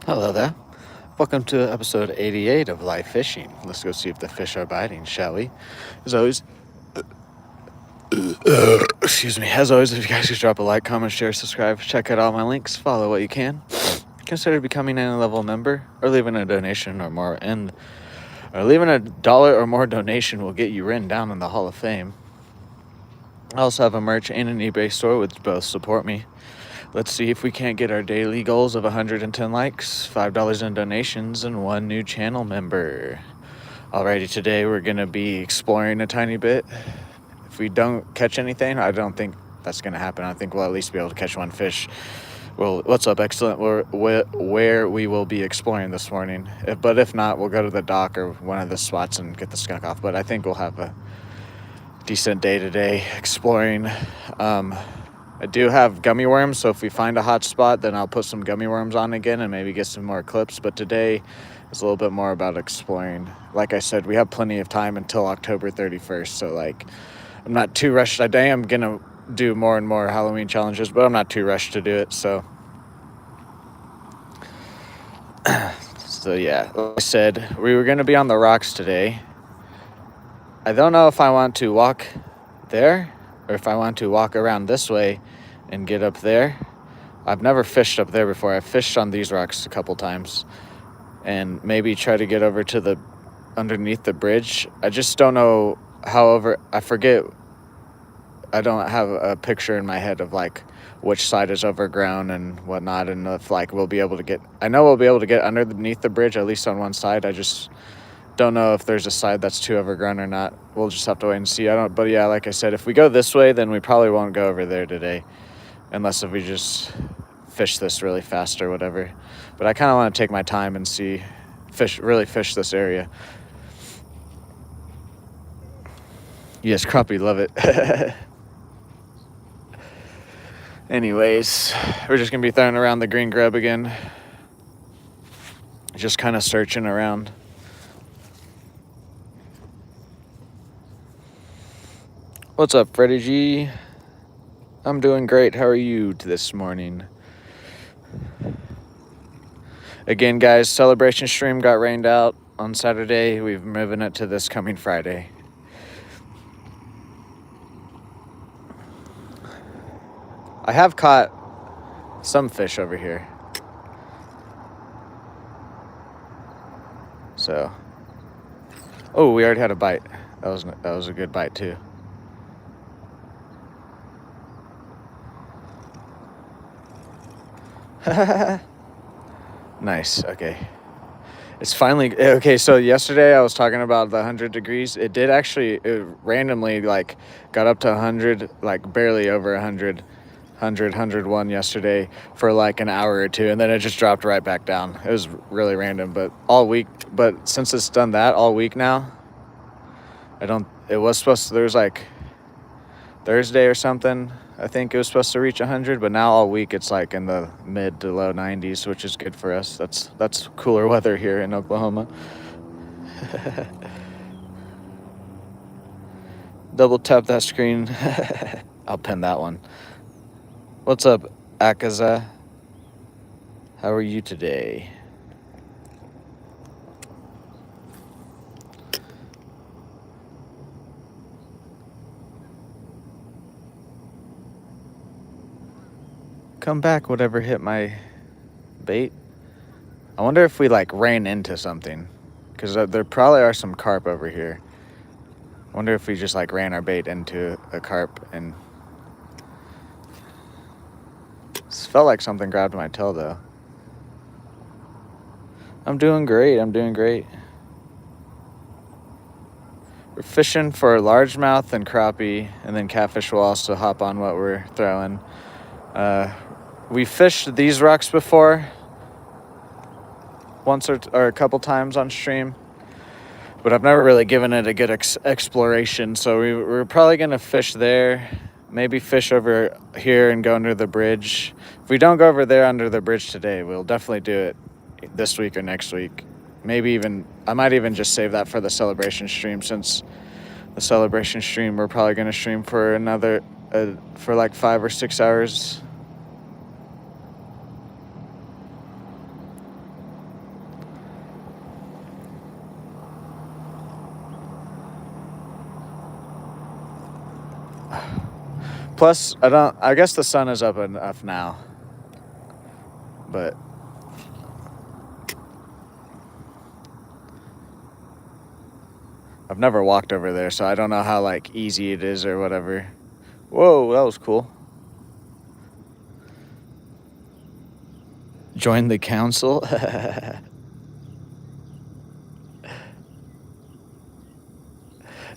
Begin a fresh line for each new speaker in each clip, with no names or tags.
Hello there. Welcome to episode 88 of Live Fishing. Let's go see if the fish are biting, shall we? As always, excuse me. As always, if you guys could drop a like, comment, share, subscribe, check out all my links, follow what you can. Consider becoming any level member or leaving a donation or more, or leaving $1 or more donation will get you written down in the Hall of Fame. I also have a merch and an eBay store, which both support me. Let's see if we can't get our daily goals of 110 likes, $5 in donations, and 1 new channel member. Alrighty, today we're going to be exploring a tiny bit. If we don't catch anything, I don't think that's going to happen. I think we'll at least be able to catch one fish. Well, what's up, excellent? Where we will be exploring this morning. But if not, we'll go to the dock or one of the spots and get the skunk off. But I think we'll have a decent day today exploring. I do have gummy worms, so if we find a hot spot, then I'll put some gummy worms on again and maybe get some more clips. But today is a little bit more about exploring. Like I said, we have plenty of time until October 31st, so I'm not too rushed. I am going to do more and more Halloween challenges, but I'm not too rushed to do it, so yeah, like I said, we were going to be on the rocks today. I don't know if I want to walk there or if I want to walk around this way and get up there. I've never fished up there before. I've fished on these rocks a couple times and maybe try to get over to underneath the bridge. I just don't know I forget. I don't have a picture in my head of which side is overgrown and whatnot, and if we'll be able to get, I know we'll be able to get underneath the bridge, at least on one side. I just don't know if there's a side that's too overgrown or not. We'll just have to wait and see. But yeah, like I said, if we go this way, then we probably won't go over there today, unless if we just fish this really fast or whatever. But I kind of want to take my time and really fish this area. Yes, crappie, love it. Anyways, we're just gonna be throwing around the green grub again. Just kind of searching around. What's up, Freddie G? I'm doing great. How are you this morning? Again, guys, celebration stream got rained out on Saturday. We've moving it to this coming Friday. I have caught some fish over here. So, oh, we already had a bite. That was a good bite too. Nice. Okay. It's finally okay. So yesterday I was talking about the 100 degrees. It randomly got up to 100, barely over 100, 101 yesterday for an hour or two, and then it just dropped right back down. It was really random, but all week. But since it's done that all week now, it was supposed to, there's Thursday or something, I think it was supposed to reach 100, but now all week it's in the mid to low 90s, which is good for us. That's cooler weather here in Oklahoma. Double tap that screen. I'll pin that one. What's up, Akaza? How are you today? Come back, whatever hit my bait. I wonder if we ran into something, because there probably are some carp over here. I wonder if we just ran our bait into a carp, and it felt like something grabbed my toe though. I'm doing great. We're fishing for largemouth and crappie, and then catfish will also hop on what we're throwing. We fished these rocks before, once or a couple times on stream, but I've never really given it a good exploration. So we're probably gonna fish there, maybe fish over here and go under the bridge. If we don't go over there under the bridge today, we'll definitely do it this week or next week. I might even just save that for the celebration stream, since the celebration stream we're probably gonna stream for another for 5 or 6 hours. plus, I guess the sun is up enough now. But I've never walked over there, so I don't know how, like, easy it is or whatever. Whoa, that was cool. Join the council?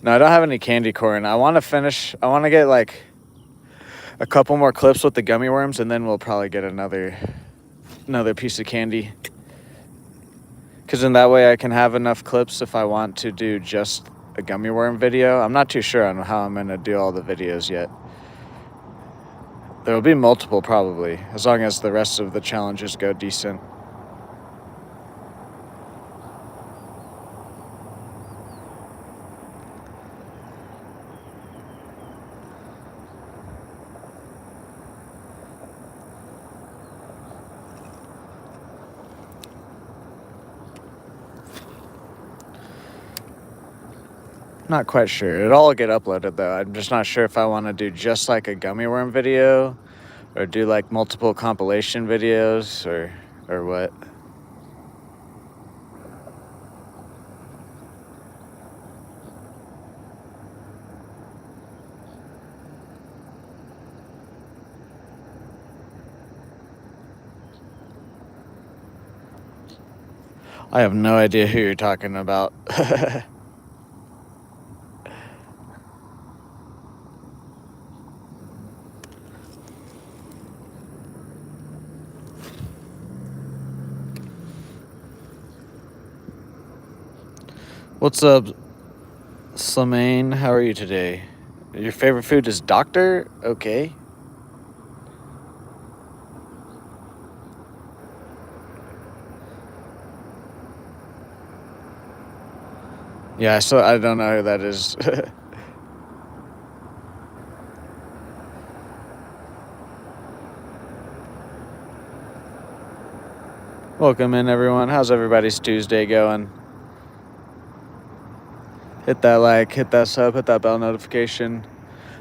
No, I don't have any candy corn. I want to get, like, a couple more clips with the gummy worms, and then we'll probably get another piece of candy. Because in that way I can have enough clips if I want to do just a gummy worm video. I'm not too sure on how I'm going to do all the videos yet. There will be multiple probably, as long as the rest of the challenges go decent. Not quite sure. It'll all get uploaded though. I'm just not sure if I want to do just like a gummy worm video or do like multiple compilation videos or what. I have no idea who you're talking about. What's up, Slamaine? How are you today? Your favorite food is Doctor? Okay. Yeah, so I don't know who that is. Welcome in, everyone. How's everybody's Tuesday going? Hit that like, hit that sub, hit that bell notification.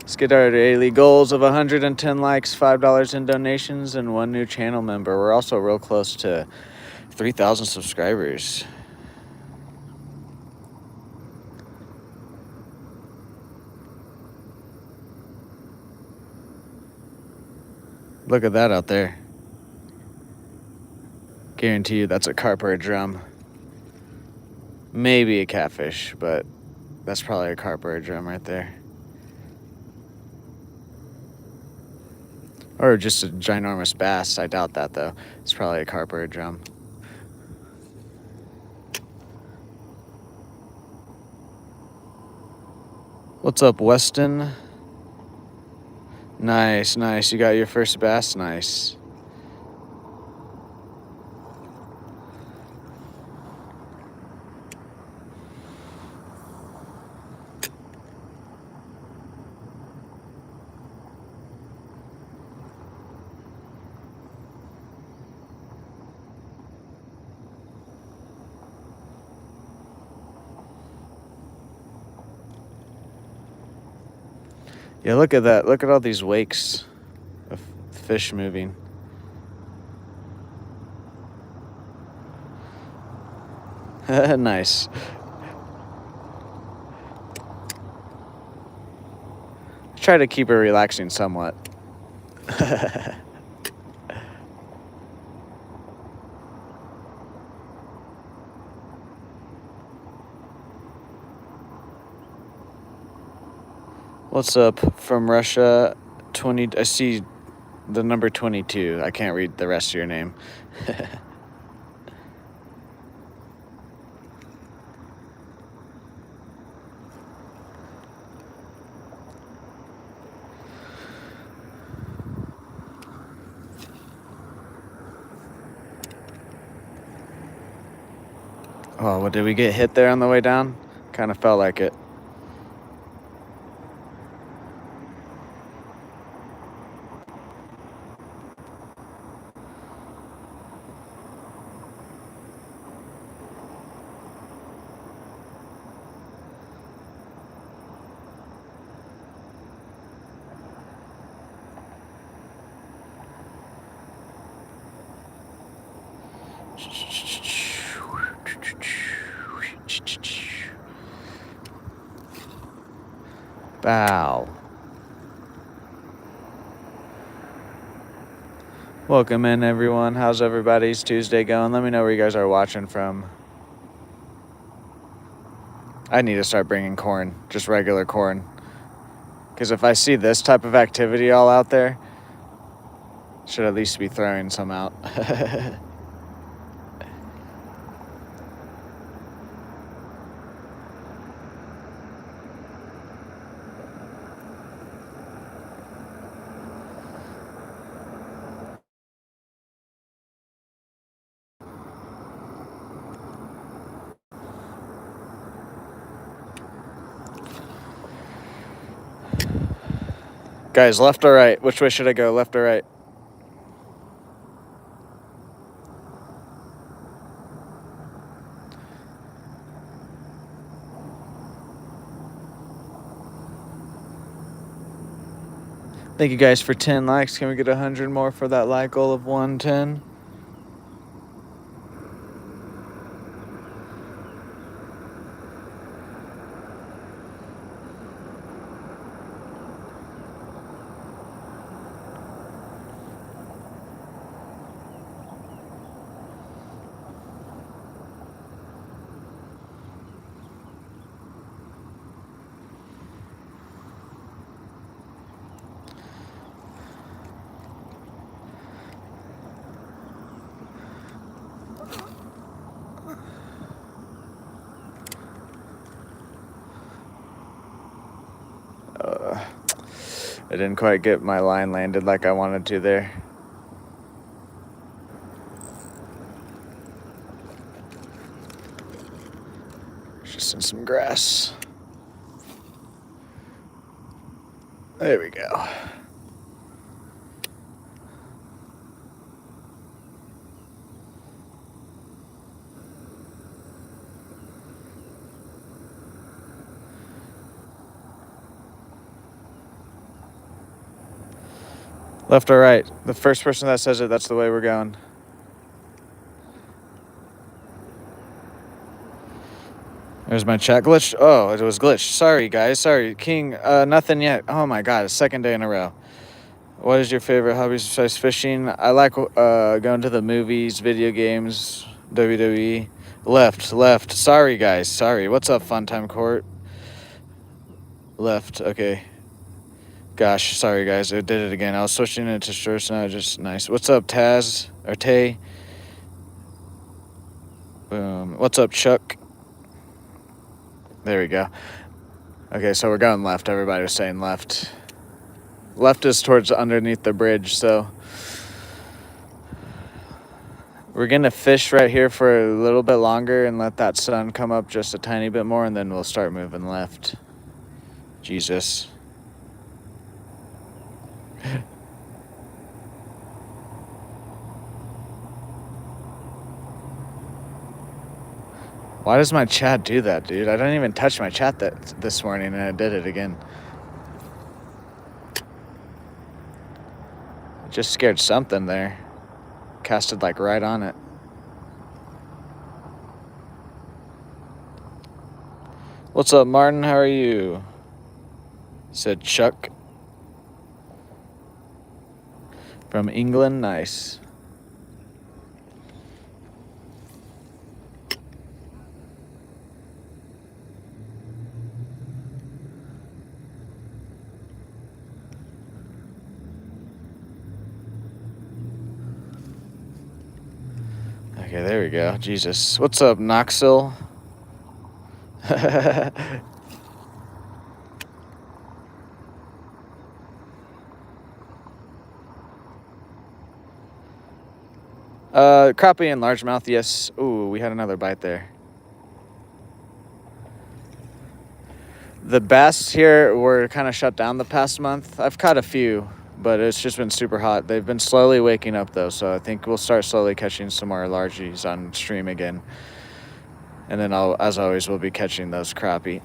Let's get our daily goals of 110 likes, $5 in donations, and 1 new channel member. We're also real close to 3,000 subscribers. Look at that out there. Guarantee you that's a carp or a drum. Maybe a catfish, but that's probably a carp or a drum right there. Or just a ginormous bass. I doubt that, though. It's probably a carp or a drum. What's up, Weston? Nice, nice. You got your first bass? Nice. Yeah, look at that. Look at all these wakes of fish moving. Nice. Try to keep it relaxing somewhat. What's up from Russia? 20. I see the number 22. I can't read the rest of your name. Oh, what, did we get hit there on the way down? Kind of felt like it. Bow. Welcome in, everyone. How's everybody's Tuesday going? Let me know where you guys are watching from. I need to start bringing corn, just regular corn. Because if I see this type of activity all out there, should at least be throwing some out. Guys, left or right? Which way should I go, left or right? Thank you guys for 10 likes. Can we get 100 more for that like goal of 110? I didn't quite get my line landed like I wanted to there. Just in some grass. There we go. Left or right? The first person that says it, that's the way we're going. There's my chat glitch. Oh, it was glitched. Sorry, guys. Sorry. King, nothing yet. Oh, my God. A second day in a row. What is your favorite hobby besides fishing? I like going to the movies, video games, WWE. Left. Sorry, guys. Sorry. What's up, Funtime Court? Left. Okay. Gosh, sorry, guys. I did it again. I was switching it to shorts now. Just nice. What's up, Taz? Or Tay? Boom. What's up, Chuck? There we go. Okay, so we're going left. Everybody was saying left. Left is towards underneath the bridge, so we're going to fish right here for a little bit longer and let that sun come up just a tiny bit more, and then we'll start moving left. Jesus. Why does my chat do that, dude? I didn't even touch my chat this morning, and I did it again. Just scared something there. Casted like right on it. What's up, Martin? How are you? Said Chuck. From England. Nice. Okay, there we go. Jesus. What's up, Knoxville? Crappie and largemouth, yes. Ooh, we had another bite there. The bass here were kind of shut down the past month. I've caught a few, but it's just been super hot. They've been slowly waking up, though, so I think we'll start slowly catching some more largies on stream again. And then, as always, we'll be catching those crappie.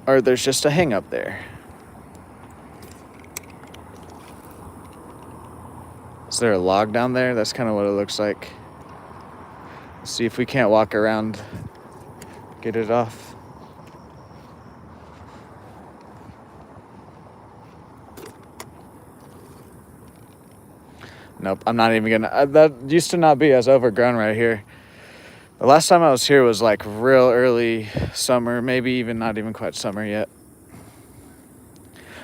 Or there's just a hang up there. Is there a log down there? That's kind of what it looks like. Let's see if we can't walk around, get it off. Nope, I'm not even gonna. That used to not be as overgrown right here. The last time I was here was like real early summer, maybe even not even quite summer yet.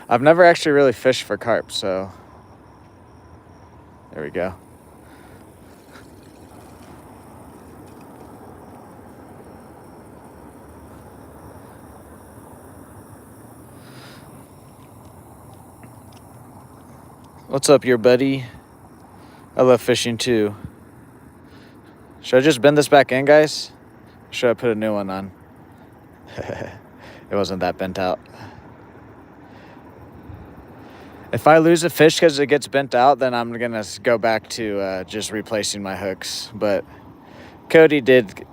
I've never actually really fished for carp, so there we go. What's up, your buddy? I love fishing too. Should I just bend this back in, guys? Or should I put a new one on? It wasn't that bent out. If I lose a fish because it gets bent out, then I'm going to go back to just replacing my hooks. But Cody did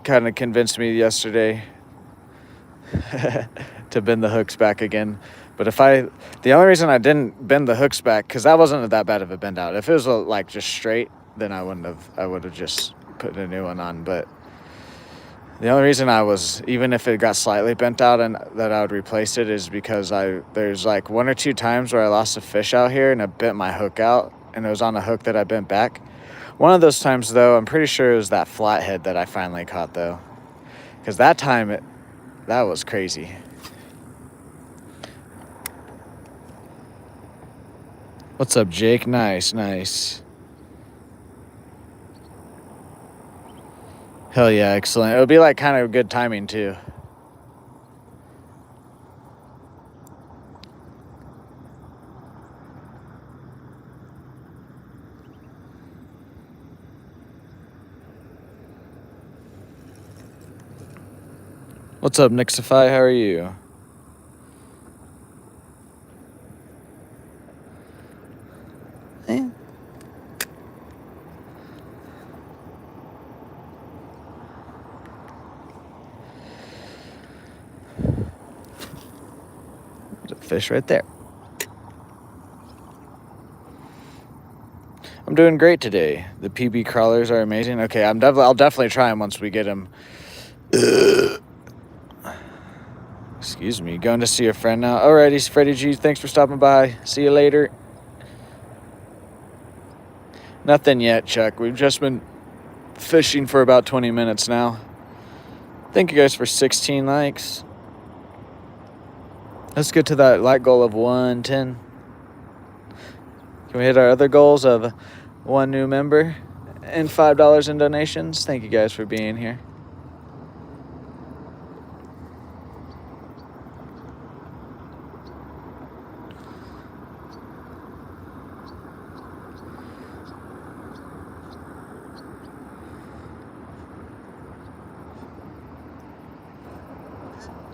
kind of convince me yesterday to bend the hooks back again. But the only reason I didn't bend the hooks back, because that wasn't that bad of a bend out. If it was like just straight, then I would have just put a new one on. But the only reason even if it got slightly bent out and that I would replace it is because there's like 1 or 2 times where I lost a fish out here and I bent my hook out and it was on a hook that I bent back. One of those times though, I'm pretty sure it was that flathead that I finally caught though. Because that time, that was crazy. What's up, Jake? Nice. Hell yeah, excellent. It would be like kind of good timing too. What's up, Nixify? How are you? There's a fish right there. I'm doing great today. The PB crawlers are amazing. Okay, I'll definitely try them once we get them. Excuse me. Going to see a friend now. Alrighty, Freddie G. Thanks for stopping by. See you later. Nothing yet, Chuck. We've just been fishing for about 20 minutes now. Thank you guys for 16 likes. Let's get to that like goal of 110. Can we hit our other goals of 1 new member and $5 in donations? Thank you guys for being here.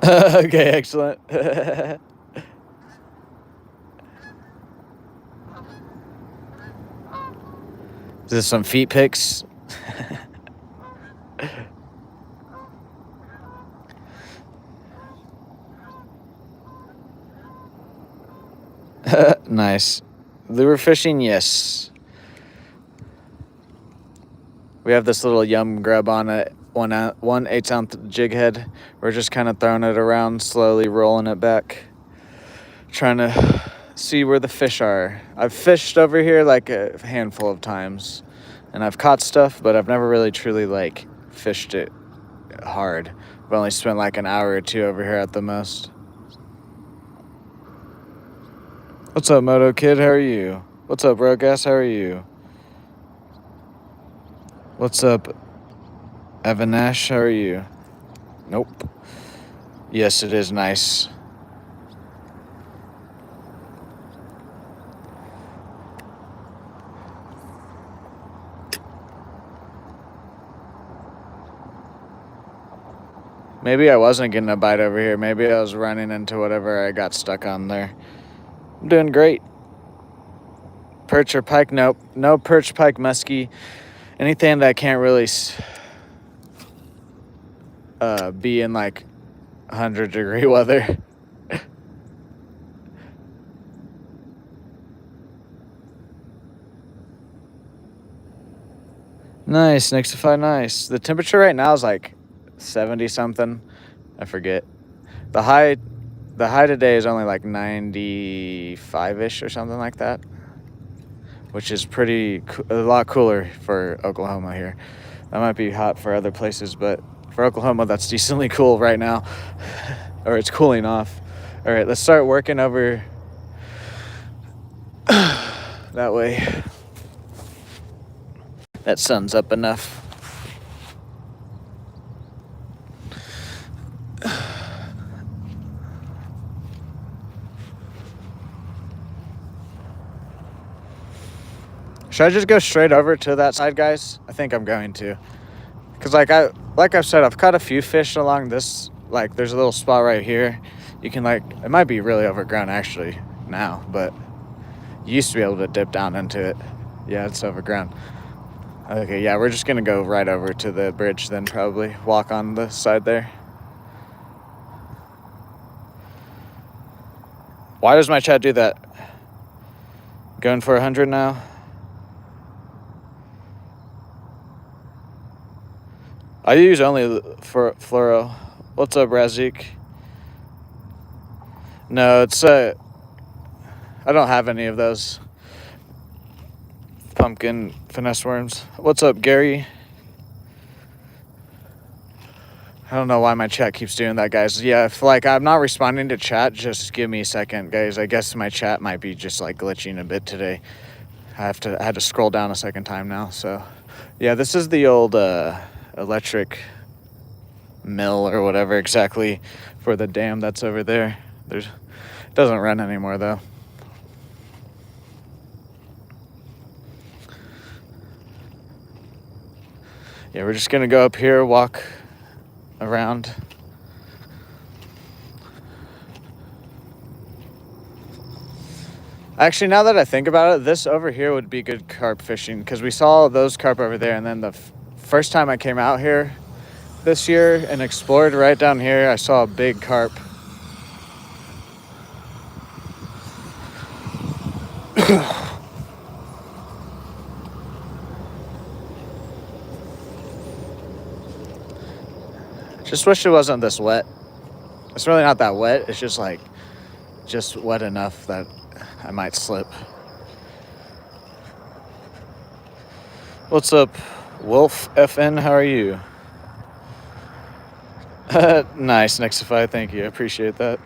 Okay, excellent. Is this some feet pics? Nice. Lure fishing, yes. We have this little yum grub on it. 1/8 ounce jig head. We're just kind of throwing it around, slowly rolling it back, trying to see where the fish are. I've fished over here like a handful of times, and I've caught stuff, but I've never really truly like fished it hard. I've only spent like an hour or 2 over here at the most. What's up, Moto Kid? How are you? What's up, Rogas? How are you? What's up, Evanash? How are you? Nope. Yes, it is nice. Maybe I wasn't getting a bite over here. Maybe I was running into whatever I got stuck on there. I'm doing great. Perch or pike? Nope. No perch, pike, muskie. Anything that can't really be in like 100-degree weather. Nice, Nixify, nice. The temperature right now is like 70 something. I forget. The high today is only like 95-ish or something like that. which is a lot cooler for Oklahoma here. That might be hot for other places, but for Oklahoma, that's decently cool right now, or it's cooling off. All right, let's start working over that way. That sun's up enough. Should I just go straight over to that side, guys? I think I'm going to. Because like I've said, I've caught a few fish along this, like there's a little spot right here. You can it might be really overgrown actually now, but you used to be able to dip down into it. Yeah, it's overgrown. Okay, yeah, we're just gonna go right over to the bridge then, probably walk on the side there. Why does my chat do that? Going for 100 now? I use only for fluoro. What's up, Razik? No, it's I don't have any of those pumpkin finesse worms. What's up, Gary? I don't know why my chat keeps doing that, guys. Yeah, if I'm not responding to chat, just give me a second, guys. I guess my chat might be just glitching a bit today. I had to scroll down a second time now. So yeah, this is the old electric mill or whatever exactly for the dam that's over there. It doesn't run anymore though. Yeah, we're just gonna go up here, walk around. Actually, now that I think about it, this over here would be good carp fishing because we saw those carp over there, and then the first time I came out here this year and explored right down here, I saw a big carp. Just wish it wasn't this wet. It's really not that wet. It's just just wet enough that I might slip. What's up, Wolf FN? How are you? Nice, Nexify. Thank you. I appreciate that.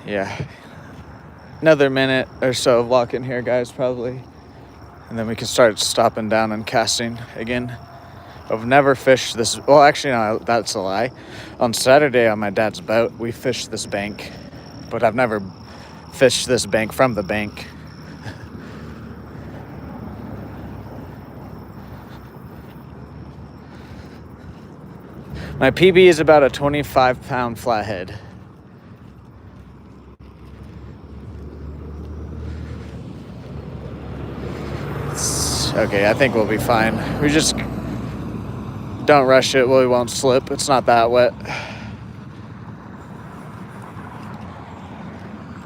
Yeah, another minute or so of walking here, guys, probably, and then we can start stopping down and casting again. I've never fished this. Well, actually, no, that's a lie. On Saturday on my dad's boat, we fished this bank, but I've never fished this bank from the bank. My PB is about a 25-pound flathead. Okay, I think we'll be fine. We just don't rush it. We won't slip. It's not that wet.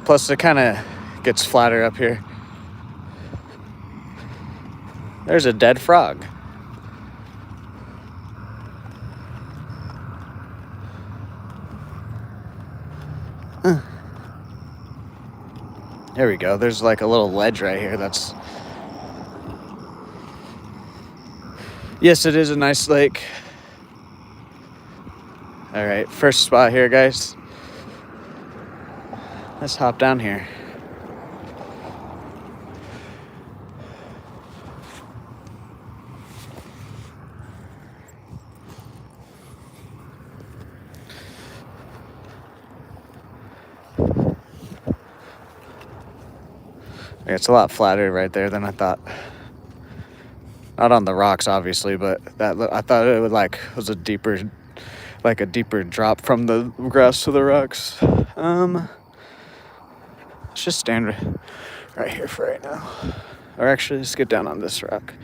Plus, it kind of gets flatter up here. There's a dead frog. There we go. There's a little ledge right here. Yes, it is a nice lake. All right, first spot here, guys. Let's hop down here. Yeah, it's a lot flatter right there than I thought. Not on the rocks, obviously, but I thought it would was a deeper drop from the grass to the rocks. Let's just stand right here for right now. Or actually, let's get down on this rock.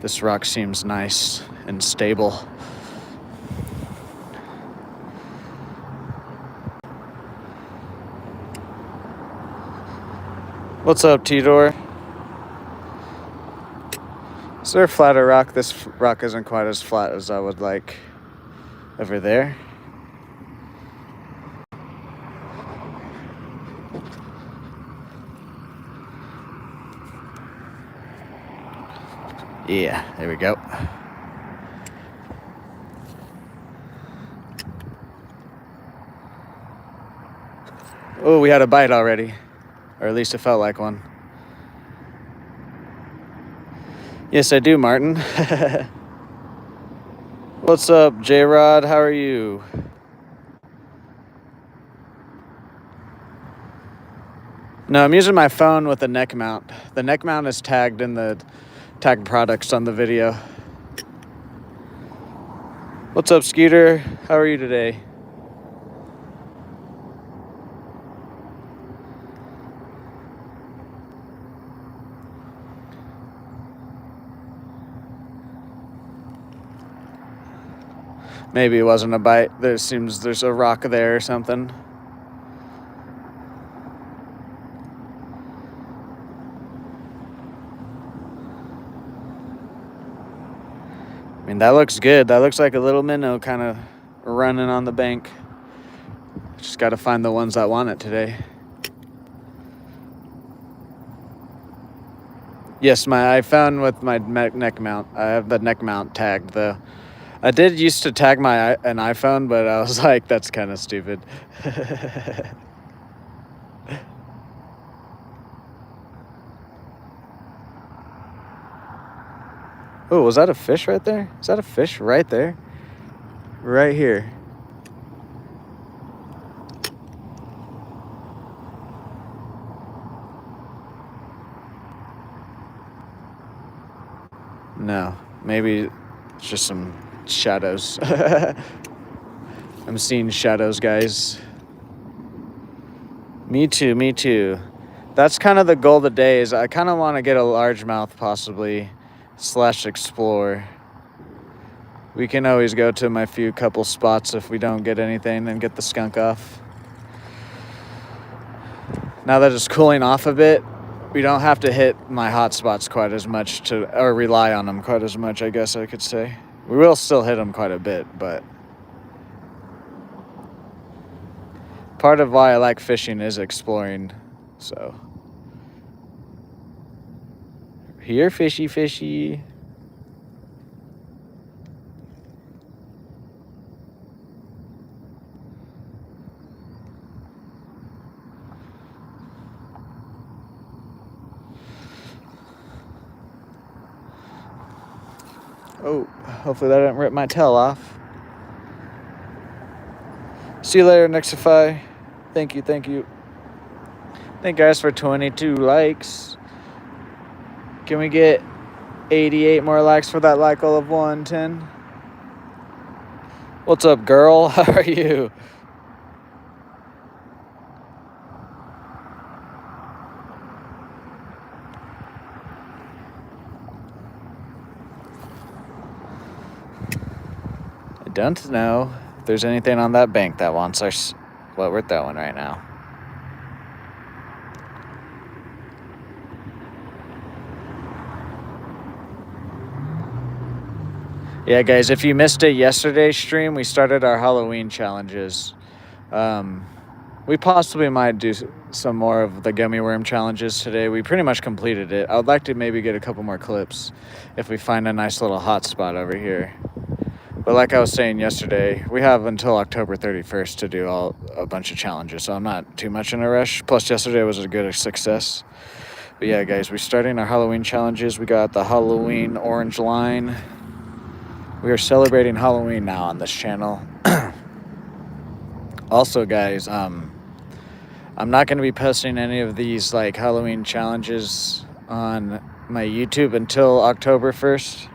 This rock seems nice and stable. What's up, Tidor? Is there a flatter rock? This rock isn't quite as flat as I would like over there. Yeah, there we go. Oh, we had a bite already. Or at least it felt like one. Yes, I do, Martin. What's up, J-Rod? How are you? No, I'm using my phone with a neck mount. The neck mount is tagged in the tagged products on the video. What's up, Skeeter? How are you today? Maybe it wasn't a bite. There's a rock there or something. I mean, that looks good. That looks like a little minnow kind of running on the bank. Just got to find the ones that want it today. Yes, I found with my neck mount. I have the neck mount tagged though. I did used to tag an iPhone, but I was like, that's kind of stupid. Oh, was that a fish right there? Is that a fish right there? Right here. No, maybe it's just some shadows. I'm seeing shadows, guys. Me too. That's kind of the goal of the day is I kind of want to get a largemouth possibly / explore. We can always go to my couple spots if we don't get anything and get the skunk off. Now that it's cooling off a bit, we don't have to hit my hot spots quite as much or rely on them quite as much, I guess I could say. We will still hit them quite a bit, but part of why I like fishing is exploring, so. Here, fishy. Oh, hopefully that didn't rip my tail off. See you later, Nexify. Thank you. Thank you guys for 22 likes. Can we get 88 more likes for that like goal of 110? What's up, girl? How are you? I don't know if there's anything on that bank that wants what we're throwing right now. Yeah, guys, if you missed it yesterday's stream, we started our Halloween challenges. We possibly might do some more of the gummy worm challenges today. We pretty much completed it. I would like to maybe get a couple more clips if we find a nice little hot spot over here. But like I was saying yesterday, we have until October 31st to do a bunch of challenges, so I'm not too much in a rush. Plus, yesterday was a good success. But yeah, guys, we're starting our Halloween challenges. We got the Halloween orange line. We are celebrating Halloween now on this channel. Also, guys, I'm not going to be posting any of these like Halloween challenges on my YouTube until October 1st.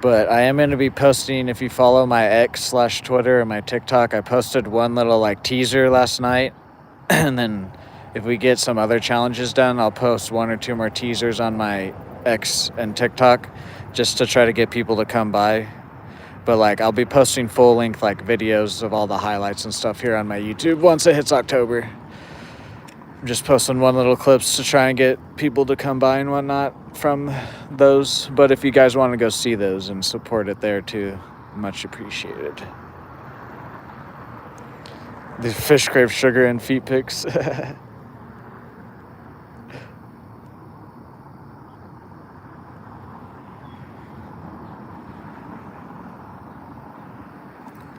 But I am going to be posting, if you follow my X/Twitter and my TikTok, I posted one little like teaser last night. And then if we get some other challenges done, I'll post 1 or 2 more teasers on my X and TikTok just to try to get people to come by. But like I'll be posting full length like videos of all the highlights and stuff here on my YouTube once it hits October. I'm just posting one little clips to try and get people to come by and whatnot from those. But if you guys want to go see those and support it there too, much appreciated. The fish crave sugar and feet pics.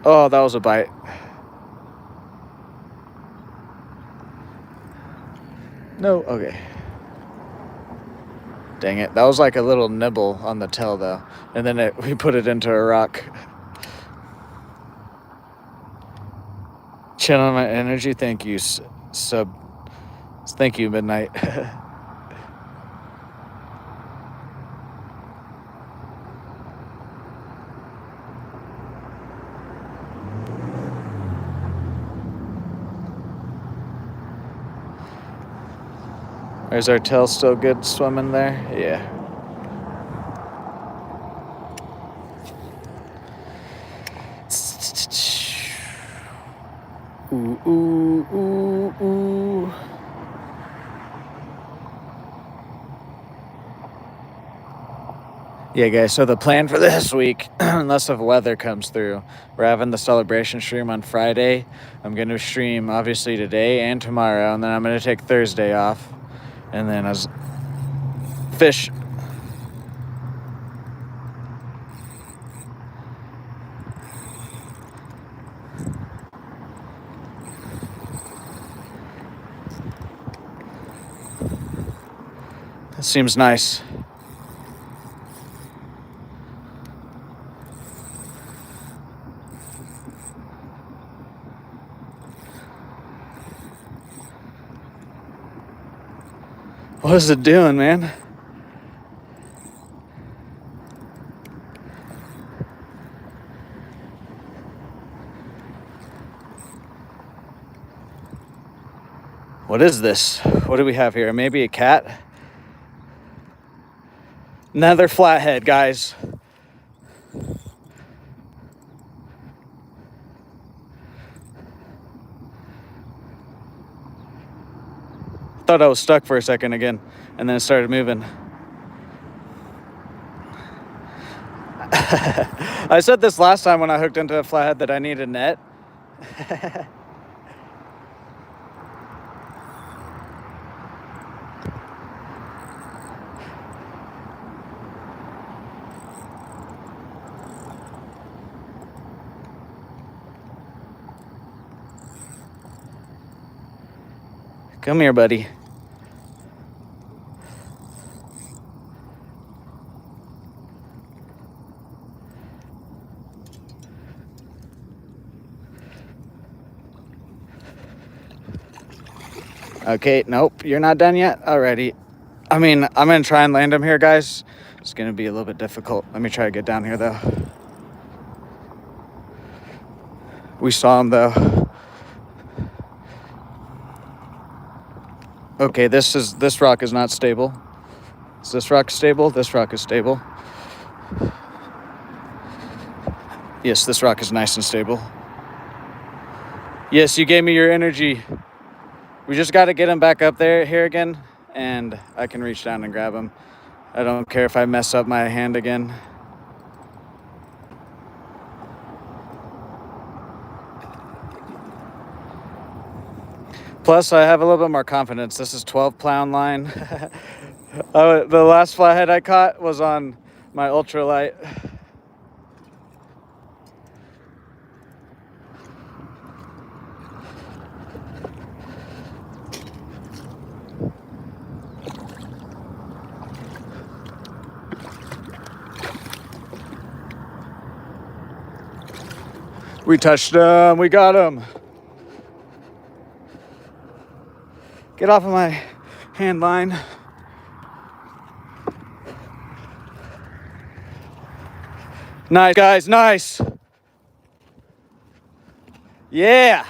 Oh, that was a bite. No, okay. Dang it. That was like a little nibble on the tail though. And then we put it into a rock. Channel my energy. Thank you, Thank you, Midnight. Is our tail still good swimming there? Yeah. Ooh, ooh, ooh, ooh. Yeah, guys, so the plan for this week, unless if weather comes through, we're having the celebration stream on Friday. I'm going to stream, obviously, today and tomorrow, and then I'm going to take Thursday off. And then as fish. That seems nice. What is it doing, man? What is this? What do we have here? Maybe a cat? Another flathead, guys. Thought I was stuck for a second again, and then it started moving. I said this last time when I hooked into a flathead that I need a net. Come here, buddy. Okay, nope, you're not done yet? Alrighty. I mean, I'm going to try and land him here, guys. It's going to be a little bit difficult. Let me try to get down here, though. We saw him, though. Okay, this rock is not stable. Is this rock stable? This rock is stable. Yes, this rock is nice and stable. Yes, you gave me your energy. We just got to get him back up here again, and I can reach down and grab him. I don't care if I mess up my hand again. Plus, I have a little bit more confidence. This is 12-pound line. The last flathead I caught was on my ultralight. We touched him. We got him. Get off of my hand line. Nice, guys. Nice. Yeah.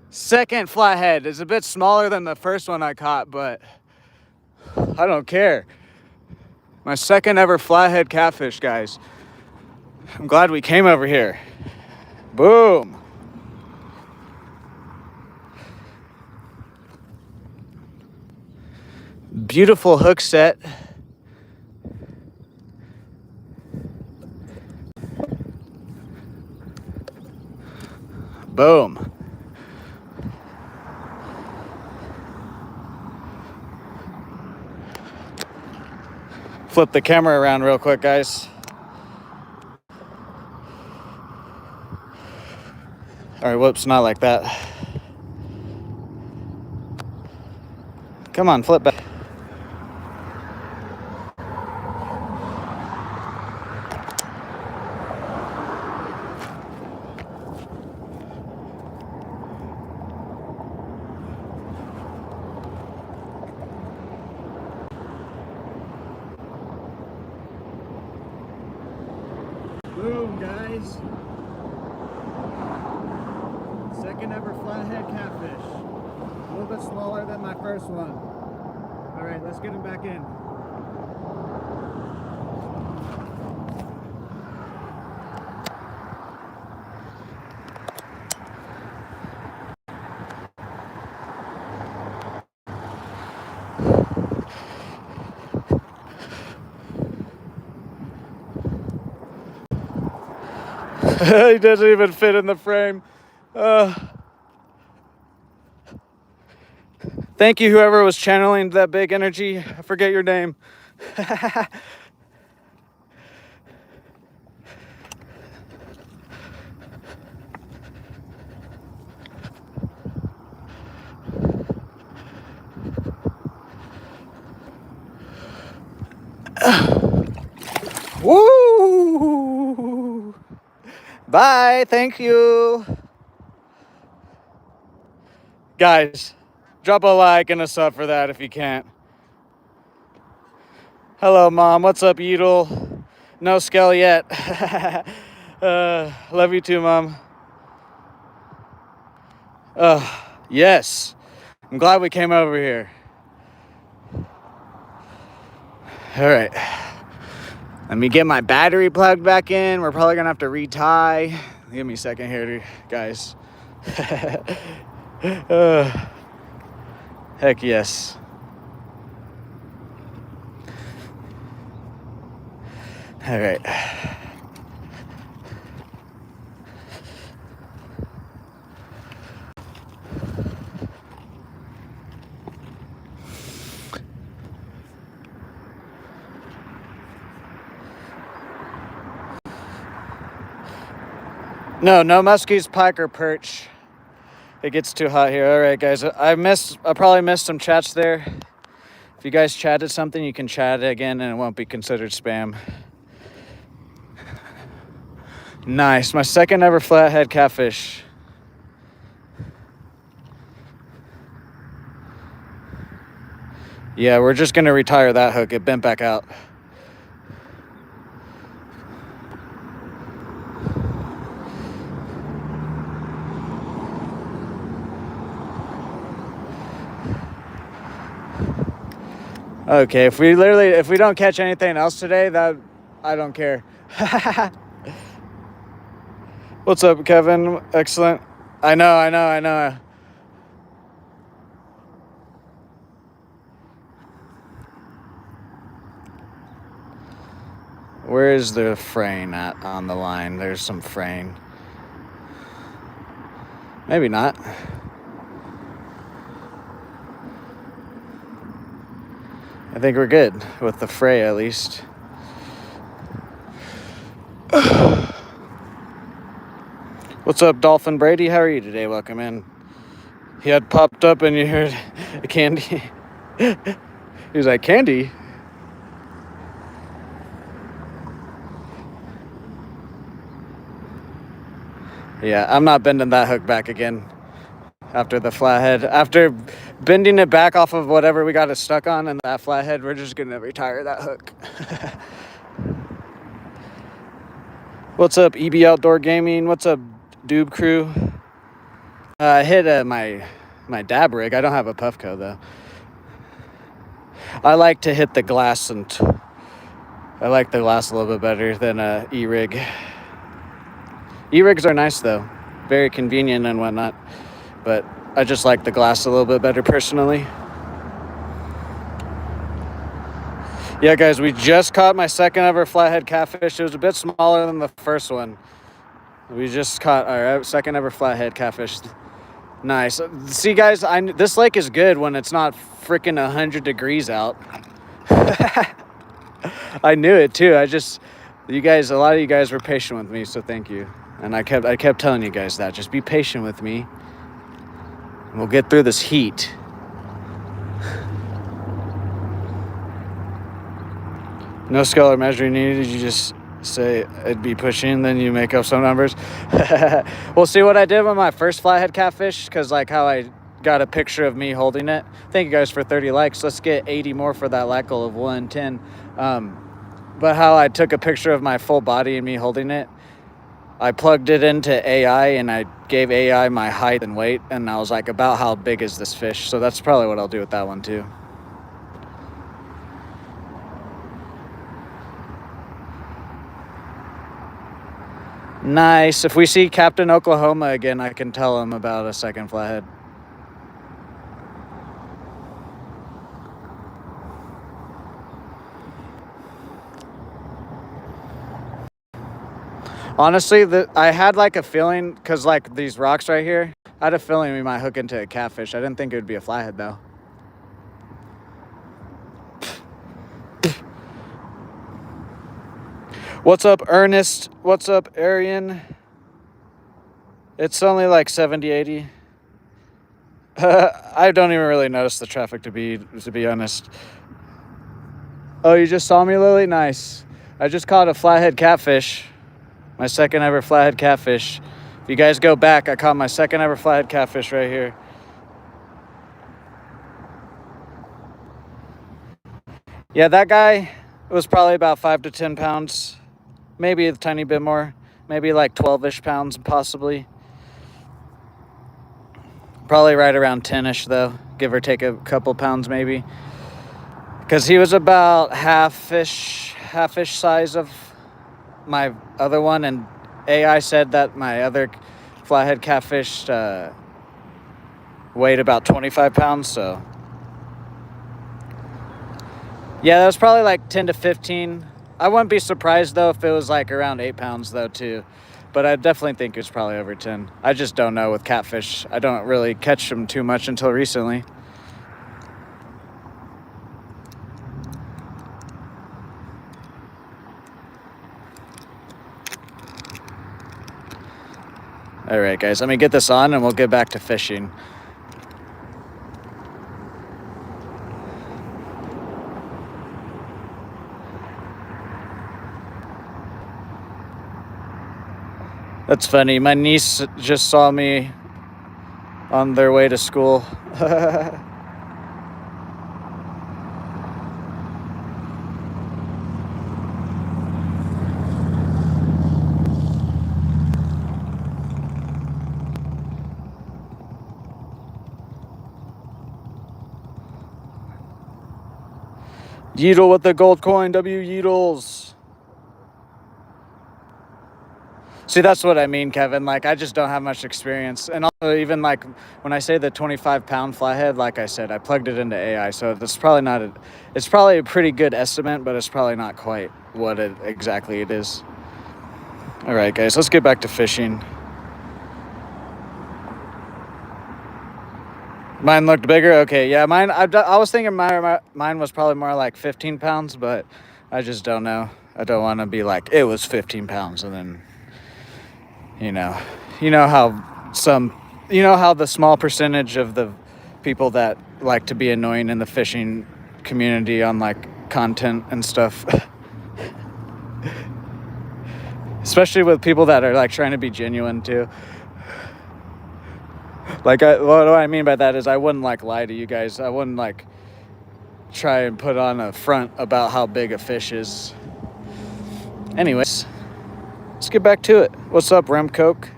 Second flathead is a bit smaller than the first one I caught, but I don't care. My second ever flathead catfish, guys. I'm glad we came over here. Boom. Beautiful hook set. Boom. Flip the camera around real quick, guys. All right, whoops, not like that. Come on, flip back. Boom, guys. Second ever flathead catfish. A little bit smaller than my first one. All right, let's get him back in. He doesn't even fit in the frame. Thank you, whoever was channeling that big energy. I forget your name. Woo! Bye, thank you. Guys, drop a like and a sub for that if you can't. Hello, Mom. What's up, Yeedle? No scale yet. Love you too, Mom. Yes. I'm glad we came over here. All right. Let me get my battery plugged back in. We're probably going to have to retie. Give me a second here, guys. Heck yes. All right. No muskies, pike, or perch. It gets too hot here. All right, guys. I probably missed some chats there. If you guys chatted something, you can chat it again, and it won't be considered spam. Nice. My second ever flathead catfish. Yeah, we're just gonna retire that hook. It bent back out. Okay, if we don't catch anything else today, that I don't care. What's up, Kevin? Excellent. I know. Where is the fraying at on the line? There's some fraying. Maybe not. I think we're good with the fray at least. What's up, Dolphin Brady? How are you today? Welcome in. He had popped up and you heard a candy. He was like, candy? Yeah, I'm not bending that hook back again after the flathead. After bending it back off of whatever we got it stuck on and that flathead, we're just going to retire that hook. What's up, EB Outdoor Gaming? What's up, Doob Crew? I hit my dab rig. I don't have a Puffco, though. I like to hit the glass, and I like the glass a little bit better than a E-rig. E-rigs are nice, though. Very convenient and whatnot. But I just like the glass a little bit better, personally. Yeah, guys, we just caught my second ever flathead catfish. It was a bit smaller than the first one. We just caught our second ever flathead catfish. Nice. See, guys, this lake is good when it's not freaking 100 degrees out. I knew it too. A lot of you guys were patient with me, so thank you. And I kept telling you guys that. Just be patient with me. And we'll get through this heat. No scale or measuring needed. You just say it'd be pushing, then you make up some numbers. Well, see what I did with my first flathead catfish, because like how I got a picture of me holding it. Thank you guys for 30 likes. Let's get 80 more for that like goal of 110. But how I took a picture of my full body and me holding it, I plugged it into AI and I gave AI my height and weight, and I was like, about how big is this fish? So that's probably what I'll do with that one too. Nice. If we see Captain Oklahoma again, I can tell him about a second flathead. Honestly, I had like a feeling, because like these rocks right here, I had a feeling we might hook into a catfish. I didn't think it would be a flathead though. What's up, Ernest? What's up, Arian? It's only like 70, 80. I don't even really notice the traffic, to be honest. Oh, you just saw me, Lily? Nice. I just caught a flathead catfish. My second ever flathead catfish. If you guys go back, I caught my second ever flathead catfish right here. Yeah, that guy was probably about 5 to 10 pounds. Maybe a tiny bit more. Maybe like 12-ish pounds, possibly. Probably right around 10-ish, though. Give or take a couple pounds, maybe. Because he was about half-ish size of my other one. And AI said that my other flathead catfish weighed about 25 pounds, so... Yeah, that was probably like 10 to 15. I wouldn't be surprised, though, if it was like around 8 pounds, though, too. But I definitely think it was probably over 10. I just don't know with catfish. I don't really catch them too much until recently. All right, guys, let me get this on and we'll get back to fishing. That's funny. My niece just saw me on their way to school. Yeedle with the gold coin. W Yeedles. See, that's what I mean, Kevin. Like, I just don't have much experience. And also, even like when I say the 25-pound flathead, like I said, I plugged it into AI, so it's probably not it's probably a pretty good estimate, but it's probably not quite what exactly it is. All right, guys, let's get back to fishing. Mine looked bigger? Okay, yeah, mine, I was thinking mine was probably more like 15 pounds, but I just don't know. I don't want to be like, it was 15 pounds, and then, you know how the small percentage of the people that like to be annoying in the fishing community on like content and stuff. Especially with people that are like trying to be genuine too. Like, what do I mean by that is I wouldn't like lie to you guys. I wouldn't like try and put on a front about how big a fish is. Anyways, let's get back to it. What's up, Rem Coke?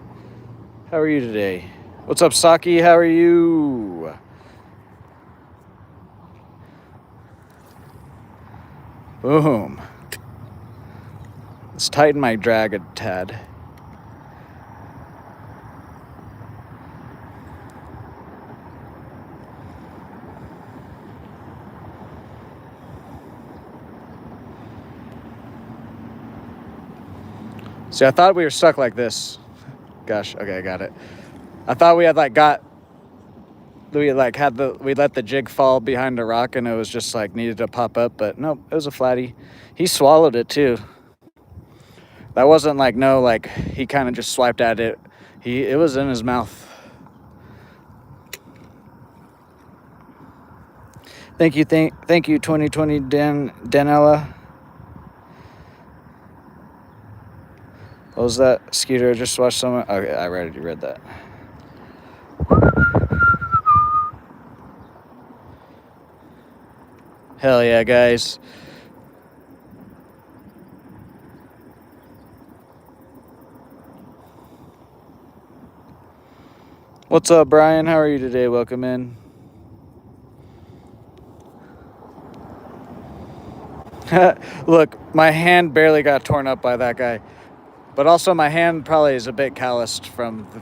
How are you today? What's up, Saki? How are you? Boom. Let's tighten my drag a tad. See, I thought we were stuck like this. Gosh, okay, I got it. I thought we had like we let the jig fall behind a rock and it was just like needed to pop up, but nope, it was a flatty. He swallowed it too. That wasn't like he kind of just swiped at it. It was in his mouth. Thank you, 2020 Danella. What was that? Skeeter, just watched someone. Okay, I already read that. Hell yeah, guys. What's up, Brian? How are you today? Welcome in. Look, my hand barely got torn up by that guy. But also my hand probably is a bit calloused from the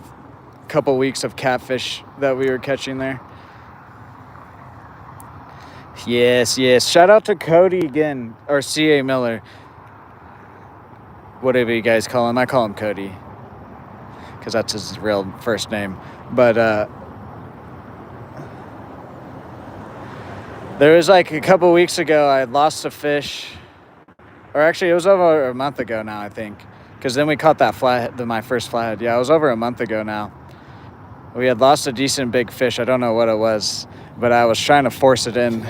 couple weeks of catfish that we were catching there. Yes. Shout out to Cody again, or C.A. Miller. Whatever you guys call him. I call him Cody, because that's his real first name. But there was like a couple weeks ago, I had lost a fish. Or actually, it was over a month ago now, I think. Because then we caught that flathead, my first flathead. Yeah, it was over a month ago now. We had lost a decent big fish. I don't know what it was, but I was trying to force it in.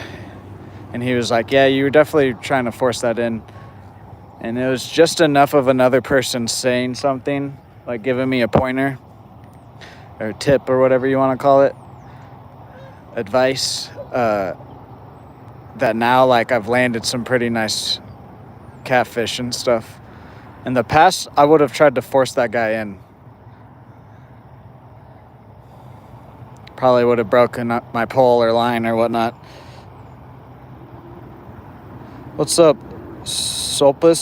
And he was like, yeah, you were definitely trying to force that in. And it was just enough of another person saying something, like giving me a pointer or a tip or whatever you want to call it, advice, that now like I've landed some pretty nice catfish and stuff. In the past, I would have tried to force that guy in. Probably would have broken up my pole or line or whatnot. What's up, Solpus?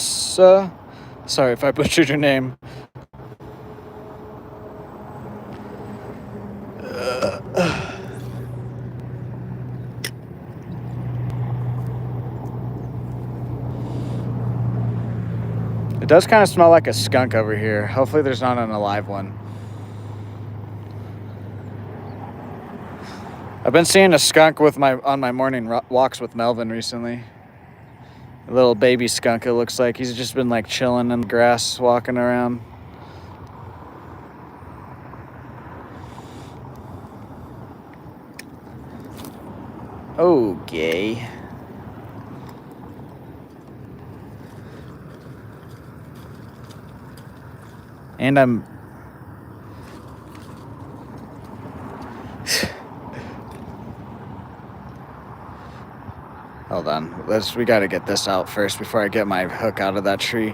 Sorry if I butchered your name. It does kind of smell like a skunk over here. Hopefully there's not an alive one. I've been seeing a skunk on my morning walks with Melvin recently. A little baby skunk, it looks like. He's just been like chilling in the grass, walking around. Okay. And I'm... Hold on. We got to get this out first before I get my hook out of that tree.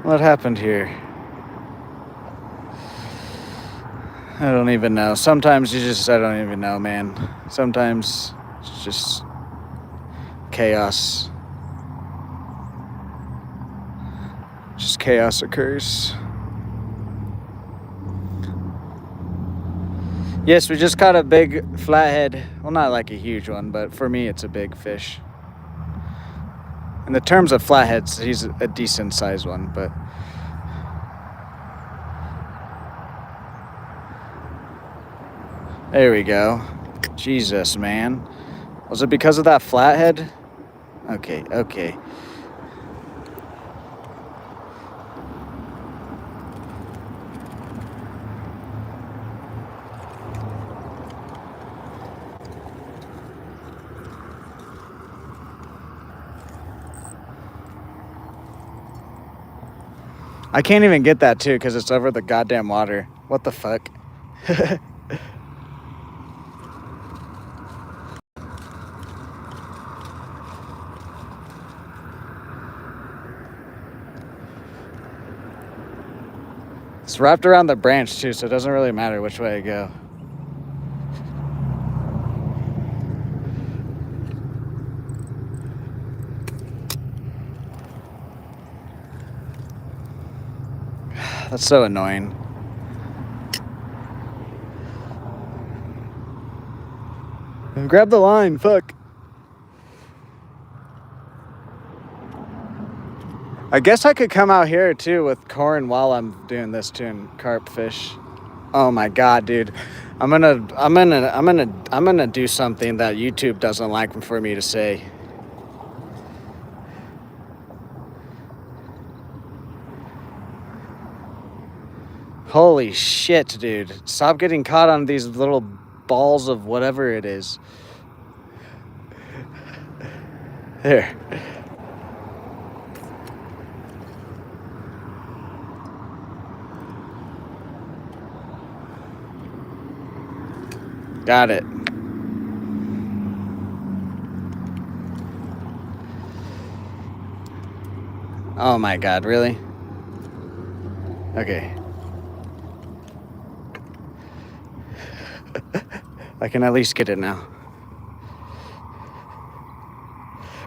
What happened here? I don't even know. Sometimes I don't even know, man. Sometimes it's just chaos. Just chaos occurs. Yes, we just caught a big flathead. Well, not like a huge one, but for me, it's a big fish. In the terms of flatheads, he's a decent sized one, but... There we go. Jesus, man. Was it because of that flathead? Okay. I can't even get that too because it's over the goddamn water. What the fuck? It's wrapped around the branch too, so it doesn't really matter which way I go. That's so annoying. Grab the line, fuck. I guess I could come out here too with corn while I'm doing this too and carp fish. Oh my god, dude. I'm gonna do something that YouTube doesn't like for me to say. Holy shit, dude. Stop getting caught on these little balls of whatever it is. There. Got it. Oh my god, really? Okay. I can at least get it now.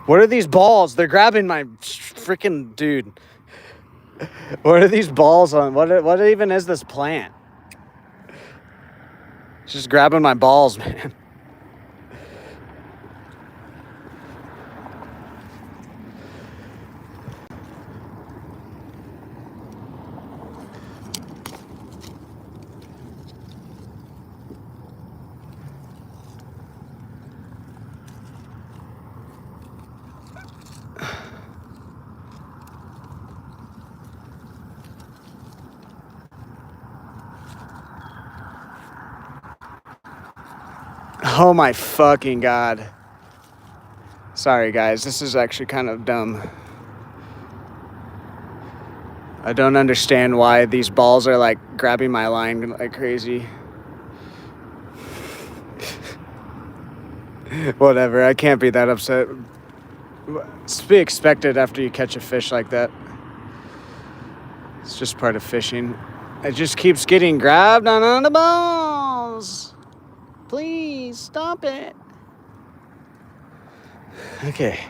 What are these balls? They're grabbing my freaking dude. What are these balls on? What even is this plant? It's just grabbing my balls, man. Oh my fucking god. Sorry guys, this is actually kind of dumb. I don't understand why these balls are like grabbing my line like crazy. Whatever, I can't be that upset. It's to be expected after you catch a fish like that. It's just part of fishing. It just keeps getting grabbed on the balls. Please stop it. Okay.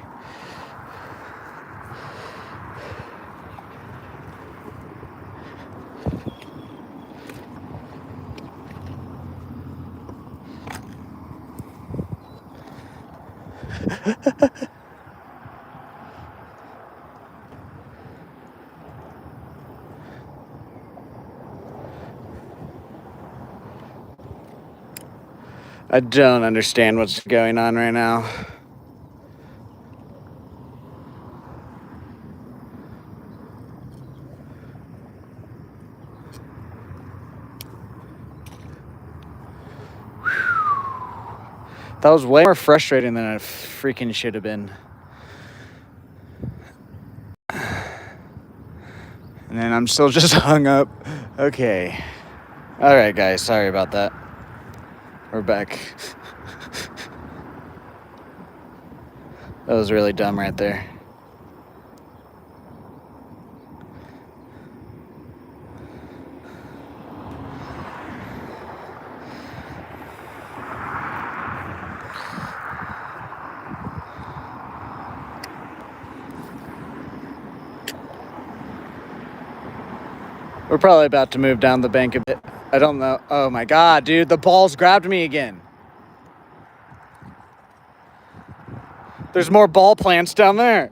I don't understand what's going on right now. That was way more frustrating than it freaking should have been. And then I'm still just hung up. Okay. All right, guys. Sorry about that. We're back. That was really dumb right there. We're probably about to move down the bank a bit. I don't know. Oh my god, dude, the balls grabbed me again. There's more ball plants down there.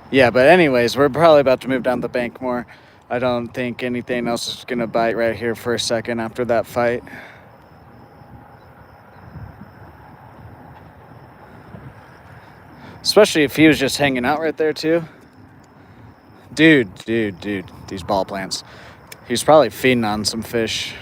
Yeah, but anyways, we're probably about to move down the bank more. I don't think anything else is gonna bite right here for a second after that fight. Especially if he was just hanging out right there too. Dude, these ball plants. He's probably feeding on some fish.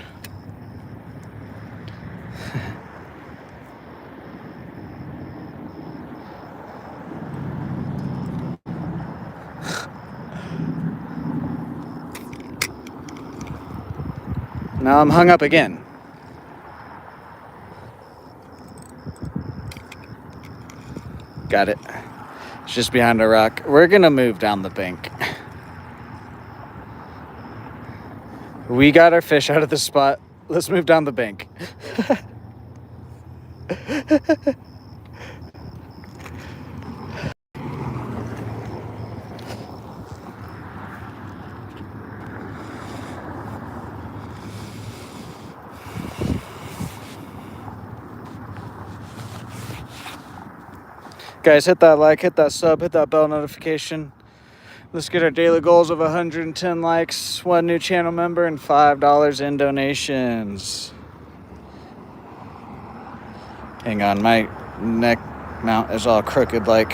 Now I'm hung up again. Got it. It's just behind a rock. We're gonna move down the bank. We got our fish out of the spot. Let's move down the bank. Guys, hit that like, hit that sub, hit that bell notification. Let's get our daily goals of 110 likes, 1 new channel member, and $5 in donations. Hang on, my neck mount is all crooked like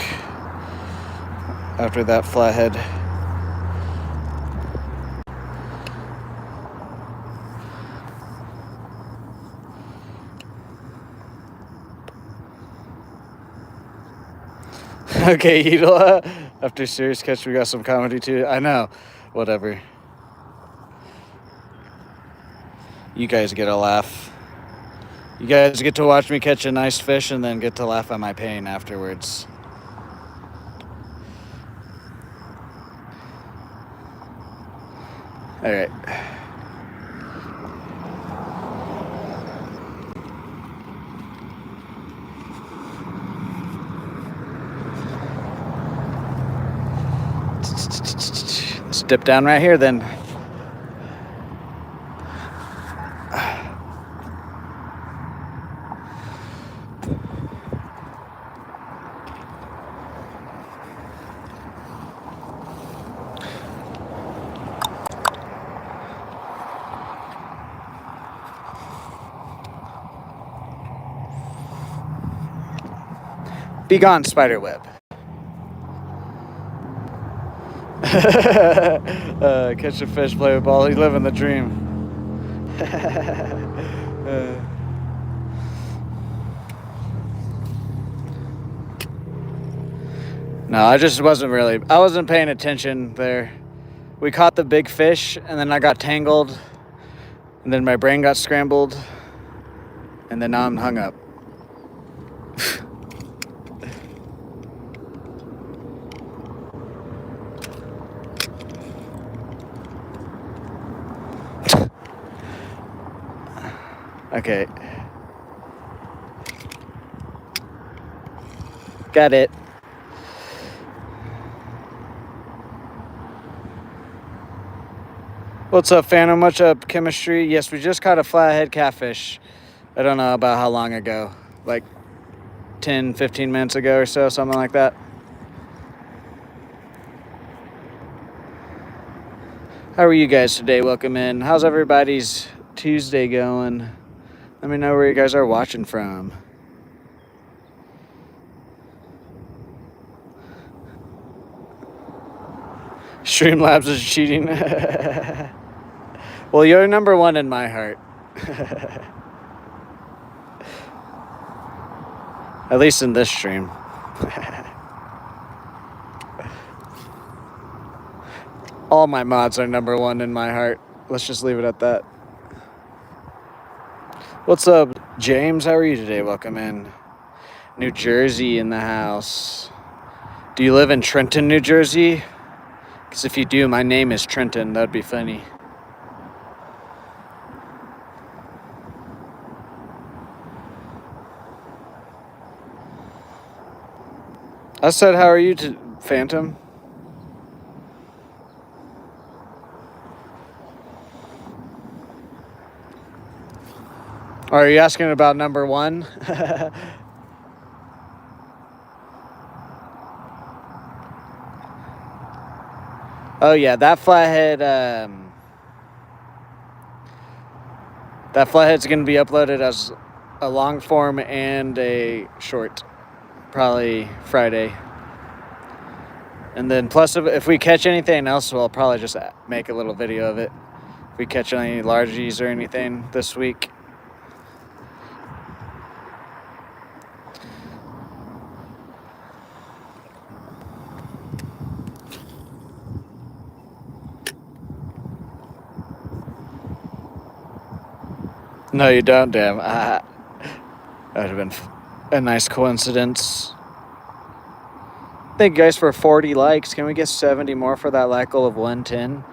after that flathead. Okay, Edel, after serious catch, we got some comedy too. I know, whatever. You guys get a laugh. You guys get to watch me catch a nice fish and then get to laugh at my pain afterwards. All right. Let's dip down right here then. Be gone, spider web. Catch a fish, play with ball. He's living the dream. No, I just I wasn't paying attention there. We caught the big fish, and then I got tangled, and then my brain got scrambled, and then now I'm hung up. Okay. Got it. What's up, Phantom? What's up, Chemistry? Yes, we just caught a flathead catfish. I don't know about how long ago. Like 10, 15 minutes ago or so, something like that. How are you guys today? Welcome in. How's everybody's Tuesday going? Let me know where you guys are watching from. Streamlabs is cheating. Well, you're number one in my heart. At least in this stream. All my mods are number one in my heart. Let's just leave it at that. What's up, James? How are you today? Welcome in. New Jersey in the house. Do you live in Trenton, New Jersey? Because if you do, my name is Trenton. That'd be funny. I said, how are you, Phantom? Are you asking about number one? Oh yeah, that flathead's gonna be uploaded as a long form and a short, probably Friday. And then plus, if we catch anything else, we'll probably just make a little video of it. If we catch any largies or anything this week. No, you don't, damn. That would have been a nice coincidence. Thank you guys for 40 likes. Can we get 70 more for that like goal of 110?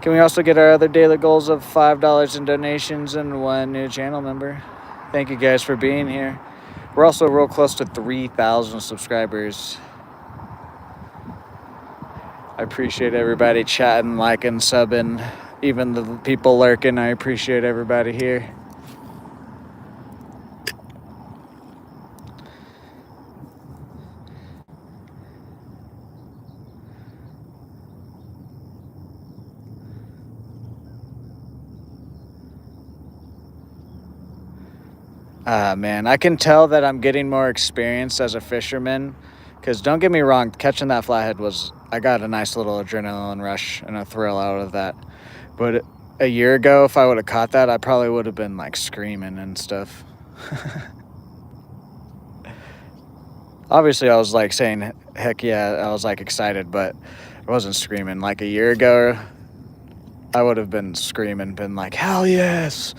Can we also get our other daily goals of $5 in donations and 1 new channel member? Thank you guys for being here. We're also real close to 3,000 subscribers. I appreciate everybody chatting, liking, subbing. Even the people lurking, I appreciate everybody here. Man, I can tell that I'm getting more experience as a fisherman. Because don't get me wrong, catching that flathead I got a nice little adrenaline rush and a thrill out of that. But a year ago, if I would have caught that, I probably would have been like screaming and stuff. Obviously, I was like saying, heck yeah, I was like excited, but I wasn't screaming. Like a year ago, I would have been screaming, been like, hell yes.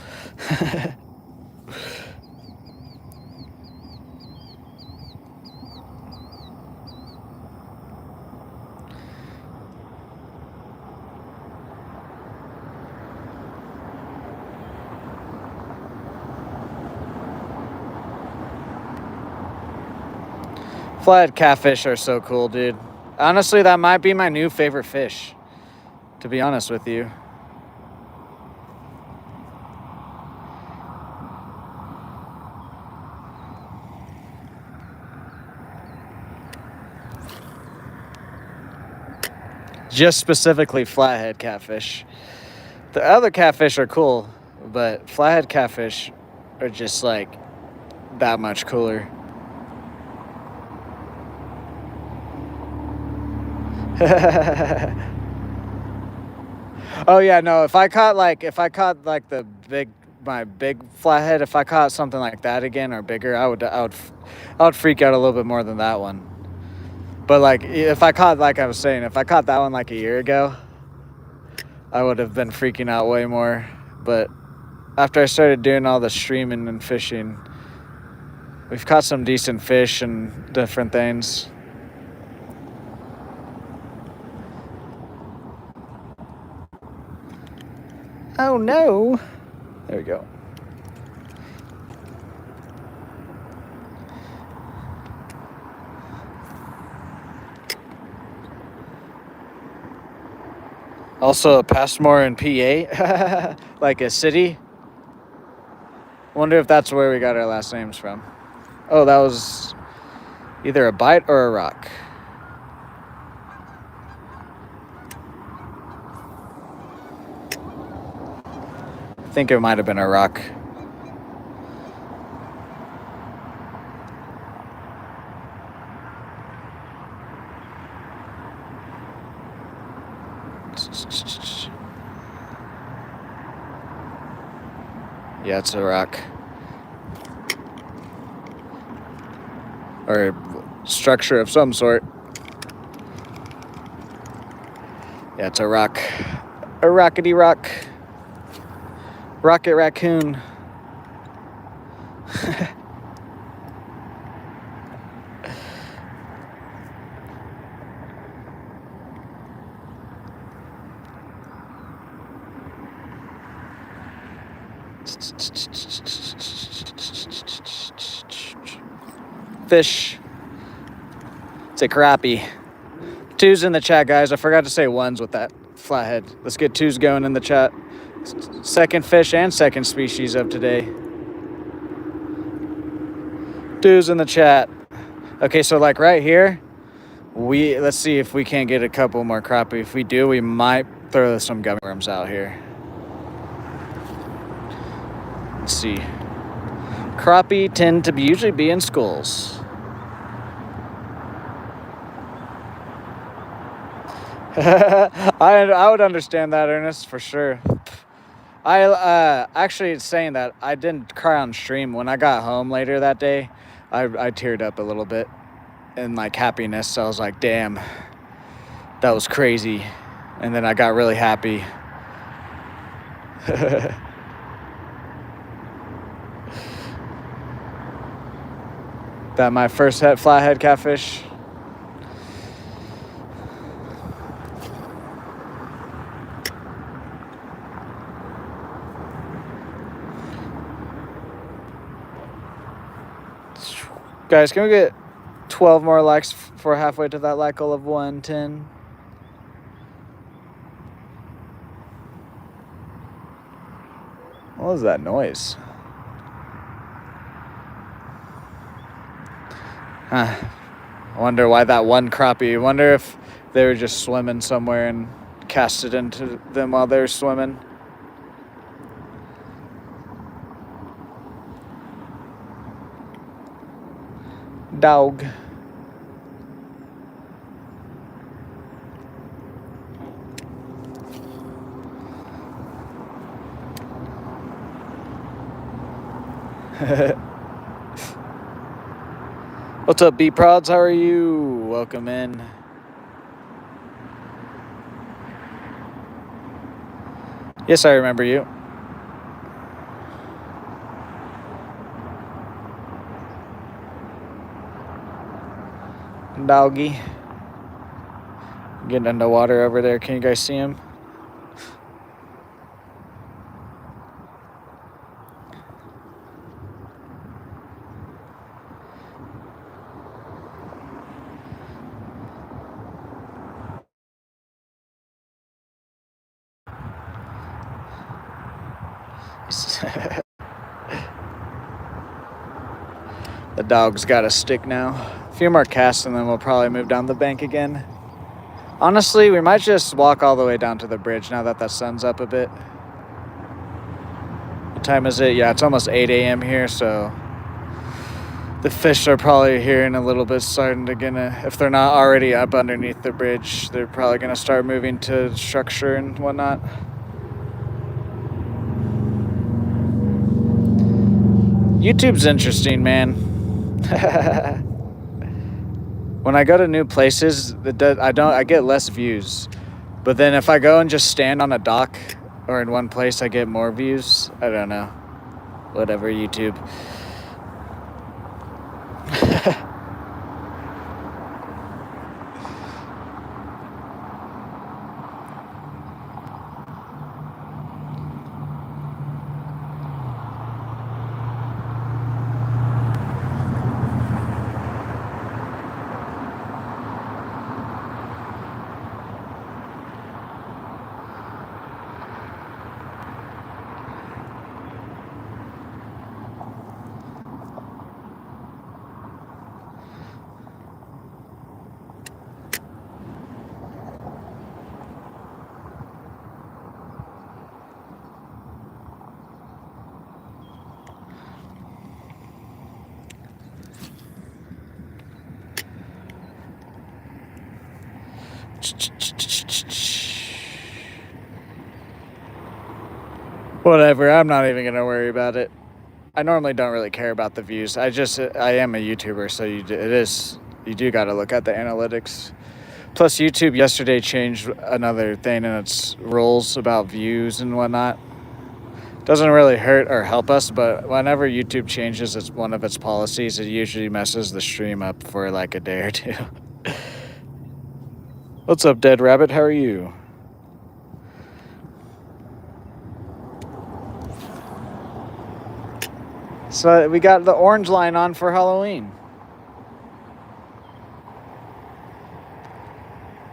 Flathead catfish are so cool, dude. Honestly, that might be my new favorite fish, to be honest with you. Just specifically flathead catfish. The other catfish are cool, but flathead catfish are just like that much cooler. Oh yeah, no, if I caught like the my big flathead, if I caught something like that again or bigger, I would freak out a little bit more than that one. But like if I caught, like I was saying, if I caught that one like a year ago, I would have been freaking out way more. But after I started doing all the streaming and fishing, we've caught some decent fish and different things. Oh no. There we go. Also, Passmore in PA, like a city. Wonder if that's where we got our last names from. Oh, that was either a bite or a rock. I think it might have been a rock. Yeah, it's a rock. Or a structure of some sort. Yeah, it's a rock. A rockety rock. Rocket raccoon. Fish. It's a crappie. Twos in the chat, guys. I forgot to say ones with that flathead. Let's get twos going in the chat. Second fish and second species of today. Twos in the chat. Okay, so like right here, let's see if we can't get a couple more crappie. If we do, we might throw some gummy worms out here. Let's see. Crappie tend to usually be in schools. I would understand that, Ernest, for sure. I actually saying that I didn't cry on stream. When I got home later that day, I teared up a little bit in like happiness. I was like, damn, that was crazy. And then I got really happy. That my first flathead catfish. Guys, can we get 12 more likes for halfway to that like goal of 110? What was that noise? I wonder why that one crappie. I wonder if they were just swimming somewhere and cast it into them while they were swimming. Dog. What's up, B-Prods? How are you? Welcome in. Yes, I remember you. Doggy. Getting underwater over there. Can you guys see him? The dog's got a stick now. A few more casts and then we'll probably move down the bank again. Honestly, we might just walk all the way down to the bridge now that the sun's up a bit. What time is it? Yeah, it's almost 8 a.m. here, so the fish are probably here in a little bit, starting to if they're not already up underneath the bridge, they're probably gonna start moving to structure and whatnot. YouTube's interesting, man. When I go to new places, I get less views. But then if I go and just stand on a dock or in one place, I get more views. I don't know. Whatever, YouTube. Whatever, I'm not even gonna worry about it. I normally don't really care about the views. I am a YouTuber, so you do gotta look at the analytics. Plus, YouTube yesterday changed another thing in its rules about views and whatnot. Doesn't really hurt or help us, but whenever YouTube changes one of its policies, it usually messes the stream up for like a day or two. What's up, Dead Rabbit? How are you? So we got the orange line on for Halloween.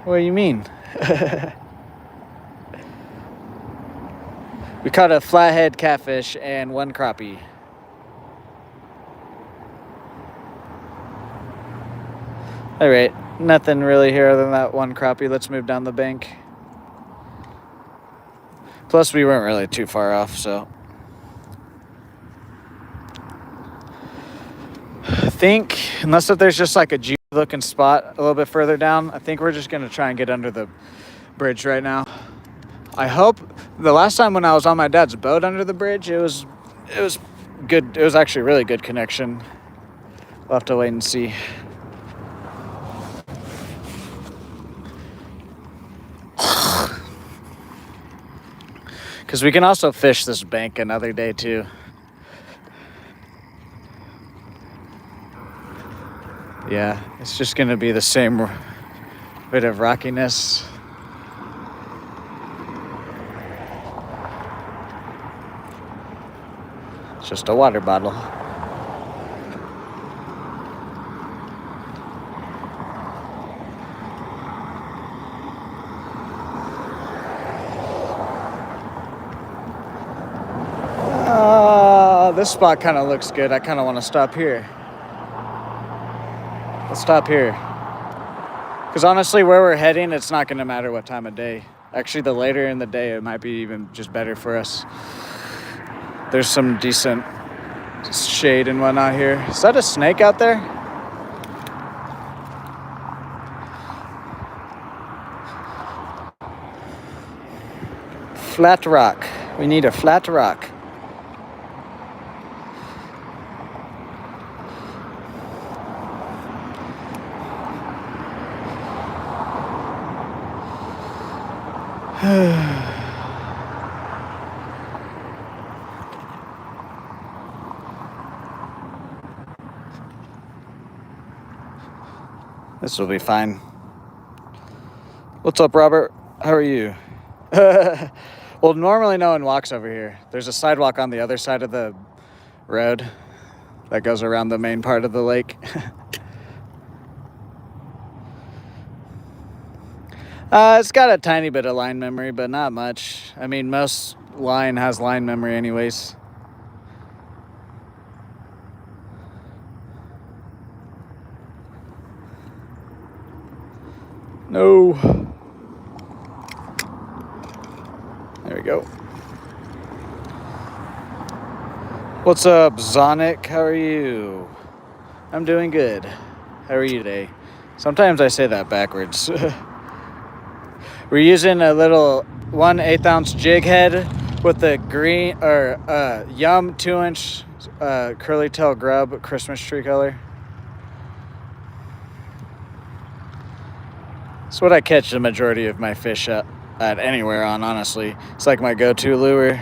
What do you mean? We caught a flathead catfish and one crappie. All right, nothing really here other than that one crappie. Let's move down the bank. Plus, we weren't really too far off, so. I think, unless if there's just like a juicy looking spot a little bit further down, I think we're just gonna try and get under the bridge right now. I hope. The last time when I was on my dad's boat under the bridge, it was good. It was actually really good connection. We'll have to wait and see. Because we can also fish this bank another day too. Yeah, it's just gonna be the same bit of rockiness. It's just a water bottle. This spot kind of looks good. I kind of want to stop here. Let's stop here. Because honestly, where we're heading, it's not going to matter what time of day. Actually, the later in the day, it might be even just better for us. There's some decent shade and whatnot here. Is that a snake out there? flat rock. We need a flat rock. This will be fine. What's up, Robert? How are you? Well, normally no one walks over here. There's a sidewalk on the other side of the road that goes around the main part of the lake. It's got a tiny bit of line memory, but not much. I mean, most line has line memory anyways. No. There we go. What's up, Zonic? How are you? I'm doing good. How are you today? Sometimes I say that backwards. We're using a little 1/8 ounce jig head with the green or Yum 2-inch curly tail grub Christmas tree color. It's what I catch the majority of my fish at anywhere on, honestly. It's like my go-to lure.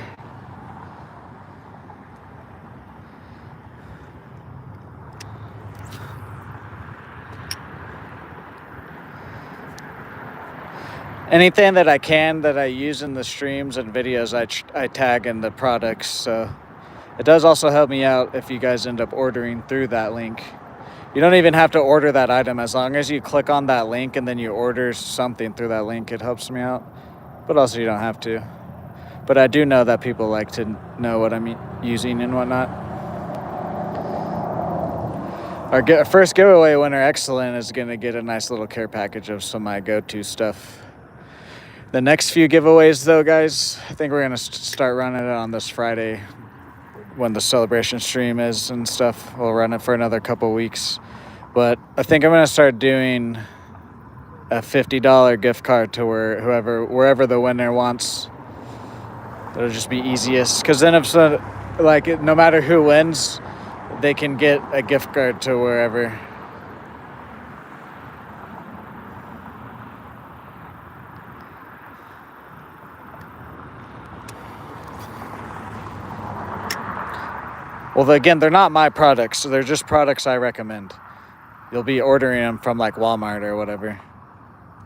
Anything that I can that I use in the streams and videos, I tag in the products. So it does also help me out if you guys end up ordering through that link. You don't even have to order that item. As long as you click on that link and then you order something through that link, it helps me out. But also you don't have to. But I do know that people like to know what I'm using and whatnot. Our first giveaway winner, Excellent, is going to get a nice little care package of some of my go-to stuff. The next few giveaways, though, guys, I think we're going to start running it on this Friday when the celebration stream is and stuff. We'll run it for another couple weeks. But I think I'm going to start doing a $50 gift card to wherever the winner wants. It'll just be easiest. Because then if no matter who wins, they can get a gift card to wherever. Well, again, they're not my products, so they're just products I recommend. You'll be ordering them from like Walmart or whatever.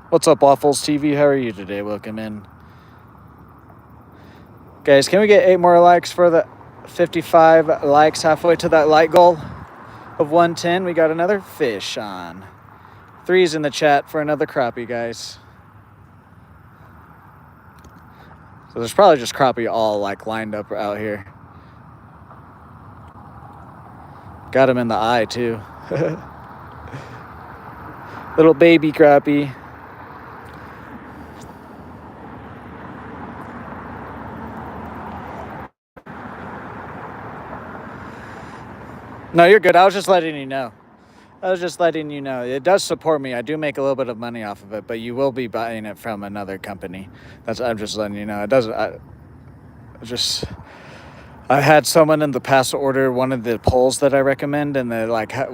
What's up, Waffles TV? How are you today? Welcome in. Guys, can we get 8 more likes for the 55 likes, halfway to that like goal of 110? We got another fish on. 3's in the chat for another crappie, guys. So there's probably just crappie all like lined up out here. Got him in the eye, too. Little baby crappie. No, you're good. I was just letting you know. It does support me. I do make a little bit of money off of it, but you will be buying it from another company. I'm just letting you know. It doesn't... I had someone in the past order one of the poles that I recommend, and they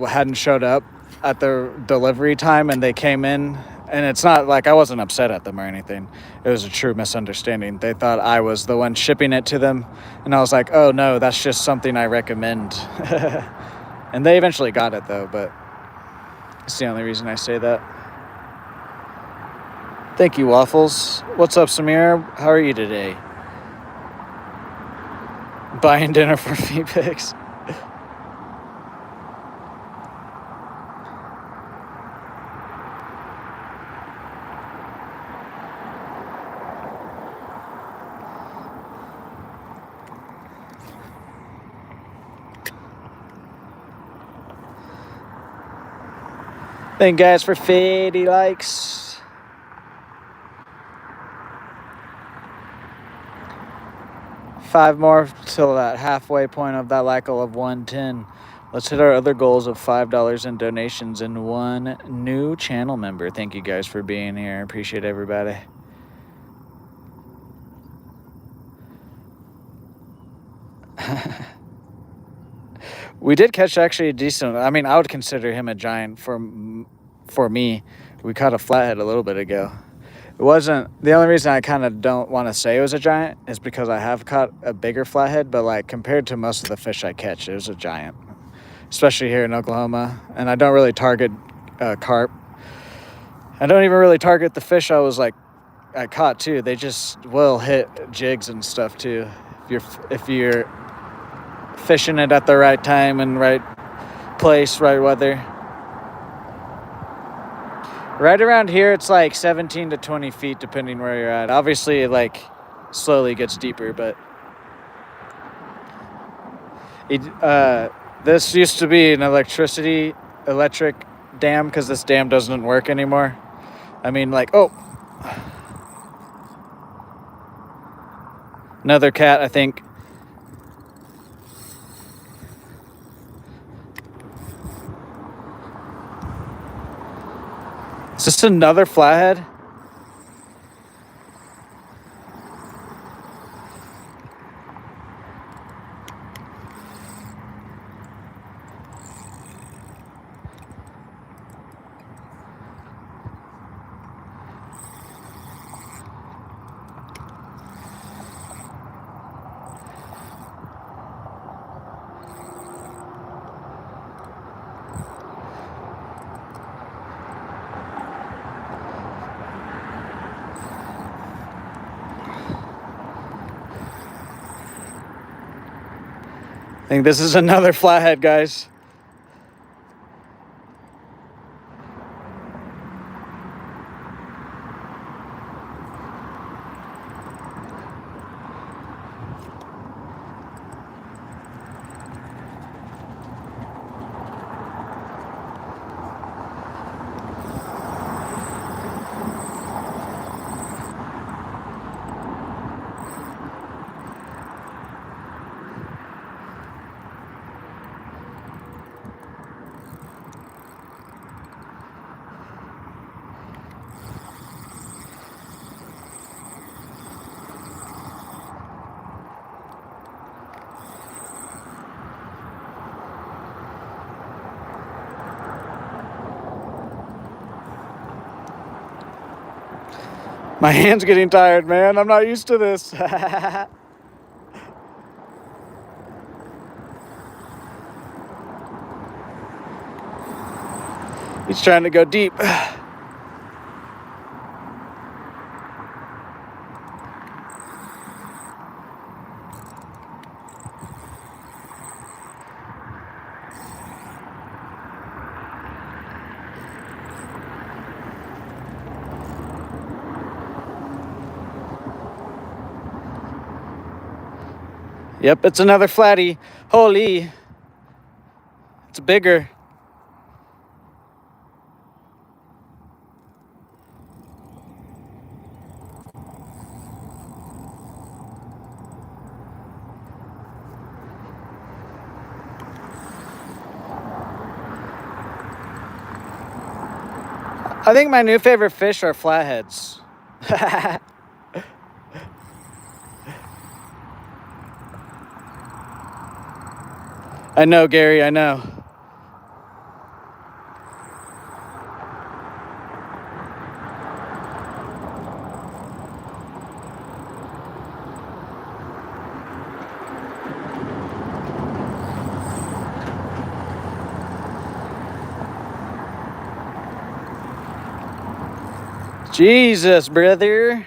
hadn't showed up at their delivery time, and they came in, and it's not like I wasn't upset at them or anything. It was a true misunderstanding. They thought I was the one shipping it to them, and I was like, oh no, that's just something I recommend. And they eventually got it though, but it's the only reason I say that. Thank you, Waffles. What's up, Samir? How are you today? Buying dinner for feet pics. Thank you guys for 50 likes. Five more till that halfway point of that like goal of 110. Let's hit our other goals of $5 in donations and 1 new channel member. Thank you guys for being here. Appreciate everybody. We did catch actually a decent. I mean, I would consider him a giant for me. We caught a flathead a little bit ago. It wasn't the only reason I kind of don't want to say it was a giant is because I have caught a bigger flathead, but like compared to most of the fish I catch, it was a giant, especially here in Oklahoma. And I don't really target carp. I don't even really target the fish I caught too. They just will hit jigs and stuff too. If you're fishing it at the right time and right place, right weather. Right around here, it's like 17 to 20 feet, depending where you're at. Obviously, it like slowly gets deeper, but this used to be an electric dam because this dam doesn't work anymore. I mean, like, oh, another cat, I think. Is this another flathead? I think this is another flathead, guys. My hand's getting tired, man. I'm not used to this. He's trying to go deep. Yep, it's another flatty. Holy. It's bigger. I think my new favorite fish are flatheads. I know, Gary, I know. Jesus, brother.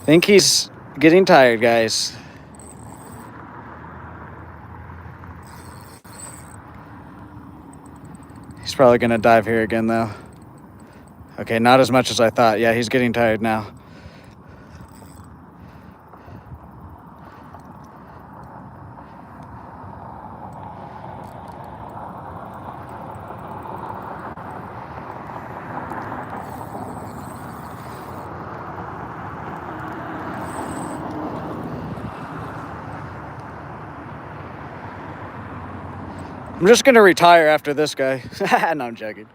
I think he's getting tired, guys. He's probably going to dive here again, though. Okay, not as much as I thought. Yeah, he's getting tired now. I'm just going to retire after this guy. No, I'm joking.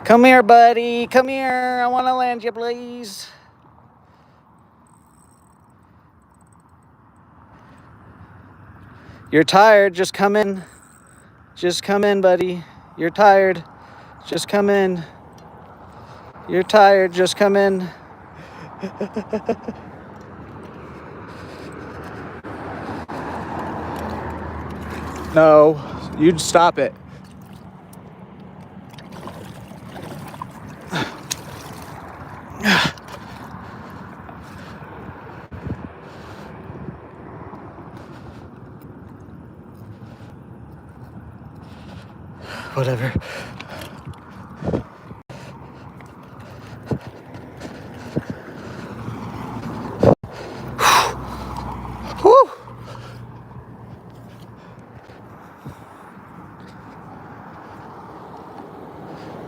Come here, buddy. Come here. I want to land you, please. You're tired. Just come in. Just come in, buddy. You're tired. Just come in. You're tired. Just come in. No, you'd stop it. Whatever. Whew.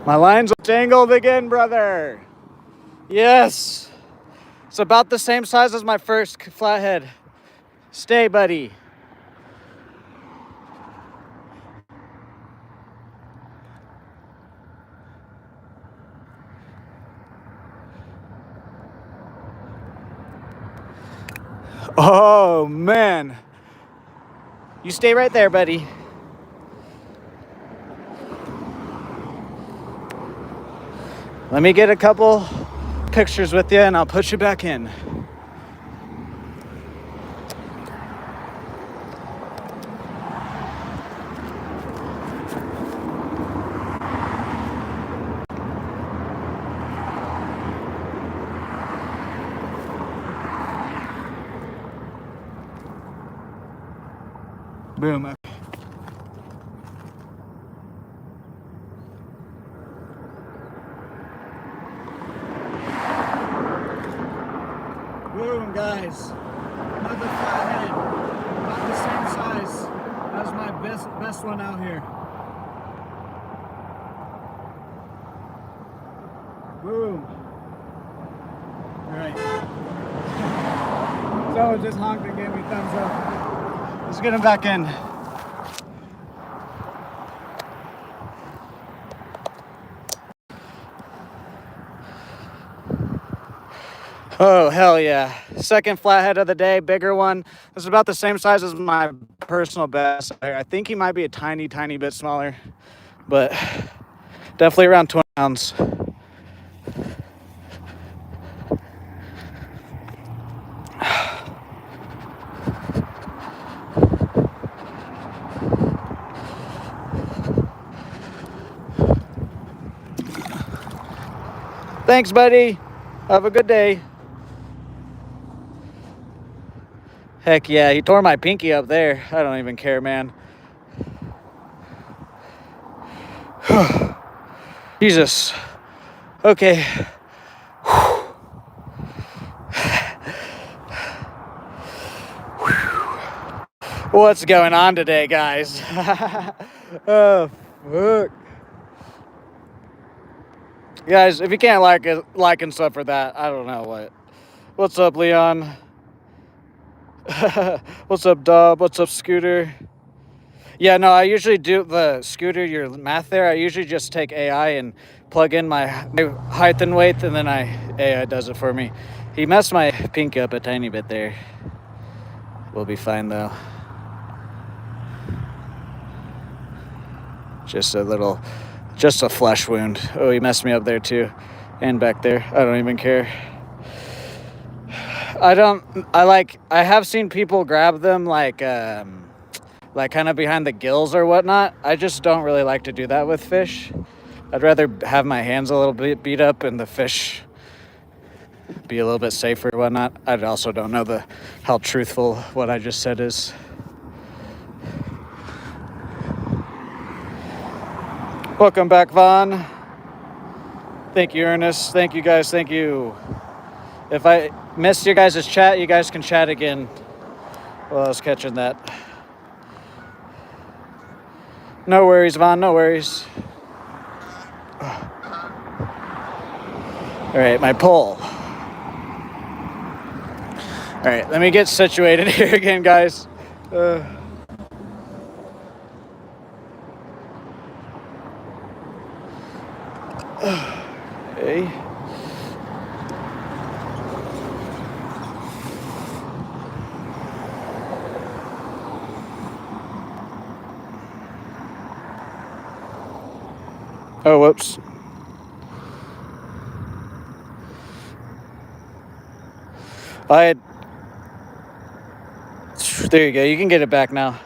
My line's tangled again, brother. Yes. It's about the same size as my first flathead. Stay, buddy. Oh, man. You stay right there, buddy. Let me get a couple pictures with you and I'll put you back in. Boom. Boom, guys. Another flathead. About the same size as my best one out here. Boom. All right. Someone just honked and gave me thumbs up. Let's get him back in. Oh, hell yeah. Second flathead of the day, bigger one. This is about the same size as my personal best. I think he might be a tiny, tiny bit smaller, but definitely around 20 pounds. Thanks, buddy. Have a good day. Heck yeah, he tore my pinky up there. I don't even care, man. Jesus. Okay. What's going on today, guys? Oh, fuck. Guys, if you can't like and stuff for that, I don't know what. What's up, Leon? What's up, Dub? What's up, Scooter? Yeah, no, I usually do the Scooter, your math there. I usually just take AI and plug in my height and weight, and then AI does it for me. He messed my pink up a tiny bit there. We'll be fine, though. Just a flesh wound. Oh, he messed me up there, too. And back there. I don't even care. I have seen people grab them like kind of behind the gills or whatnot. I just don't really like to do that with fish. I'd rather have my hands a little bit beat up and the fish be a little bit safer or whatnot. I also don't know how truthful what I just said is. Welcome back, Vaughn. Thank you, Ernest. Thank you, guys. Thank you. If I missed your guys' chat, you guys can chat again while I was catching that. No worries, Vaughn. No worries. All right, my pole. All right, let me get situated here again, guys. Okay. Oh, whoops. There you go. You can get it back now.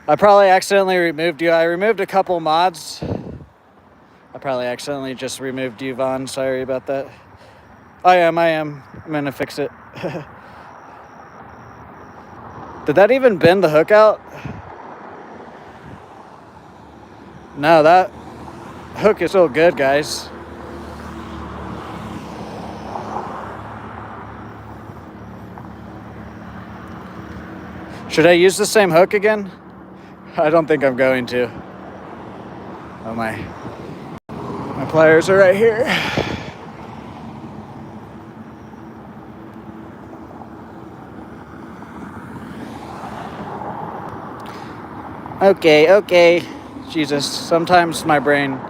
I probably accidentally removed you. I removed a couple mods. I probably accidentally just removed you, Vaughn. Sorry about that. I am. I'm gonna fix it. Did that even bend the hook out? No, that hook is still good, guys. Should I use the same hook again? I don't think I'm going to. Oh, my pliers are right here. Okay. Jesus, sometimes my brain...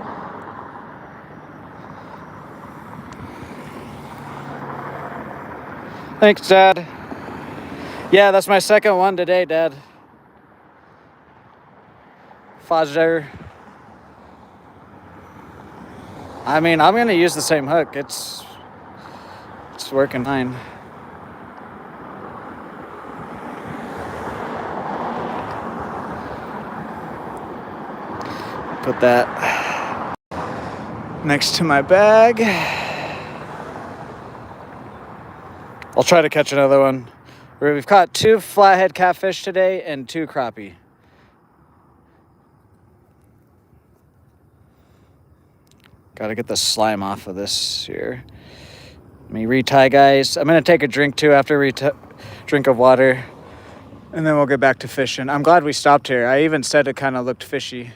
Thanks, Dad. Yeah, that's my second one today, Dad. Fodder. I mean, I'm gonna use the same hook. It's working fine. Put that next to my bag. I'll try to catch another one. We've caught 2 flathead catfish today and 2 crappie. Gotta get the slime off of this here. Let me retie, guys. I'm gonna take a drink too after drink of water, and then we'll get back to fishing. I'm glad we stopped here. I even said it kind of looked fishy.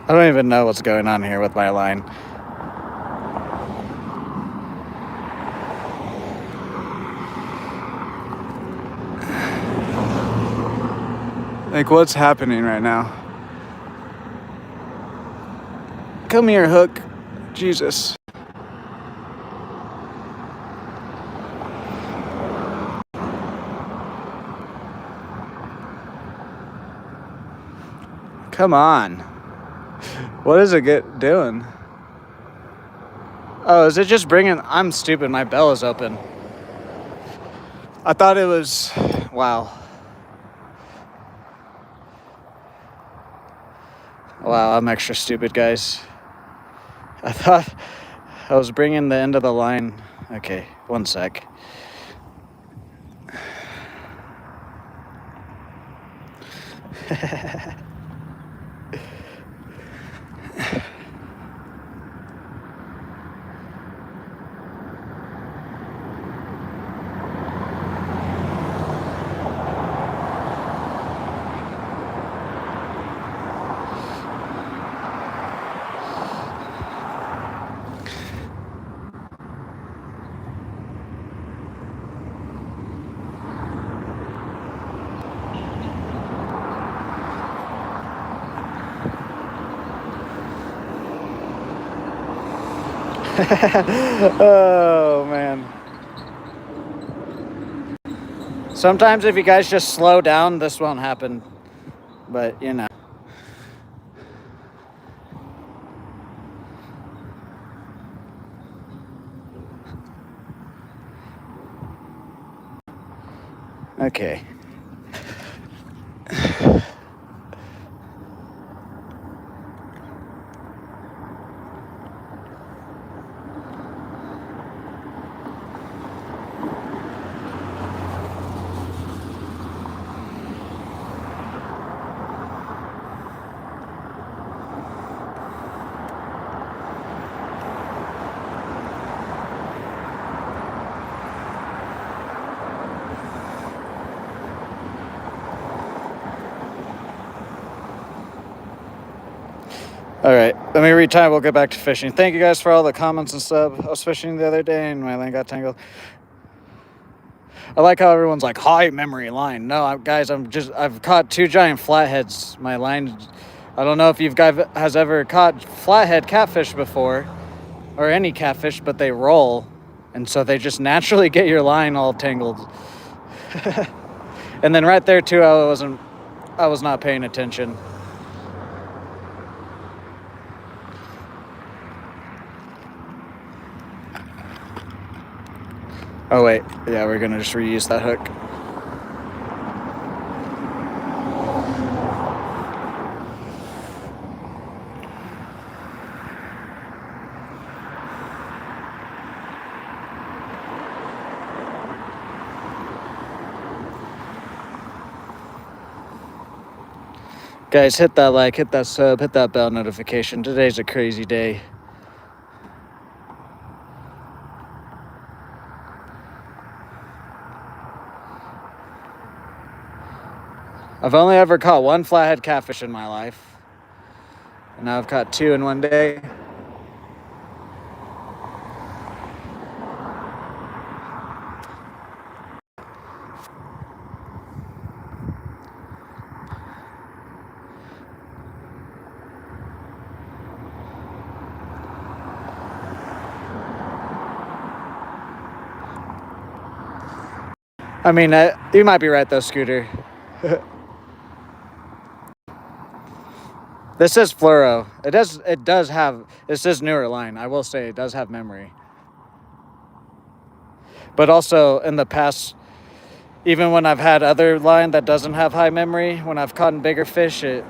I don't even know what's going on here with my line. Like, what's happening right now? Come here, hook. Jesus. Come on. What is it doing? Oh, is it just bringing... I'm stupid. My bell is open. I thought it was... Wow. Wow, I'm extra stupid, guys. I thought I was bringing the end of the line. Okay, one sec. Oh, man. Sometimes if you guys just slow down, this won't happen. But, you know. Okay. All right, let me retime. We'll get back to fishing. Thank you guys for all the comments and stuff. I was fishing the other day and my line got tangled. I like how everyone's like high memory line. No, guys, I've caught 2 giant flatheads. My line, I don't know if you guys has ever caught flathead catfish before, or any catfish, but they roll, and so they just naturally get your line all tangled. And then right there too, I was not paying attention. Oh wait, yeah, we're gonna just reuse that hook. Guys, hit that like, hit that sub, hit that bell notification. Today's a crazy day. I've only ever caught 1 flathead catfish in my life. And now I've caught 2 in one day. I mean, you might be right though, Scooter. This is fluoro. It does have, this is newer line. I will say it does have memory. But also in the past, even when I've had other line that doesn't have high memory, when I've caught bigger fish, I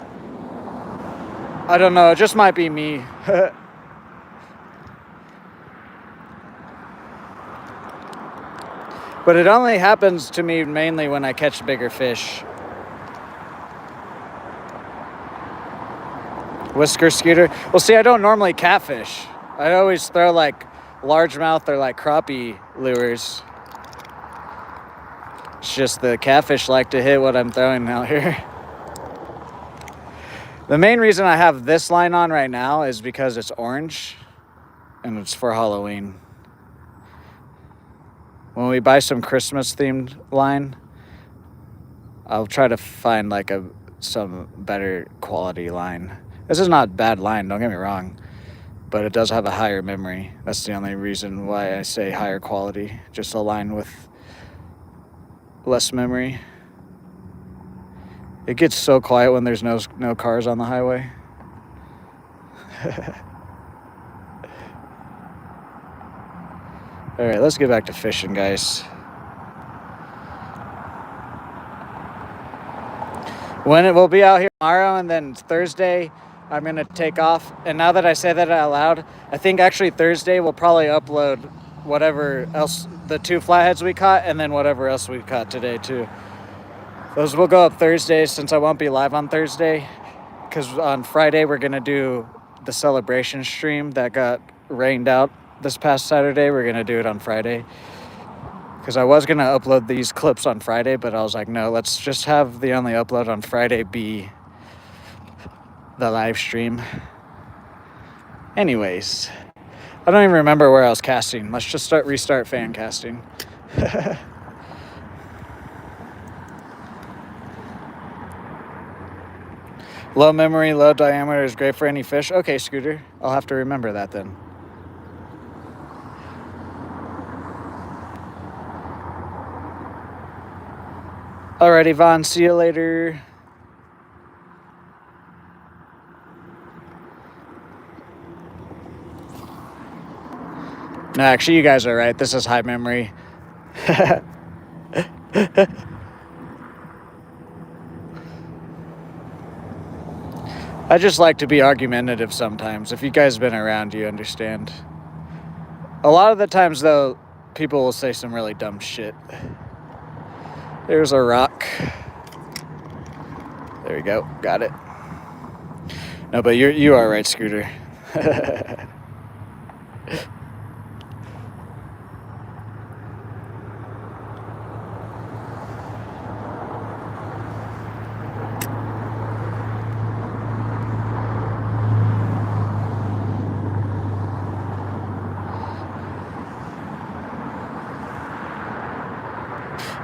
don't know, it just might be me. But it only happens to me mainly when I catch bigger fish. Whisker Scooter. Well, see, I don't normally catfish. I always throw like largemouth or like crappie lures. It's just the catfish like to hit what I'm throwing out here. The main reason I have this line on right now is because it's orange and it's for Halloween. When we buy some Christmas themed line, I'll try to find like some better quality line. This is not bad line, don't get me wrong, but it does have a higher memory. That's the only reason why I say higher quality, just a line with less memory. It gets so quiet when there's no cars on the highway. All right, let's get back to fishing, guys. We'll be out here tomorrow, and then Thursday I'm going to take off. And now that I say that out loud, I think actually Thursday we'll probably upload whatever else, the 2 flatheads we caught, and then whatever else we caught today too. Those will go up Thursday since I won't be live on Thursday, because on Friday we're going to do the celebration stream that got rained out this past Saturday. We're going to do it on Friday. Because I was going to upload these clips on Friday, but I was like, no, let's just have the only upload on Friday be the live stream. Anyways, I don't even remember where I was casting. Let's just restart fan casting. Low memory, low diameter is great for any fish. Okay, Scooter, I'll have to remember that then. Alrighty, Vaughn, see you later. No, actually, you guys are right. This is high memory. I just like to be argumentative sometimes. If you guys have been around, you understand. A lot of the times, though, people will say some really dumb shit. There's a rock. There we go. Got it. No, but you are right, Scooter.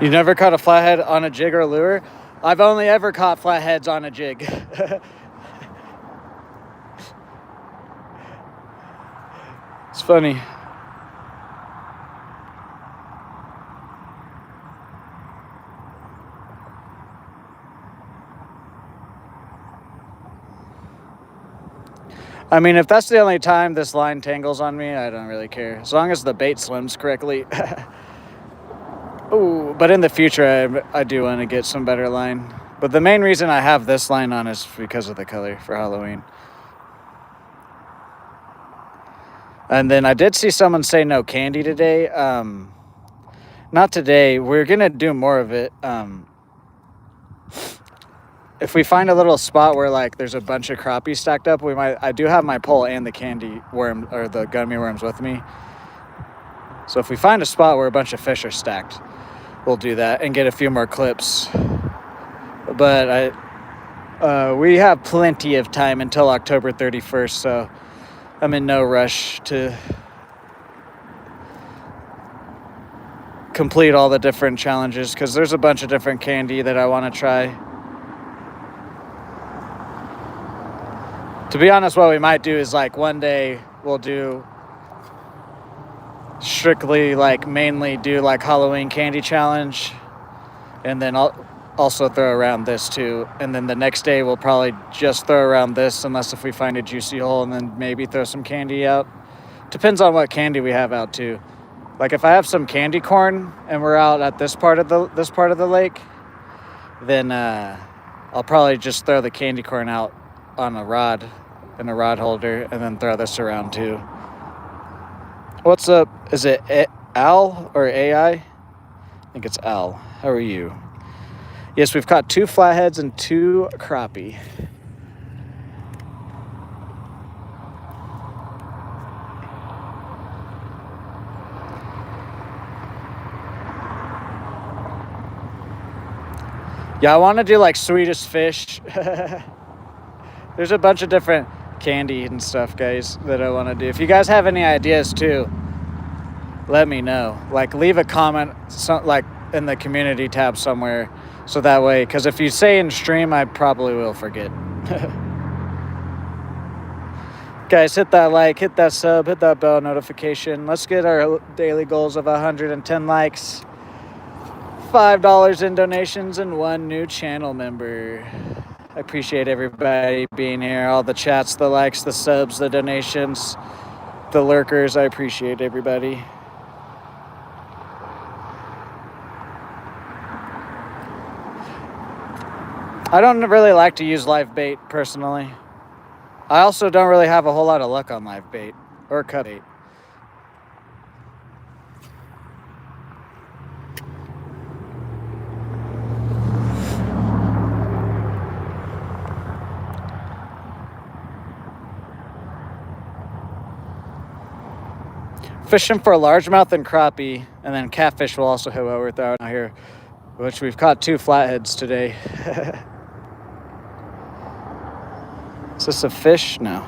You never caught a flathead on a jig or lure? I've only ever caught flatheads on a jig. It's funny. I mean, if that's the only time this line tangles on me, I don't really care. As long as the bait swims correctly. Ooh, but in the future, I do want to get some better line. But the main reason I have this line on is because of the color for Halloween. And then I did see someone say no candy today. Not today. We're going to do more of it. If we find a little spot where like there's a bunch of crappie stacked up, I do have my pole and the candy worm or the gummy worms with me. So if we find a spot where a bunch of fish are stacked, we'll do that and get a few more clips. But we have plenty of time until October 31st, so I'm in no rush to complete all the different challenges because there's a bunch of different candy that I want to try. To be honest, what we might do is like one day we'll do strictly like mainly do like Halloween candy challenge, and then I'll also throw around this too. And then the next day we'll probably just throw around this unless if we find a juicy hole, and then maybe throw some candy out. Depends on what candy we have out too. Like if I have some candy corn and we're out at this part of the lake, then I'll probably just throw the candy corn out on a rod in a rod holder and then throw this around too. What's up? Is it Al or AI? I think it's Al. How are you? Yes, we've caught 2 flatheads and 2 crappie. Yeah, I want to do like sweetest fish. There's a bunch of different candy and stuff, guys, that I want to do. If you guys have any ideas too, let me know. Like leave a comment like in the community tab somewhere, so that way, because if you say in stream, I probably will forget. Guys, hit that like, hit that sub, hit that bell notification. Let's get our daily goals of 110 likes, $5 in donations, and 1 new channel member. I appreciate everybody being here, all the chats, the likes, the subs, the donations, the lurkers. I appreciate everybody. I don't really like to use live bait personally. I also don't really have a whole lot of luck on live bait or cut bait. Fishing for largemouth and crappie, and then catfish will also hit what we're throwing out here, which we've caught 2 flatheads today. Is this a fish? No.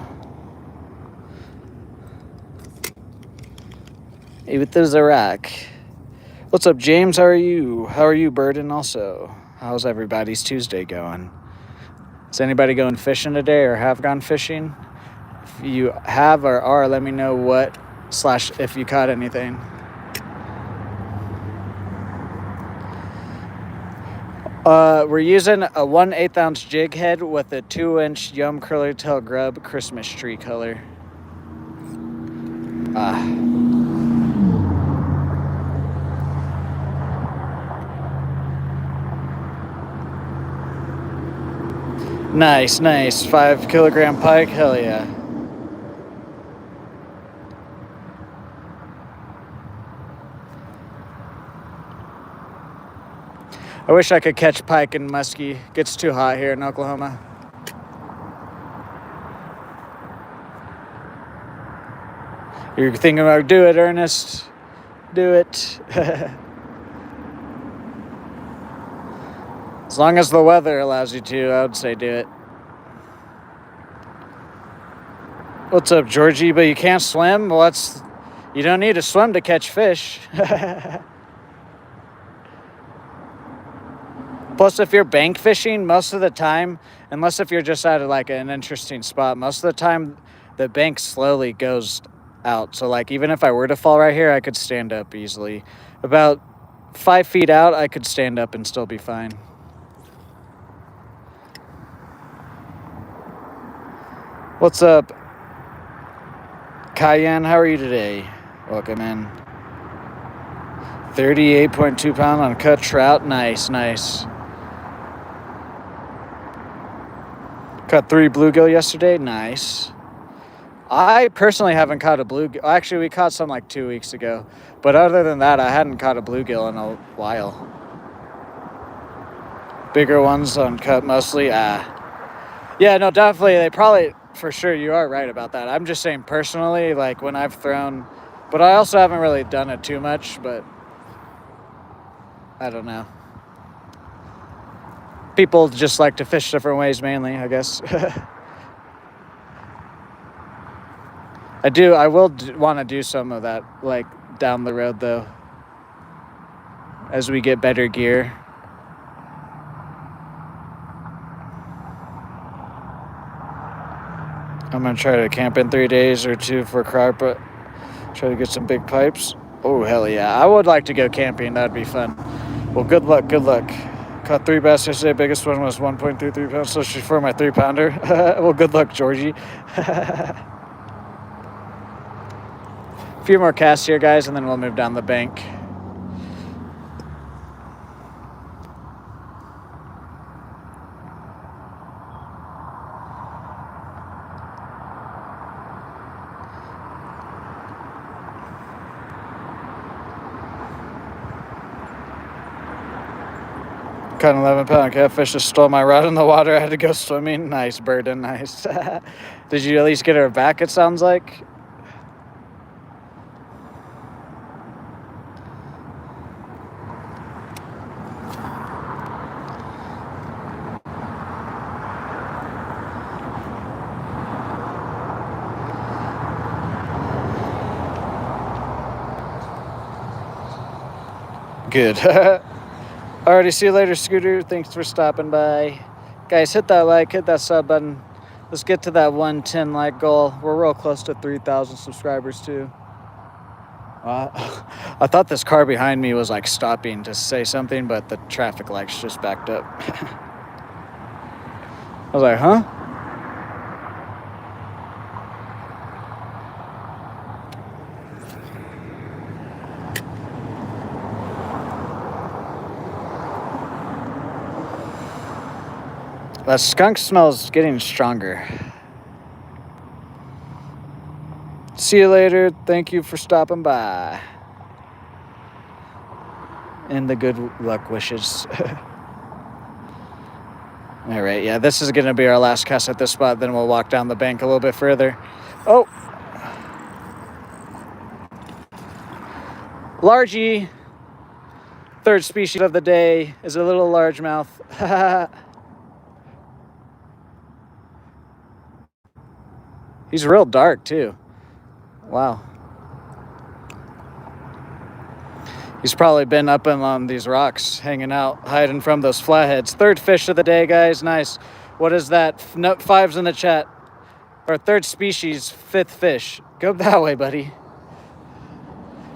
Maybe there's a rock. What's up, James? How are you? How are you, Burden? Also, how's everybody's Tuesday going? Is anybody going fishing today or have gone fishing? If you have or are, let me know what / if you caught anything. We're using a 1/8 ounce jig head with a 2-inch Yum Curly Tail Grub Christmas tree color. Nice, nice. 5 kilogram pike, hell yeah. I wish I could catch pike and muskie. Gets too hot here in Oklahoma. You're thinking about do it, Ernest. Do it. As long as the weather allows you to, I would say do it. What's up, Georgie? But you can't swim? Well, you don't need to swim to catch fish. Plus, if you're bank fishing, most of the time, unless if you're just at like an interesting spot, most of the time the bank slowly goes out. So like even if I were to fall right here, I could stand up easily. About 5 feet out, I could stand up and still be fine. What's up, Cayenne? How are you today? Welcome in. 38.2 pound on cut trout. Nice, nice. Caught 3 bluegill yesterday. Nice. I personally haven't caught a bluegill. Actually, we caught some like 2 weeks ago. But other than that, I hadn't caught a bluegill in a while. Bigger ones on cut mostly. Yeah, no, definitely. They probably, for sure, you are right about that. I'm just saying personally, like when I've thrown, but I also haven't really done it too much, but I don't know. People just like to fish different ways mainly, I guess. I will want to do some of that, like, down the road, though, as we get better gear. I'm going to try to camp in 3 days or 2 for crappie, try to get some big pipes. Oh, hell yeah. I would like to go camping. That'd be fun. Well, good luck, good luck. Caught 3 bass yesterday. Biggest one was 1.33 pounds, so she's for my 3-pounder. Well, good luck, Georgie. A few more casts here, guys, and then we'll move down the bank. Caught an 11-pound catfish, just stole my rod in the water. I had to go swimming. Nice, Burden, nice. Did you at least get her back, it sounds like? Good. Alrighty, see you later, Scooter. Thanks for stopping by. Guys, hit that like, hit that sub button. Let's get to that 110 like goal. We're real close to 3,000 subscribers, too. I thought this car behind me was, like, stopping to say something, but the traffic lights just backed up. I was like, huh? That skunk smell's getting stronger. See you later. Thank you for stopping by. And the good luck wishes. All right, yeah, this is going to be our last cast at this spot. Then we'll walk down the bank a little bit further. Oh. Largie. Third species of the day is a little largemouth. He's real dark, too. Wow. He's probably been up on these rocks, hanging out, hiding from those flatheads. Third fish of the day, guys. Nice. What is that? No, 5's in the chat. Our third species, 5th fish. Go that way, buddy.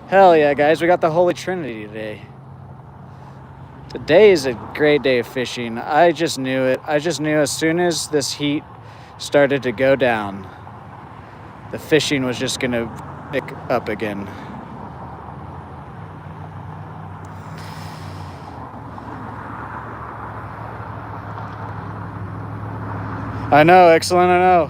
Hell yeah, guys. We got the Holy Trinity today. Today is a great day of fishing. I just knew it. I just knew as soon as this heat started to go down, the fishing was just going to pick up again. I know, excellent, I know.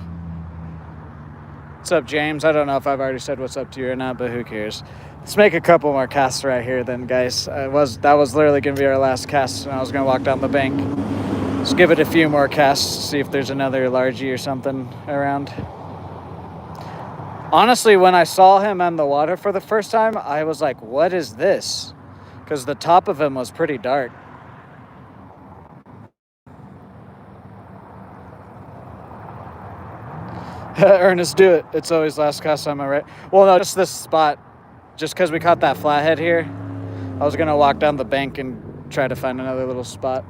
What's up, James? I don't know if I've already said what's up to you or not, but who cares? Let's make a couple more casts right here then, guys. That was literally going to be our last cast, and I was going to walk down the bank. Let's give it a few more casts, see if there's another largie or something around. Honestly, when I saw him in the water for the first time, I was like, what is this? Because the top of him was pretty dark. Ernest, do it. It's always last cast time, right? Well, no, just this spot. Just because we caught that flathead here, I was going to walk down the bank and try to find another little spot.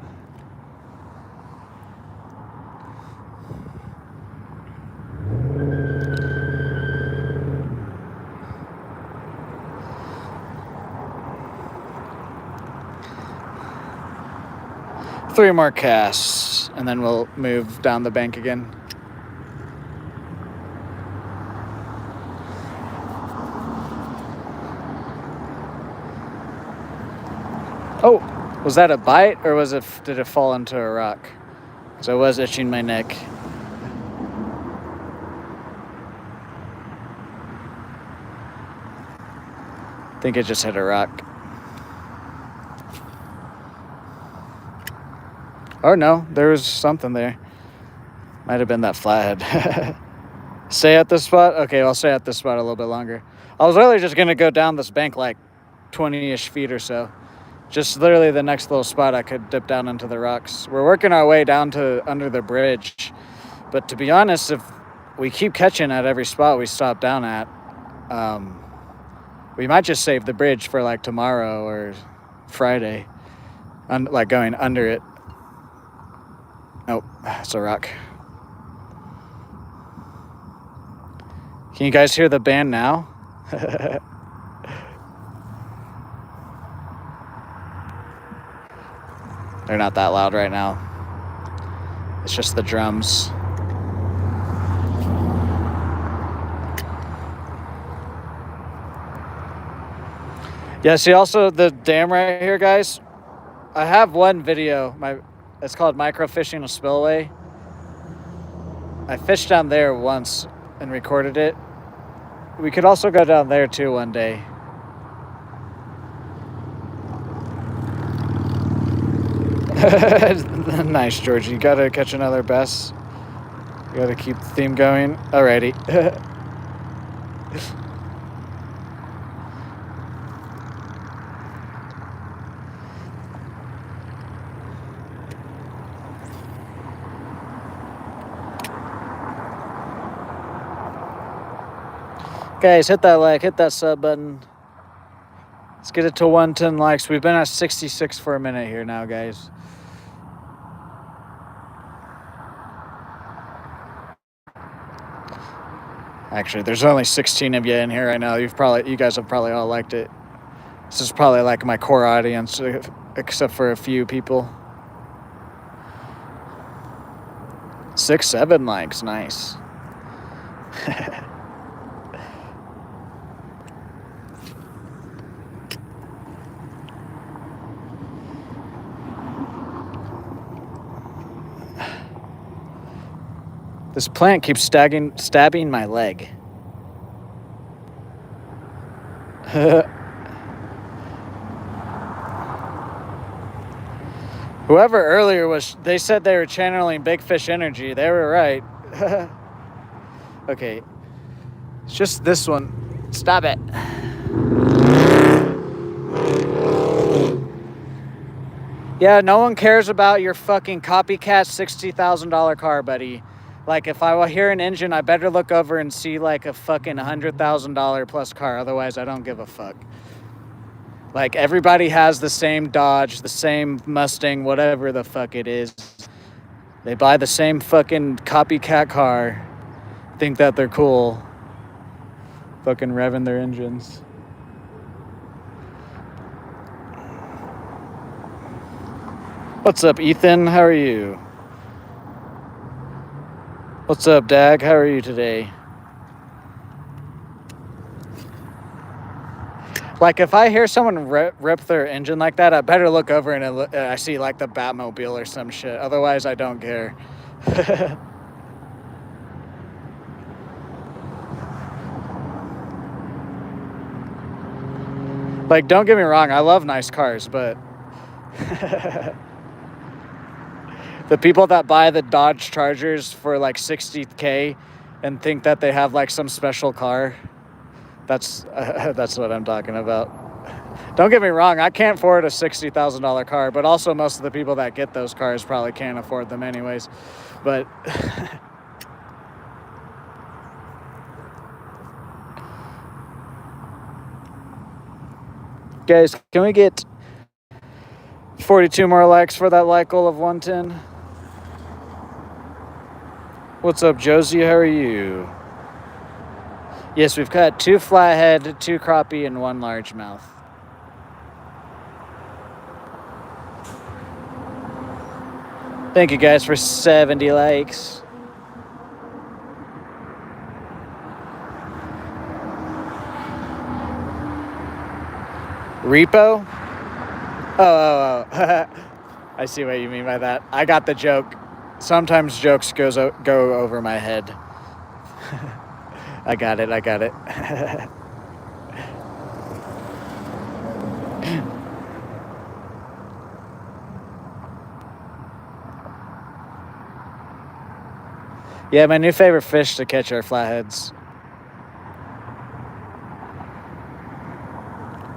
3 more casts, and then we'll move down the bank again. Oh, was that a bite, or did it fall into a rock? So I was itching my neck. I think it just hit a rock. Oh no, there was something there. Might have been that flathead. Stay at this spot? Okay, I'll stay at this spot a little bit longer. I was really just gonna go down this bank like 20-ish feet or so. Just literally the next little spot I could dip down into the rocks. We're working our way down to under the bridge. But to be honest, if we keep catching at every spot we stop down at, we might just save the bridge for like tomorrow or Friday. Like going under it. Nope, it's a rock. Can you guys hear the band now? They're not that loud right now. It's just the drums. Yeah, see also the dam right here, guys. I have one video. It's called Microfishing a Spillway. I fished down there once and recorded it. We could also go down there too one day. Nice, George. You gotta catch another bass. You gotta keep the theme going. Alrighty. Guys, hit that like, hit that sub button. Let's get it to 110 likes. We've been at 66 for a minute here now, guys. Actually, there's only 16 of you in here right now. You guys have probably all liked it. This is probably like my core audience, except for a few people. 6, 7 likes, nice. This plant keeps stabbing my leg. Whoever earlier they said they were channeling big fish energy. They were right. Okay. It's just this one. Stop it. Yeah, no one cares about your fucking copycat $60,000 car, buddy. Like, if I hear an engine, I better look over and see, like, a fucking $100,000 plus car. Otherwise, I don't give a fuck. Like, everybody has the same Dodge, the same Mustang, whatever the fuck it is. They buy the same fucking copycat car, think that they're cool, fucking revving their engines. What's up, Ethan? How are you? What's up, Dag? How are you today? Like, if I hear someone rip their engine like that, I better look over and I see, like, the Batmobile or some shit. Otherwise, I don't care. Like, don't get me wrong. I love nice cars, but... The people that buy the Dodge Chargers for like $60K and think that they have like some special car, that's what I'm talking about. Don't get me wrong, I can't afford a $60,000 car, but also most of the people that get those cars probably can't afford them anyways. But guys, can we get 42 more likes for that like goal of 110? What's up, Josie? How are you? Yes, we've got 2 flathead, 2 crappie, and 1 largemouth. Thank you guys for 70 likes. Repo? Oh. I see what you mean by that. I got the joke. Sometimes jokes go over my head. I got it. Yeah, my new favorite fish to catch are flatheads.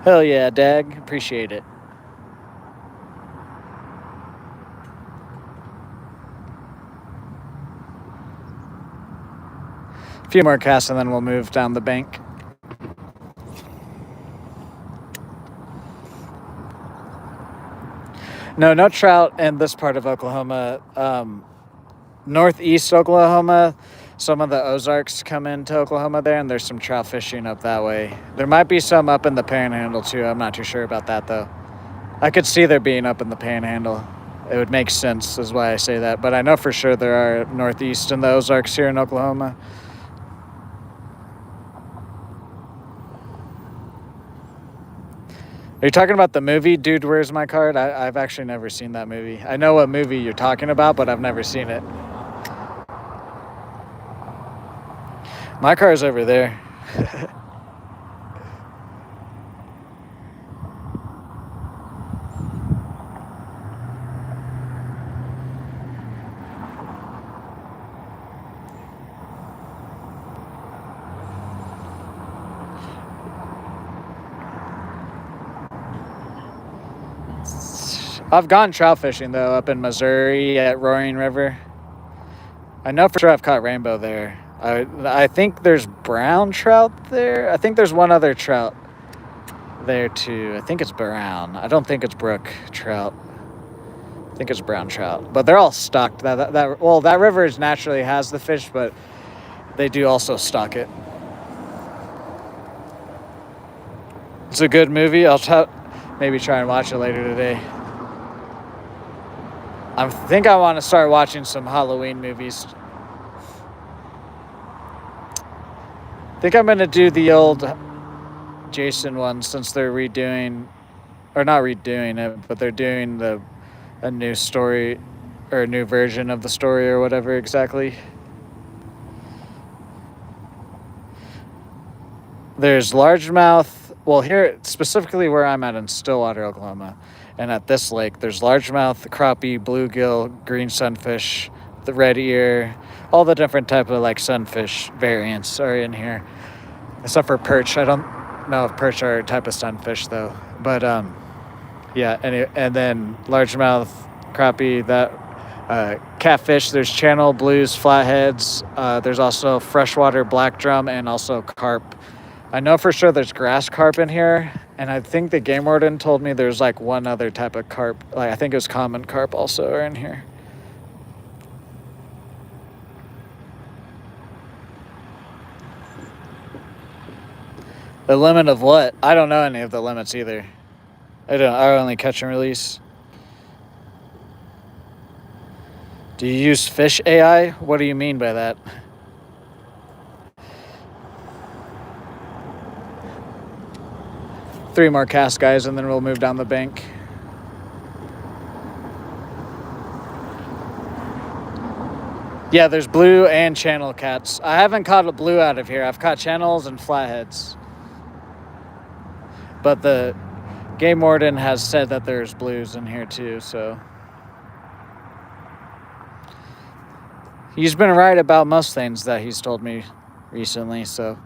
Hell yeah, Dag. Appreciate it. A few more casts and then we'll move down the bank. No trout in this part of Oklahoma. Northeast Oklahoma, some of the Ozarks come into Oklahoma there, and there's some trout fishing up that way. There might be some up in the Panhandle too. I'm not too sure about that though. I could see there being up in the Panhandle. It would make sense is why I say that, but I know for sure there are Northeast and the Ozarks here in Oklahoma. Are you talking about the movie, Dude, Where's My Card? I've actually never seen that movie. I know what movie you're talking about, but I've never seen it. My car's over there. I've gone trout fishing, though, up in Missouri at Roaring River. I know for sure I've caught rainbow there. I think there's brown trout there. I think there's one other trout there, too. I think it's brown. I don't think it's brook trout. I think it's brown trout. But they're all stocked. That river naturally has the fish, but they do also stock it. It's a good movie. I'll maybe try and watch it later today. I think I want to start watching some Halloween movies. I think I'm going to do the old Jason one since they're redoing, or not redoing it, but they're doing a new story, or a new version of the story, or whatever exactly. There's largemouth, well, here, specifically where I'm at in Stillwater, Oklahoma, and at this lake, there's largemouth, crappie, bluegill, green sunfish, the red ear, all the different type of like sunfish variants are in here, except for perch. I don't know if perch are a type of sunfish though, but yeah. And then largemouth, crappie, catfish. There's channel blues, flatheads. There's also freshwater black drum and also carp. I know for sure there's grass carp in here, and I think the game warden told me there's like one other type of carp. Like I think it was common carp also are in here. The limit of what? I don't know any of the limits either. I only catch and release. Do you use fish AI? What do you mean by that? Three more cast, guys, and then we'll move down the bank. Yeah, there's blue and channel cats. I haven't caught a blue out of here. I've caught channels and flatheads. But the game warden has said that there's blues in here too, so. He's been right about most things that he's told me recently, so.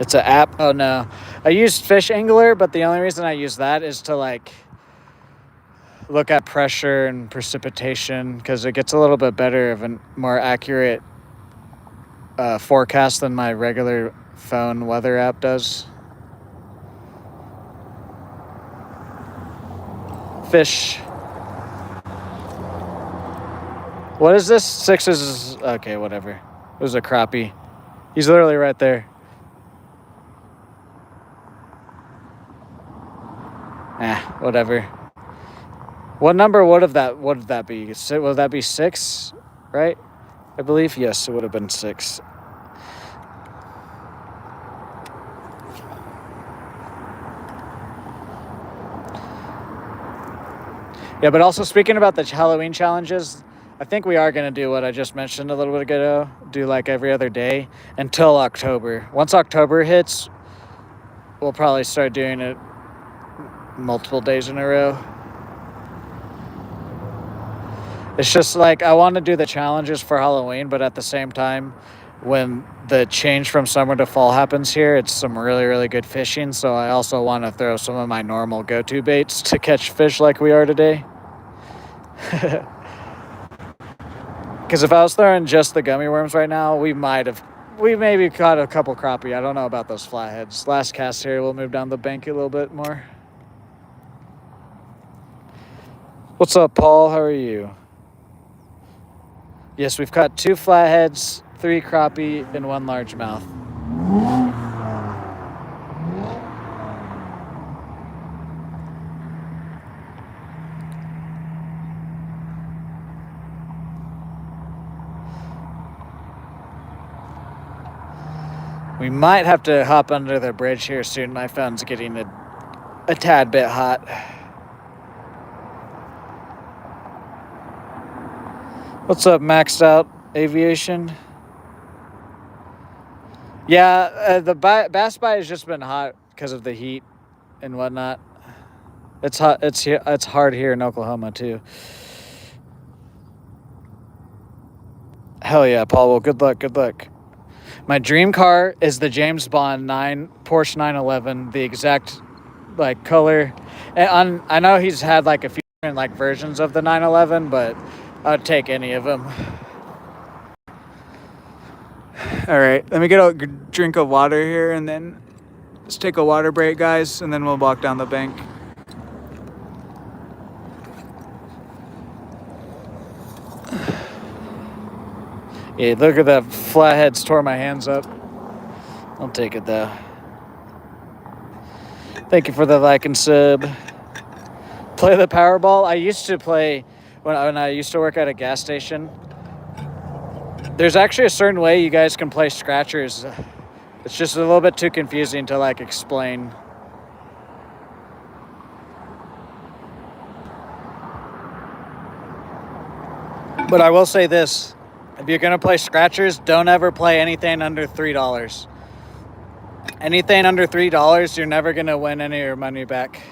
It's an app. Oh no. I used Fish Angler, but the only reason I use that is to like look at pressure and precipitation, because it gets a little bit better of a more accurate forecast than my regular phone weather app does. Fish. What is this? Sixes. Okay, whatever. It was a crappie. He's literally right there. whatever. What number would that be? Would that be 6, right? I believe, yes, it would have been 6. Yeah, but also speaking about the Halloween challenges, I think we are going to do what I just mentioned a little bit ago, do like every other day until October. Once October hits, we'll probably start doing it multiple days in a row. It's just like I want to do the challenges for Halloween, but at the same time, when the change from summer to fall happens here, it's some really, really good fishing. So I also want to throw some of my normal go-to baits to catch fish like we are today. Because if I was throwing just the gummy worms right now, we maybe caught a couple crappie. I don't know about those flatheads. Last cast here, we'll move down the bank a little bit more. What's up, Paul? How are you? Yes, we've caught 2 flatheads, 3 crappie, and 1 largemouth. We might have to hop under the bridge here soon. My phone's getting a tad bit hot. What's up, Maxed Out Aviation? Yeah, the bass bite has just been hot because of the heat and whatnot. It's hot. It's hard here in Oklahoma too. Hell yeah, Paul. Well, good luck. Good luck. My dream car is the James Bond Porsche 911, the exact like color. And I know he's had like a few different like versions of the 911, but I'd take any of them. All right, let me get a drink of water here, and then let's take a water break, guys, and then we'll walk down the bank. Yeah, look at that. Flatheads tore my hands up. I'll take it though. Thank you for the like and sub. Play the Powerball. I used to play when I used to work at a gas station. There's actually a certain way you guys can play scratchers. It's just a little bit too confusing to like explain. But I will say this. If you're going to play scratchers, don't ever play anything under $3. Anything under $3, you're never going to win any of your money back.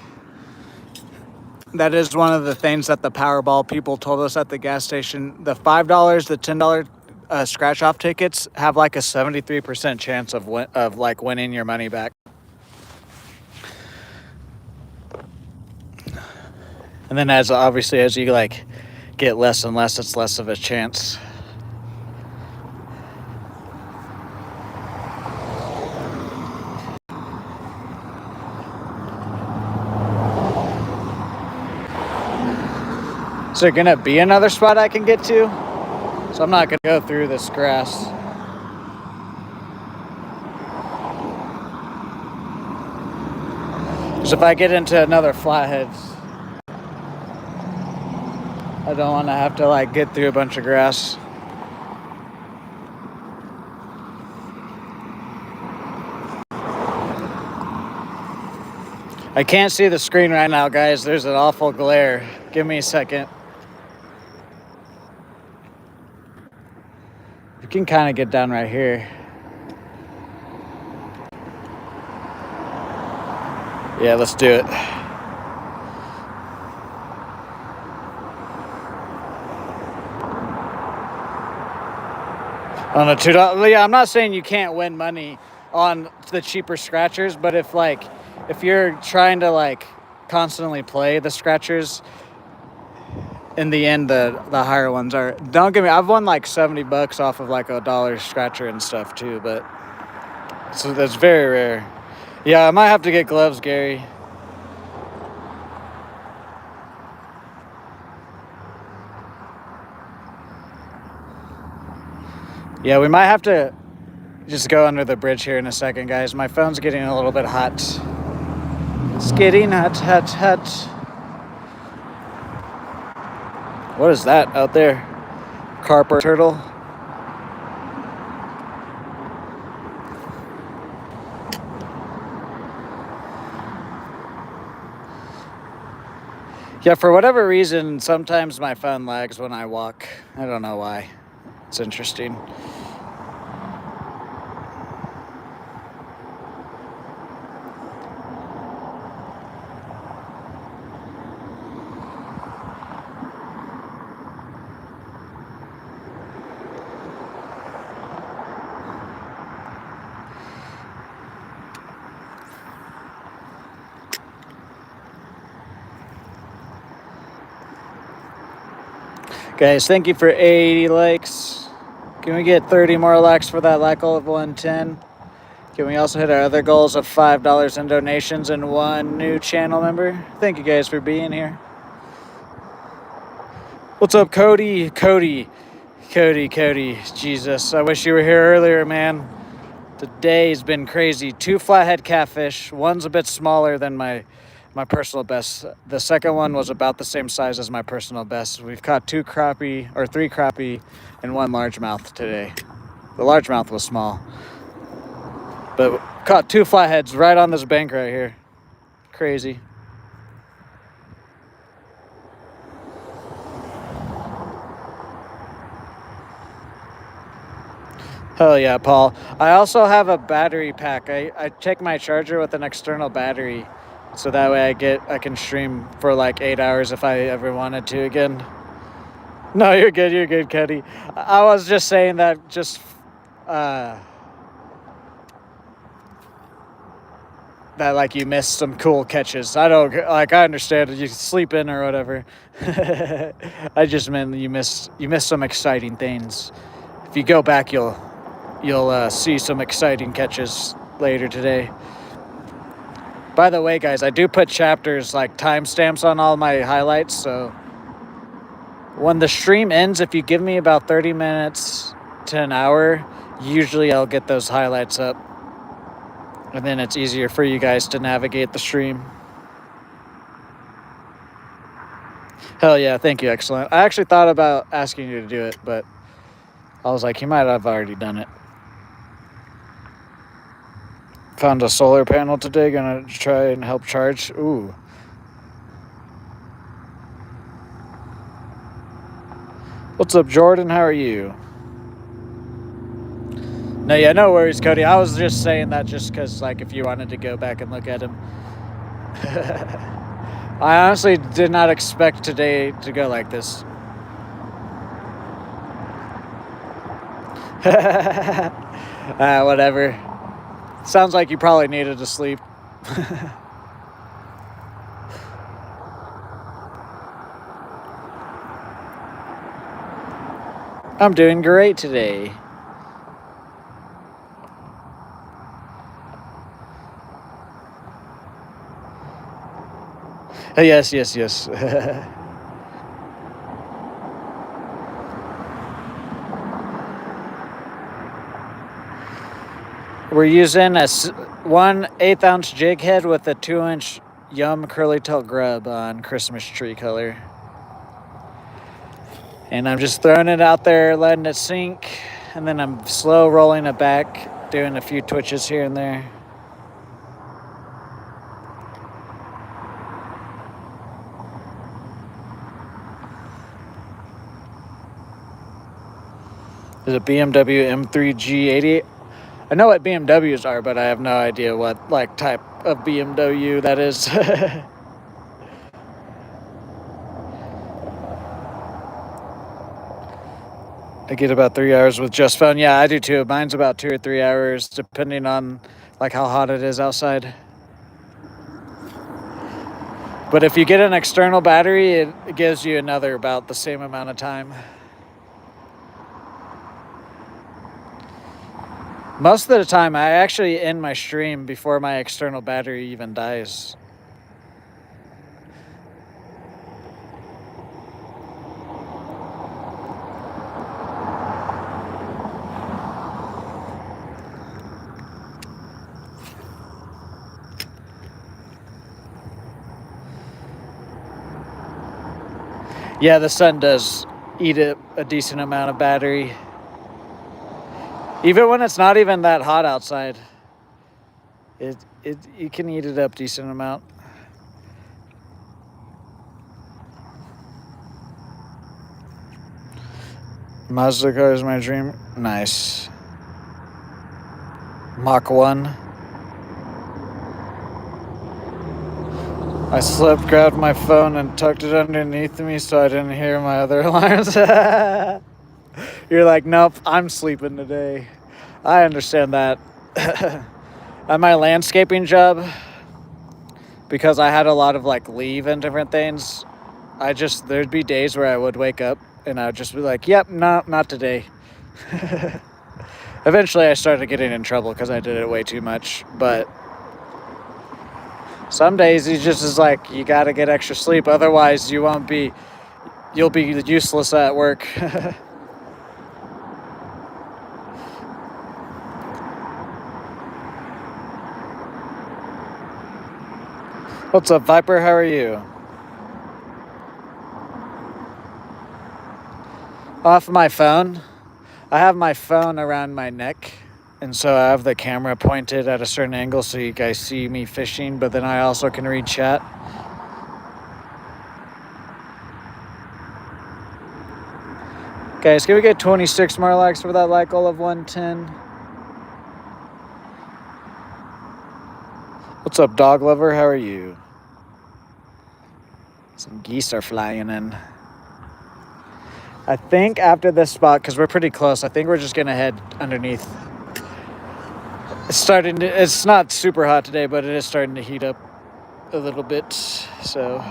That is one of the things that the Powerball people told us at the gas station. The $5, the $10 scratch-off tickets have like a 73% chance of winning your money back. And then as you like get less and less, it's less of a chance. Is there gonna be another spot I can get to? So I'm not gonna go through this grass. Because if I get into another flathead, I don't want to have to like get through a bunch of grass. I can't see the screen right now, guys. There's an awful glare. Give me a second. You can kind of get down right here. Yeah, let's do it. On a $2, yeah, I'm not saying you can't win money on the cheaper scratchers, but if you're trying to like constantly play the scratchers, in the end, the higher ones are. Don't get me. I've won like $70 off of like $1 scratcher and stuff too, but so that's very rare. Yeah, I might have to get gloves, Gary. Yeah, we might have to just go under the bridge here in a second, guys. My phone's getting a little bit hot. It's getting hot. What is that out there? Carp or turtle? Yeah, for whatever reason, sometimes my phone lags when I walk. I don't know why. It's interesting. Guys, thank you for 80 likes. Can we get 30 more likes for that like goal of 110? Can we also hit our other goals of $5 in donations and 1 new channel member? Thank you guys for being here. What's up, Cody? Cody. Jesus, I wish you were here earlier, man. Today's been crazy. 2 flathead catfish. One's a bit smaller than my personal best. The second one was about the same size as my personal best. We've caught 2 crappie, or 3 crappie, and 1 largemouth today. The largemouth was small. But caught 2 flatheads right on this bank right here. Crazy. Hell yeah, Paul. I also have a battery pack. I take my charger with an external battery, so that way I can stream for like 8 hours if I ever wanted to again. No, you're good, Cody. I was just saying that just that like you missed some cool catches. I understand you sleep in or whatever. I just meant you missed some exciting things. If you go back, you'll see some exciting catches later today. By the way, guys, I do put chapters, like timestamps on all my highlights, so when the stream ends, if you give me about 30 minutes to an hour, usually I'll get those highlights up. And then it's easier for you guys to navigate the stream. Hell yeah, thank you, excellent. I actually thought about asking you to do it, but I was like, you might have already done it. Found a solar panel today, gonna try and help charge. Ooh. What's up, Jordan? How are you? No, yeah, no worries, Cody. I was just saying that just because, like, if you wanted to go back and look at him. I honestly did not expect today to go like this. Whatever. Sounds like you probably needed to sleep. I'm doing great today. Yes. We're using a 1/8 ounce jig head with a 2-inch Yum curly tail grub on Christmas tree color. And I'm just throwing it out there, letting it sink, and then I'm slow rolling it back, doing a few twitches here and there. There's a BMW M3 G80. I know what BMWs are, but I have no idea what like type of BMW that is. I get about 3 hours with just phone. Yeah, I do too. Mine's about 2 or 3 hours, depending on like how hot it is outside. But if you get an external battery, it gives you another about the same amount of time. Most of the time, I actually end my stream before my external battery even dies. Yeah, the sun does eat a decent amount of battery. Even when it's not even that hot outside, you can eat it up decent amount. Mazda car is my dream. Nice. Mach 1. I slept, grabbed my phone, and tucked it underneath me so I didn't hear my other alarms. You're like, nope, I'm sleeping today. I understand that. At my landscaping job, because I had a lot of like leave and different things, there'd be days where I would wake up and I would just be like, yep, no, not today. Eventually I started getting in trouble because I did it way too much, but some days he just is like, you gotta get extra sleep, otherwise you'll be useless at work. What's up, Viper? How are you? Off my phone. I have my phone around my neck, and so I have the camera pointed at a certain angle so you guys see me fishing, but then I also can read chat. Guys, can we get 26 more likes for that like goal of 110? What's up, dog lover? How are you? Some geese are flying in. I think after this spot, because we're pretty close, I think we're just going to head underneath. It's not super hot today, but it is starting to heat up a little bit, so.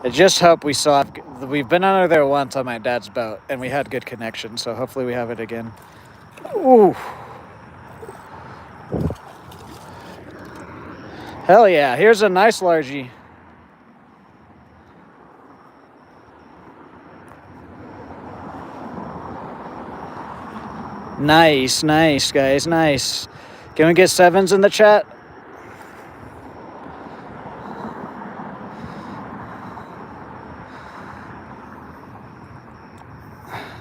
I just hope we've been under there once on my dad's boat, and we had good connection, so hopefully we have it again. Ooh. Hell yeah, here's a nice largie. Nice, guys, nice. Can we get 7s in the chat?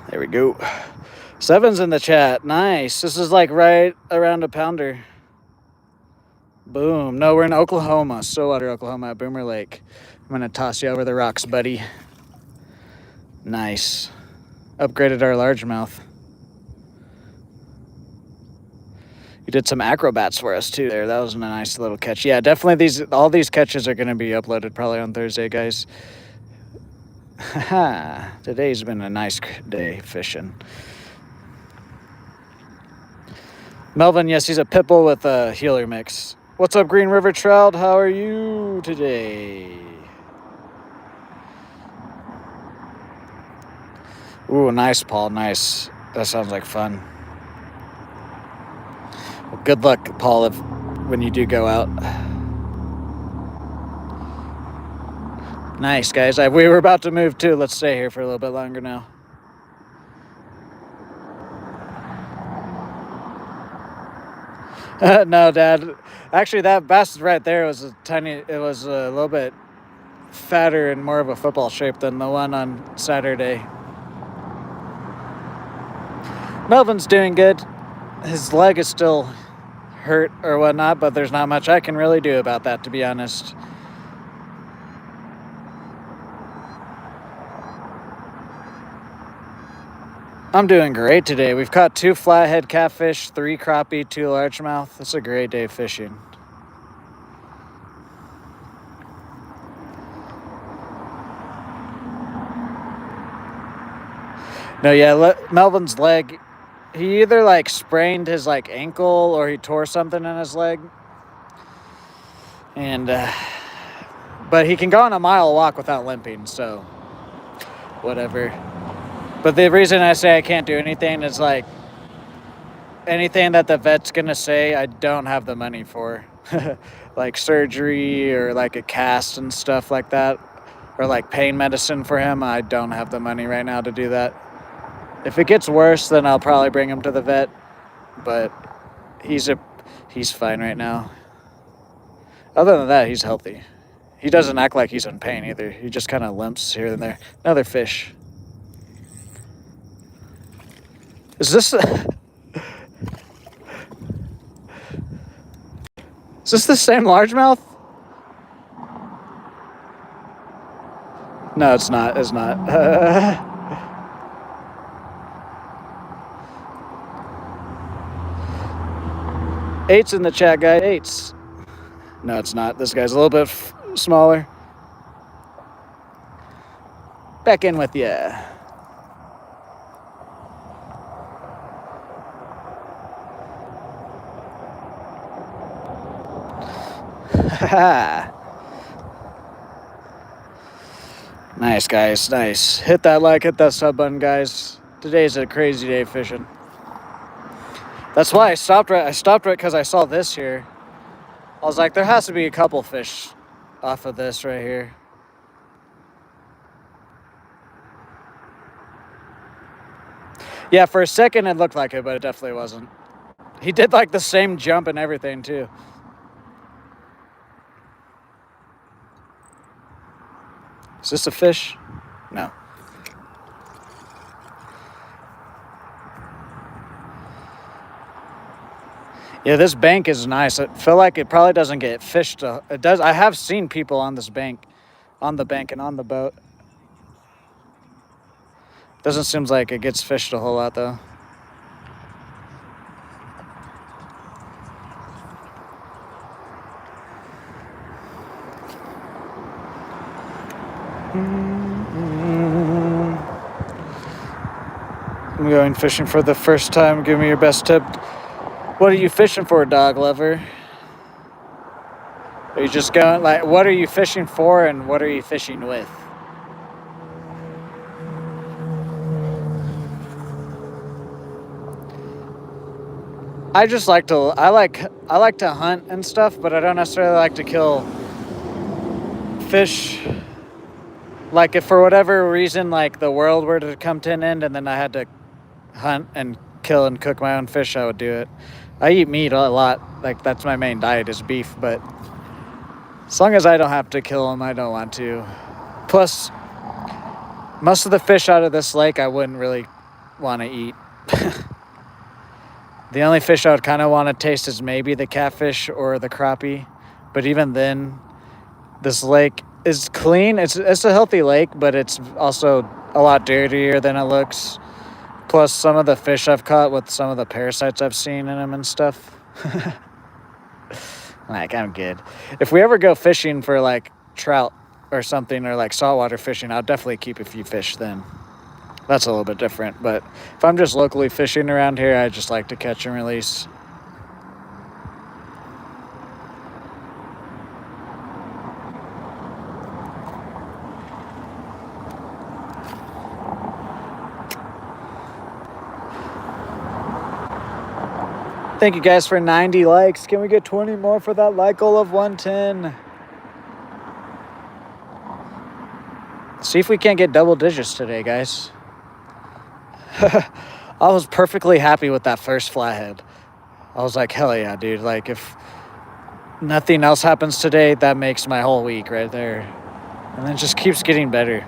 There we go. 7s in the chat, nice. This is like right around a pounder. Boom. No, we're in Oklahoma, Stillwater, Oklahoma, at Boomer Lake. I'm going to toss you over the rocks, buddy. Nice. Upgraded our largemouth. You did some acrobats for us, too, there. That was a nice little catch. Yeah, definitely all these catches are going to be uploaded probably on Thursday, guys. Haha. Today's been a nice day fishing. Melvin, yes, he's a pitbull with a healer mix. What's up, Green River Trout? How are you today? Ooh, nice, Paul. Nice. That sounds like fun. Well, good luck, Paul, when you do go out. Nice, guys. We were about to move, too. Let's stay here for a little bit longer now. No, Dad. Actually, that bass right there was a little bit fatter and more of a football shape than the one on Saturday. Melvin's doing good. His leg is still hurt or whatnot, but there's not much I can really do about that, to be honest. I'm doing great today. We've caught 2 flathead catfish, 3 crappie, 2 largemouth. It's a great day fishing. No, yeah, Melvin's leg, he either like sprained his like ankle or he tore something in his leg. And, but he can go on a mile walk without limping, so whatever. But the reason I say I can't do anything is like anything that the vet's gonna say I don't have the money for. Like surgery or like a cast and stuff like that. Or like pain medicine for him. I don't have the money right now to do that. If it gets worse, then I'll probably bring him to the vet. but he's fine right now. Other than that, he's healthy. He doesn't act like he's in pain either. He just kind of limps here and there. Another fish. Is this is this the same largemouth? No, it's not. It's not. Eights in the chat, guy. Eights. No, it's not. This guy's a little bit smaller. Back in with ya. Nice, guys. Nice. Hit that like, hit that sub button, guys. Today's a crazy day fishing. That's why I stopped right because I saw this here. I was like, there has to be a couple fish off of this right here. Yeah, for a second it looked like it, but it definitely wasn't. He did like the same jump and everything too. Is this a fish? No. Yeah, this bank is nice. I feel like it probably doesn't get fished. It does. I have seen people on this bank, on the bank and on the boat. Doesn't seem like it gets fished a whole lot though. I'm going fishing for the first time. Give me your best tip. What are you fishing for, dog lover? Are you just going, like, what are you fishing for and what are you fishing with? I just like to, I like to hunt and stuff, but I don't necessarily like to kill fish. Like if for whatever reason, like the world were to come to an end and then I had to hunt and kill and cook my own fish, I would do it. I eat meat a lot. Like that's my main diet is beef, but as long as I don't have to kill them, I don't want to. Plus, most of the fish out of this lake I wouldn't really want to eat. The only fish I would kind of want to taste is maybe the catfish or the crappie. But even then, this lake is clean. It's a healthy lake, but it's also a lot dirtier than it looks. Plus, some of the fish I've caught with some of the parasites I've seen in them and stuff. Like, I'm good. If we ever go fishing for, like, trout or something, or, like, saltwater fishing, I'll definitely keep a few fish then. That's a little bit different. But if I'm just locally fishing around here, I just like to catch and release. Thank you guys for 90 likes. Can we get 20 more for that like goal of 110? See if we can't get double digits today, guys. I was perfectly happy with that first flathead. I was like, hell yeah, dude. Like, if nothing else happens today, that makes my whole week right there. And then it just keeps getting better.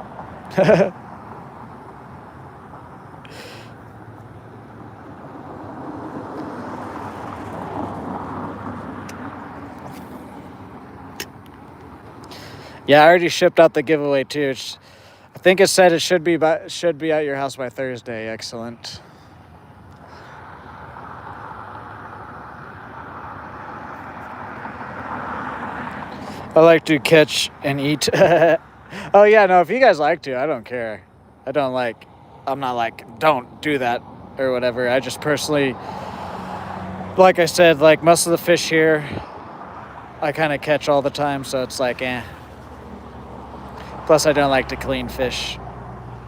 Yeah, I already shipped out the giveaway too. I think it said it should be at your house by Thursday. Excellent. I like to catch and eat. Oh yeah, no, if you guys like to, I don't care. I'm not like, don't do that or whatever. I just personally, like I said, like most of the fish here, I kind of catch all the time, so it's like, eh. Plus, I don't like to clean fish.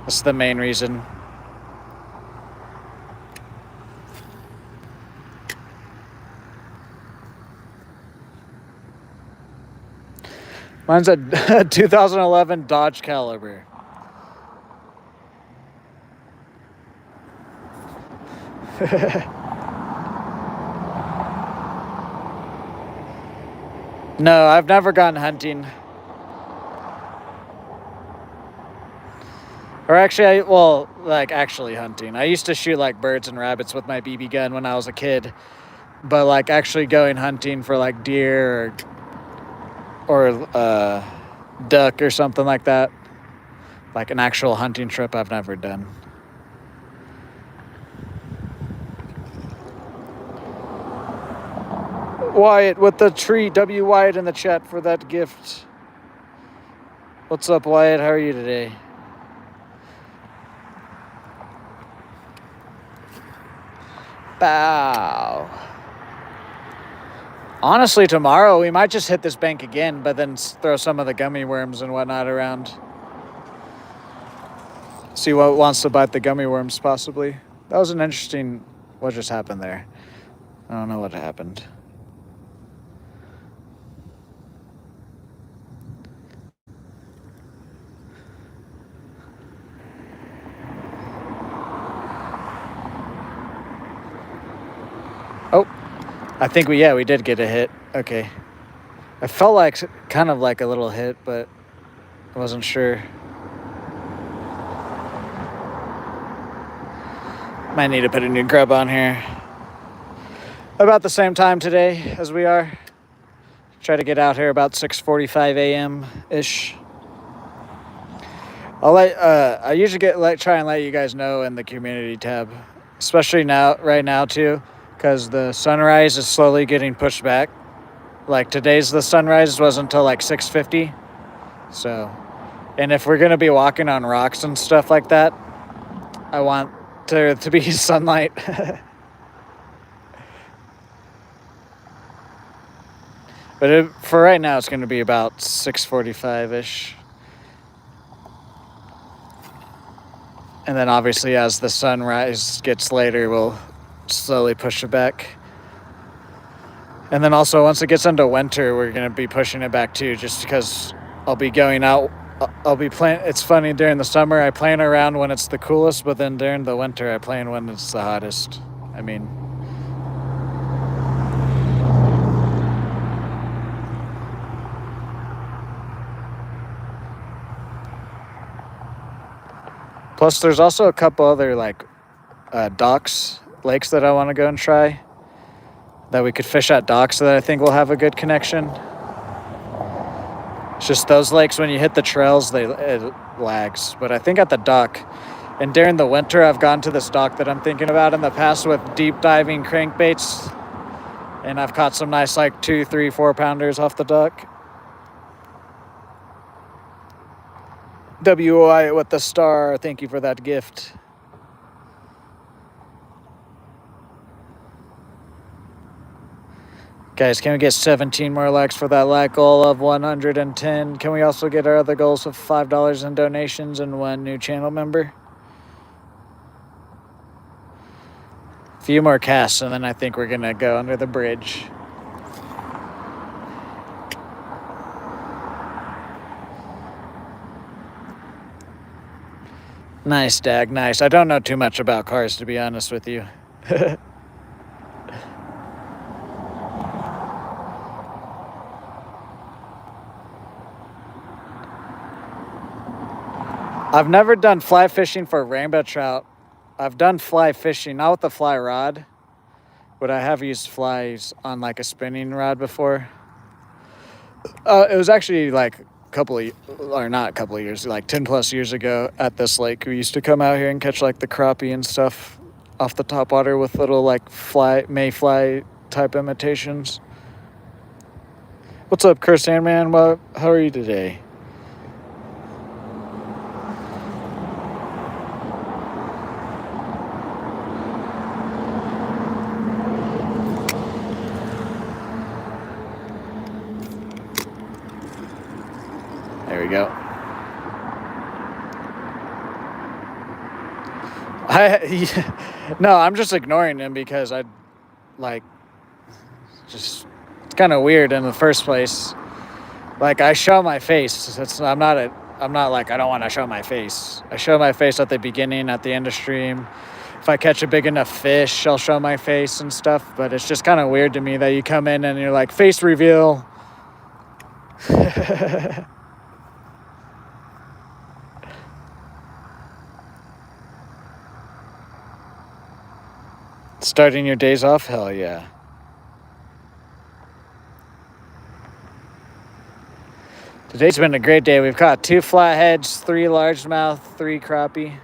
That's the main reason. Mine's a 2011 Dodge Caliber. No, I've never gone hunting. Or actually, actually hunting. I used to shoot like birds and rabbits with my BB gun when I was a kid. But like actually going hunting for like deer or duck or something like that, like an actual hunting trip, I've never done. Wyatt with the treat. W. Wyatt in the chat for that gift. What's up, Wyatt? How are you today? Bow. Honestly, tomorrow we might just hit this bank again, but then throw some of the gummy worms and whatnot around. See what wants to bite the gummy worms, possibly. That was an interesting... What just happened there? I don't know what happened. Oh, I think we did get a hit. Okay. I felt like kind of like a little hit, but I wasn't sure. Might need to put a new grub on here. About the same time today as we are. Try to get out here about 6:45 a.m. ish. I usually try and let you guys know in the community tab, especially right now too, because the sunrise is slowly getting pushed back. Like today's the sunrise wasn't until like 6:50. So, and if we're gonna be walking on rocks and stuff like that, I want there to be sunlight. But for right now, it's gonna be about 6:45-ish. And then obviously as the sunrise gets later, we'll slowly push it back. And then also once it gets into winter, we're going to be pushing it back too, just because I'll be going out. I'll be playing. It's funny, during the summer, I plan around when it's the coolest, but then during the winter, I plan when it's the hottest. I mean... Plus, there's also a couple other docks, lakes that I want to go and try. That we could fish at docks that I think will have a good connection. It's just those lakes, when you hit the trails, it lags. But I think at the dock, and during the winter, I've gone to this dock that I'm thinking about in the past with deep diving crankbaits. And I've caught some nice 2, 3, 4 pounders off the dock. WOI with the star, thank you for that gift. Guys, can we get 17 more likes for that like goal of 110? Can we also get our other goals of $5 in donations and 1 new channel member? A few more casts, and then I think we're gonna go under the bridge. Nice, Dag, nice. I don't know too much about cars, to be honest with you. I've never done fly fishing for rainbow trout. I've done fly fishing, not with the fly rod, but I have used flies on a spinning rod before. It was actually not a couple of years, 10 plus years ago at this lake. We used to come out here and catch the crappie and stuff off the top water with little mayfly type imitations. What's up, Chris Sandman? How are you today? There we go. No, I'm just ignoring him because it's kind of weird in the first place. I show my face. I'm not I don't want to show my face. I show my face at the beginning, at the end of stream. If I catch a big enough fish, I'll show my face and stuff. But it's just kind of weird to me that you come in and you're face reveal. Starting your days off? Hell yeah. Today's been a great day. We've caught 2 flatheads, 3 largemouth, 3 crappie.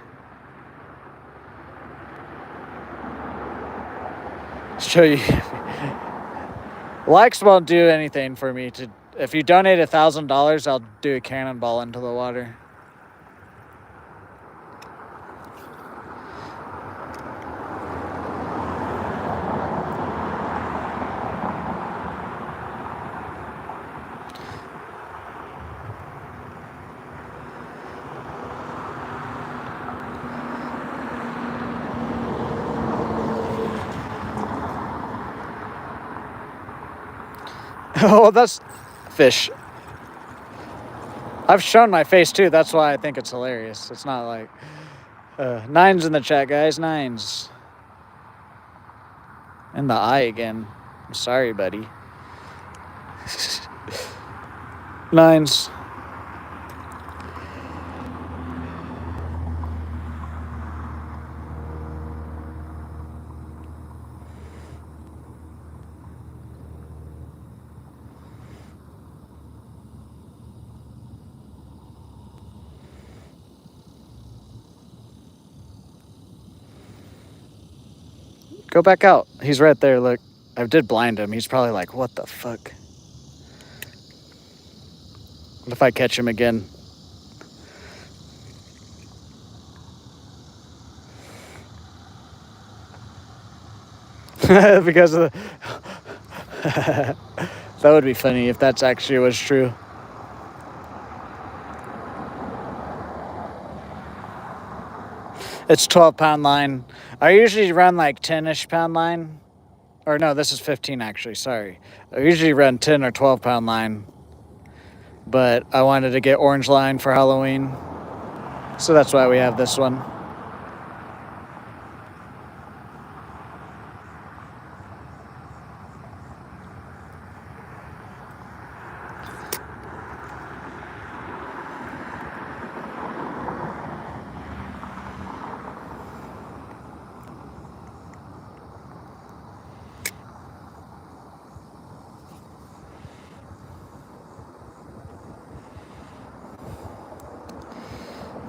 Show you. Likes won't do anything for me. If you donate $1,000, I'll do a cannonball into the water. Oh, that's fish. I've shown my face too. That's why I think it's hilarious. It's not like 9s in the chat, guys. 9s. And the eye again. I'm sorry, buddy. 9s. Go back out. He's right there. Look, I did blind him. He's probably like, what the fuck? What if I catch him again? Because of the... That would be funny if that's actually was true. It's 12-pound line. I usually run like 10-ish pound line. Or no, this is 15 actually, sorry. I usually run 10 or 12-pound line. But I wanted to get orange line for Halloween. So that's why we have this one.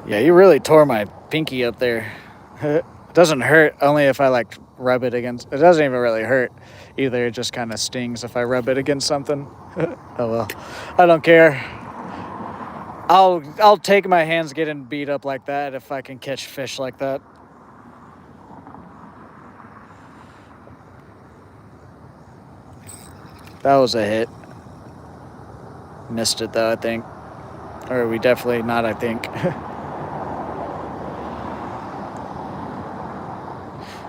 Yeah, you really tore my pinky up there. It doesn't hurt, only if I like rub it against... It doesn't even really hurt either. It just kind of stings if I rub it against something. Oh well, I don't care. I'll take my hands getting beat up like that if I can catch fish like that. That was a hit. Missed it though, I think. Or we definitely not, I think.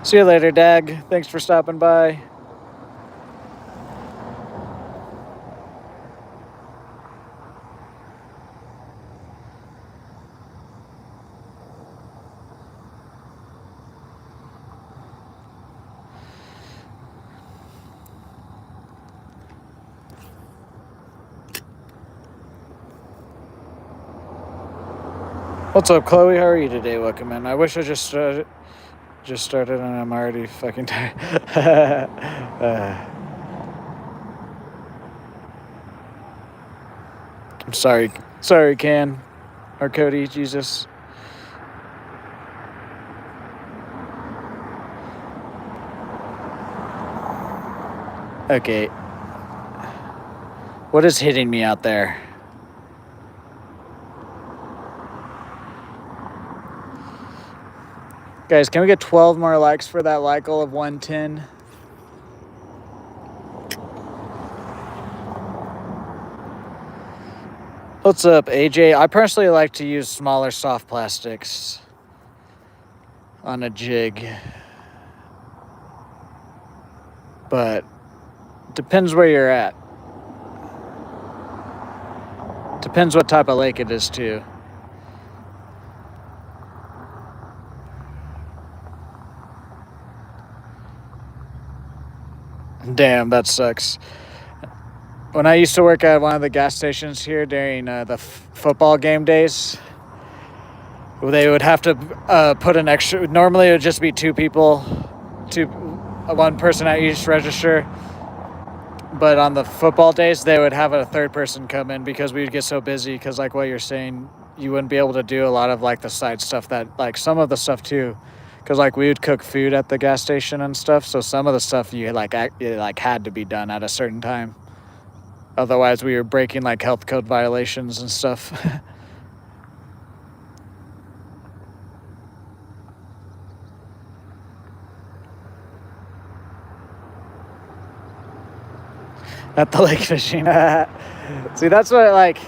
See you later, Dag. Thanks for stopping by. What's up, Chloe? How are you today? Welcome in. I wish I just started and I'm already fucking tired. I'm sorry. Sorry, Can. Or Cody, Jesus. Okay. What is hitting me out there? Guys, can we get 12 more likes for that like goal of 110? What's up, AJ? I personally like to use smaller soft plastics on a jig. But depends where you're at. Depends what type of lake it is, too. Damn, that sucks. when I used to work at one of the gas stations here during the football game days, they would have to put an extra. Normally, it would just be two people, one person at each register. But on the football days, they would have a third person come in because we'd get so busy. Because like what you're saying, you wouldn't be able to do a lot of like the side stuff that like some of the stuff too. Because like we would cook food at the gas station and stuff, so some of the stuff you like had to be done at a certain time. Otherwise, we were breaking like health code violations and stuff. At the lake fishing. See, that's what like.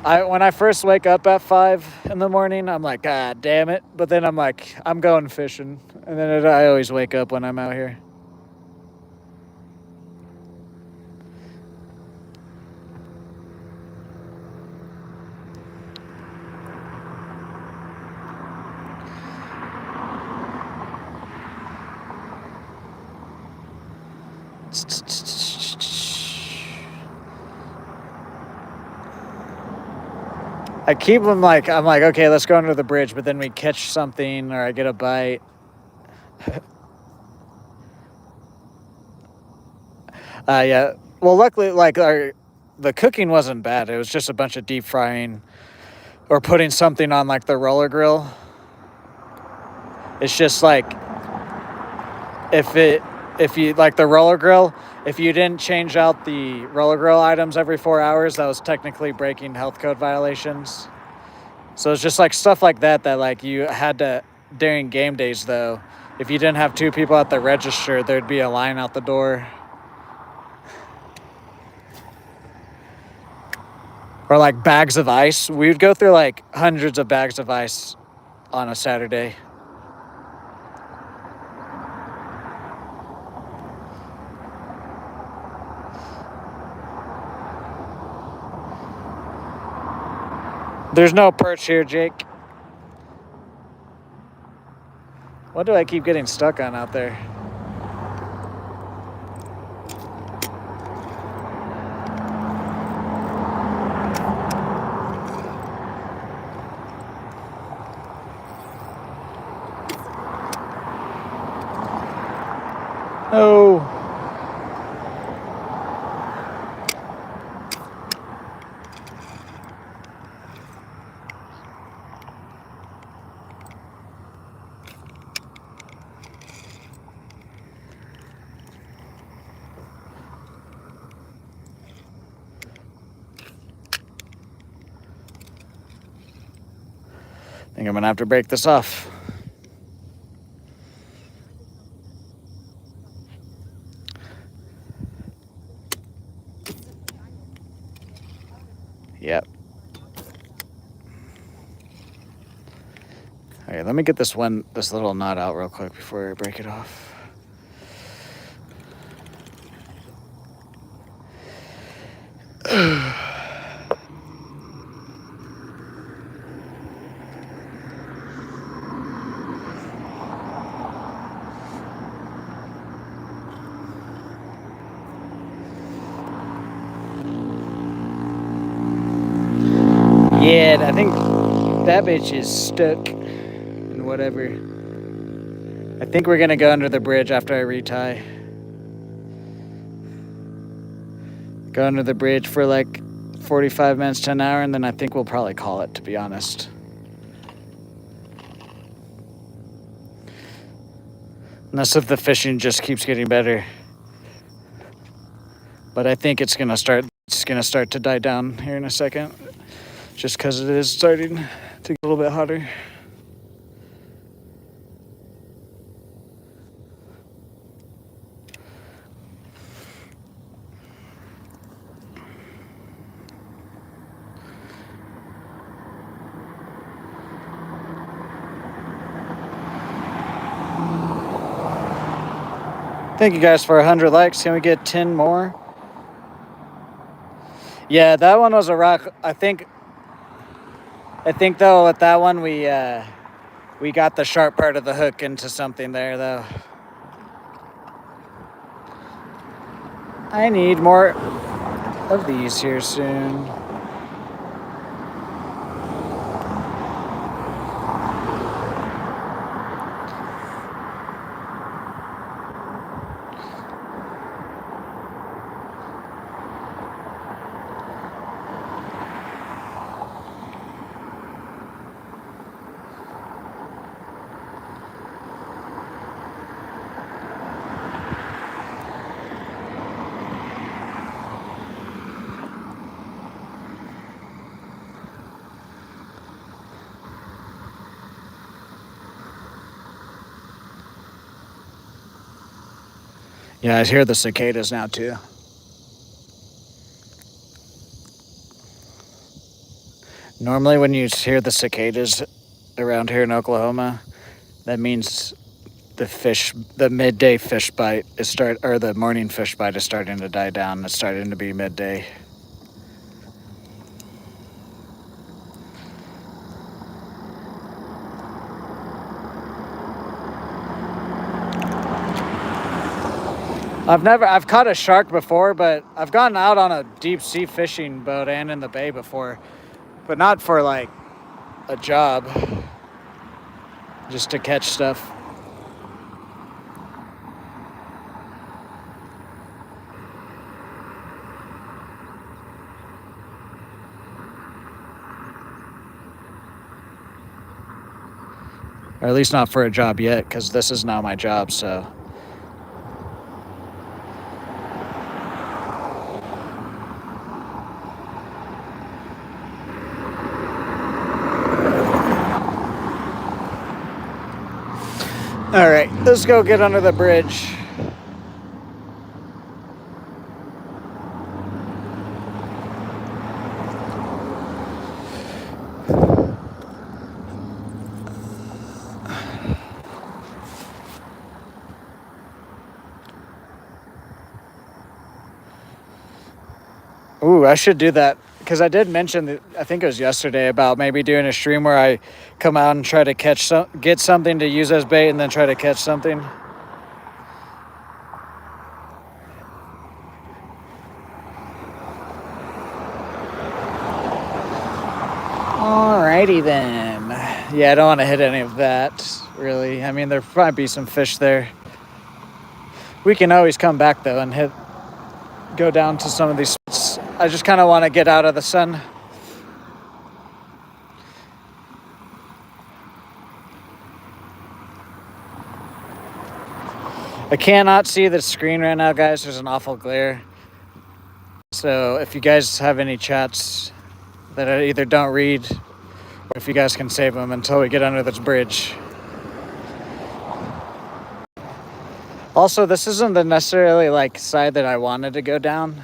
When I first wake up at 5 in the morning, I'm like, God damn it! But then I'm like, I'm going fishing, and then I always wake up when I'm out here. I keep them like, I'm like, okay, let's go under the bridge, but then we catch something or I get a bite. Yeah. Well, luckily, like the cooking wasn't bad. It was just a bunch of deep frying or putting something on like the roller grill. It's just like if you like the roller grill, if you didn't change out the roller grill items every 4 hours, that was technically breaking health code violations. So it's just like stuff like that like you had to during game days though. If you didn't have two people at the register, there'd be a line out the door. Or like bags of ice. We would go through like hundreds of bags of ice on a Saturday. There's no perch here, Jake. What do I keep getting stuck on out there? Oh. I think I'm gonna have to break this off. Yep. Okay, let me get this little knot out real quick before I break it off. Yeah, I think that bitch is stuck in whatever. I think we're gonna go under the bridge after I retie. Go under the bridge for like 45 minutes to an hour, and then I think we'll probably call it, to be honest. Unless if the fishing just keeps getting better. But I think it's gonna start to die down here in a second. Just because it is starting to get a little bit hotter. Thank you guys for 100 likes. Can we get 10 more? Yeah, that one was a rock. I think though with that one we got the sharp part of the hook into something there though. I need more of these here soon. Yeah, I hear the cicadas now too. Normally when you hear the cicadas around here in Oklahoma, that means the midday fish bite or the morning fish bite is starting to die down. It's starting to be midday. I've caught a shark before, but I've gone out on a deep sea fishing boat and in the bay before, but not for like a job, just to catch stuff. Or at least not for a job yet, because this is now my job, so. All right, let's go get under the bridge. Ooh, I should do that, because I did mention that, I think it was yesterday, about maybe doing a stream where I come out and try to get something to use as bait and then try to catch something. Alrighty then. Yeah, I don't want to hit any of that, really. I mean, there might be some fish there. We can always come back, though, and go down to some of these spots. I just kind of want to get out of the sun. I cannot see the screen right now, guys. There's an awful glare. So if you guys have any chats that I either don't read, or if you guys can save them until we get under this bridge. Also, this isn't the necessarily like side that I wanted to go down.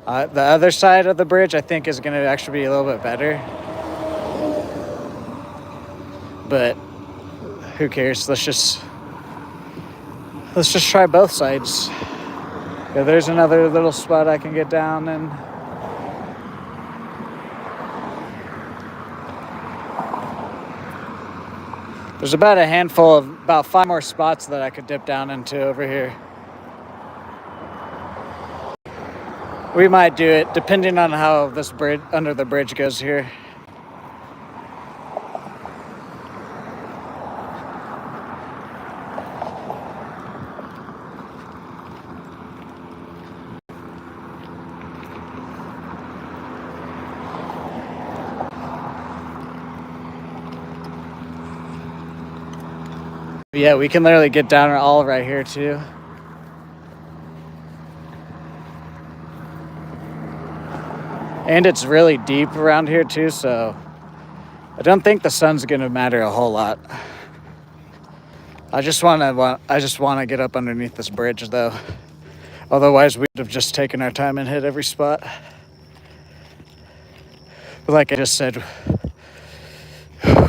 The other side of the bridge, I think, is going to actually be a little bit better. But who cares? Let's just try both sides. Yeah, there's another little spot I can get down in. There's about 5 more spots that I could dip down into over here. We might do it depending on how this bridge under the bridge goes here. Yeah, we can literally get down all right here too. And it's really deep around here too, so I don't think the sun's gonna matter a whole lot. I just wanna get up underneath this bridge though. Otherwise we'd have just taken our time and hit every spot. But like I just said,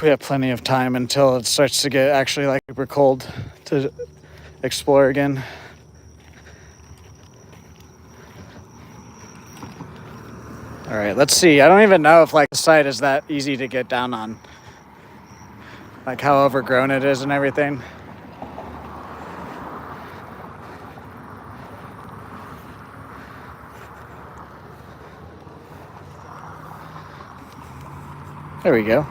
we have plenty of time until it starts to get actually like super cold to explore again. All right, let's see. I don't even know if like the site is that easy to get down on. Like how overgrown it is and everything. There we go.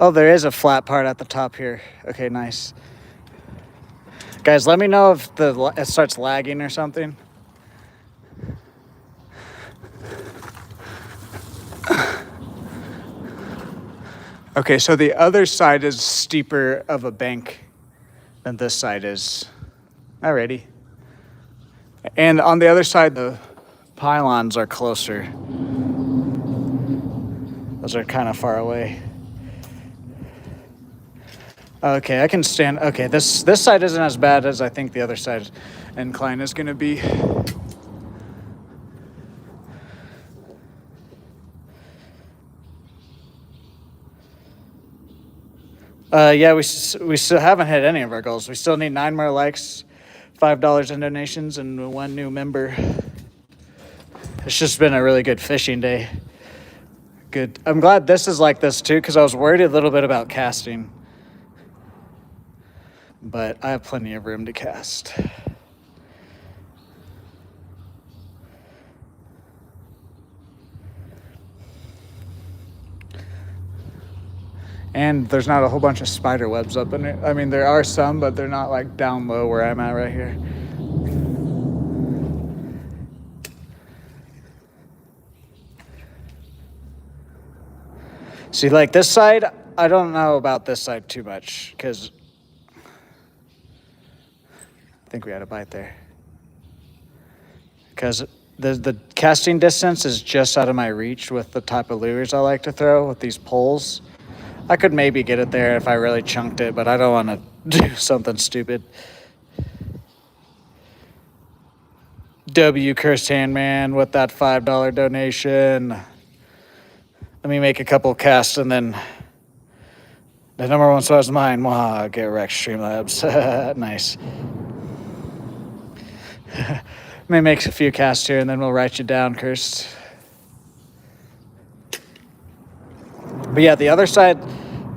Oh, there is a flat part at the top here. Okay, nice. Guys, let me know if it starts lagging or something. Okay, so the other side is steeper of a bank than this side is. Alrighty. And on the other side, the pylons are closer. Those are kind of far away. Okay, I can stand. Okay, this side isn't as bad as I think the other side incline is going to be. Yeah, we still haven't hit any of our goals. We still need 9 more likes, $5 in donations, and 1 new member. It's just been a really good fishing day. Good. I'm glad this is like this too, because I was worried a little bit about casting. But I have plenty of room to cast. And there's not a whole bunch of spider webs up in it. I mean, there are some, but they're not like down low where I'm at right here. See, like this side, I don't know about this side too much, because I think we had a bite there. Because the casting distance is just out of my reach with the type of lures I like to throw with these poles. I could maybe get it there if I really chunked it, but I don't want to do something stupid. W Cursed Handman with that $5 donation. Let me make a couple casts and then the number one spot is mine. Wow, get wrecked, Streamlabs. Nice. Let me make a few casts here and then we'll write you down, Cursed. But yeah, the other side,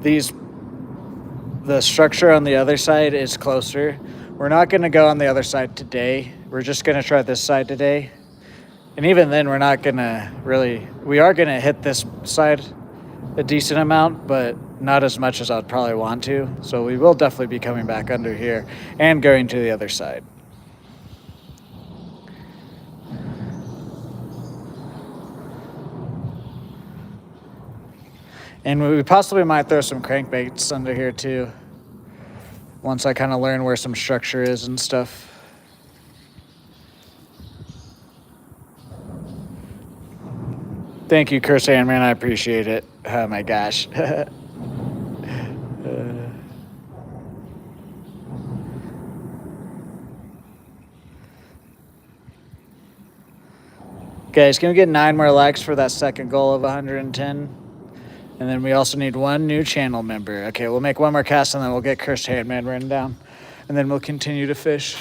the structure on the other side is closer. We're not going to go on the other side today. We're just going to try this side today. And even then, we're not going to we are going to hit this side a decent amount, but not as much as I'd probably want to. So we will definitely be coming back under here and going to the other side. And we possibly might throw some crankbaits under here too, once I kind of learn where some structure is and stuff. Thank you, Cursed Handman. I appreciate it. Oh my gosh. Guys, can we get 9 more likes for that second goal of 110? And then we also need 1 new channel member. Okay, we'll make 1 more cast and then we'll get Cursed Handman written down. And then we'll continue to fish.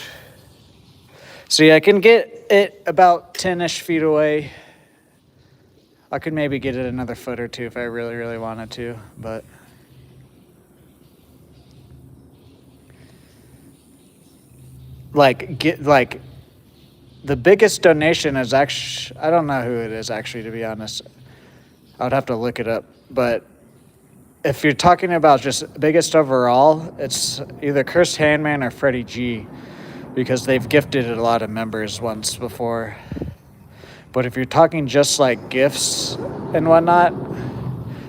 So yeah, I can get it about 10-ish feet away. I could maybe get it another foot or two if I really, really wanted to, but... the biggest donation is actually... I don't know who it is, actually, to be honest. I would have to look it up. But if you're talking about just biggest overall, it's either Cursed Handman or Freddie G, because they've gifted a lot of members once before. But if you're talking just like gifts and whatnot,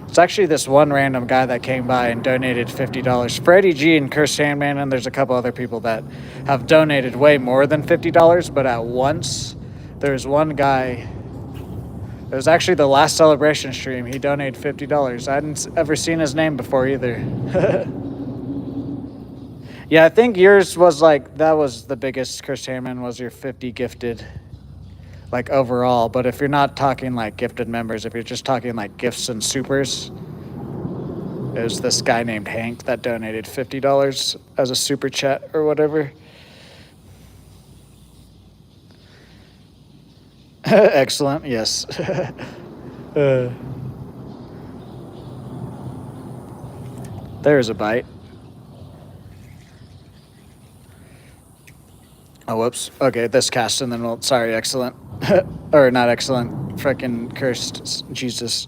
it's actually this one random guy that came by and donated $50. Freddie G and Cursed Handman, and there's a couple other people that have donated way more than $50, but at once, there's one guy... It was actually the last celebration stream. He donated $50. I hadn't ever seen his name before either. Yeah, I think yours was that was the biggest, Cursed Handman, was your 50 gifted, overall. But if you're not talking gifted members, if you're just talking gifts and supers, it was this guy named Hank that donated $50 as a super chat or whatever. Excellent, yes. There's a bite. Oh, whoops. Okay, this cast and then we'll. Sorry, excellent. Or not excellent. Freaking cursed. Jesus.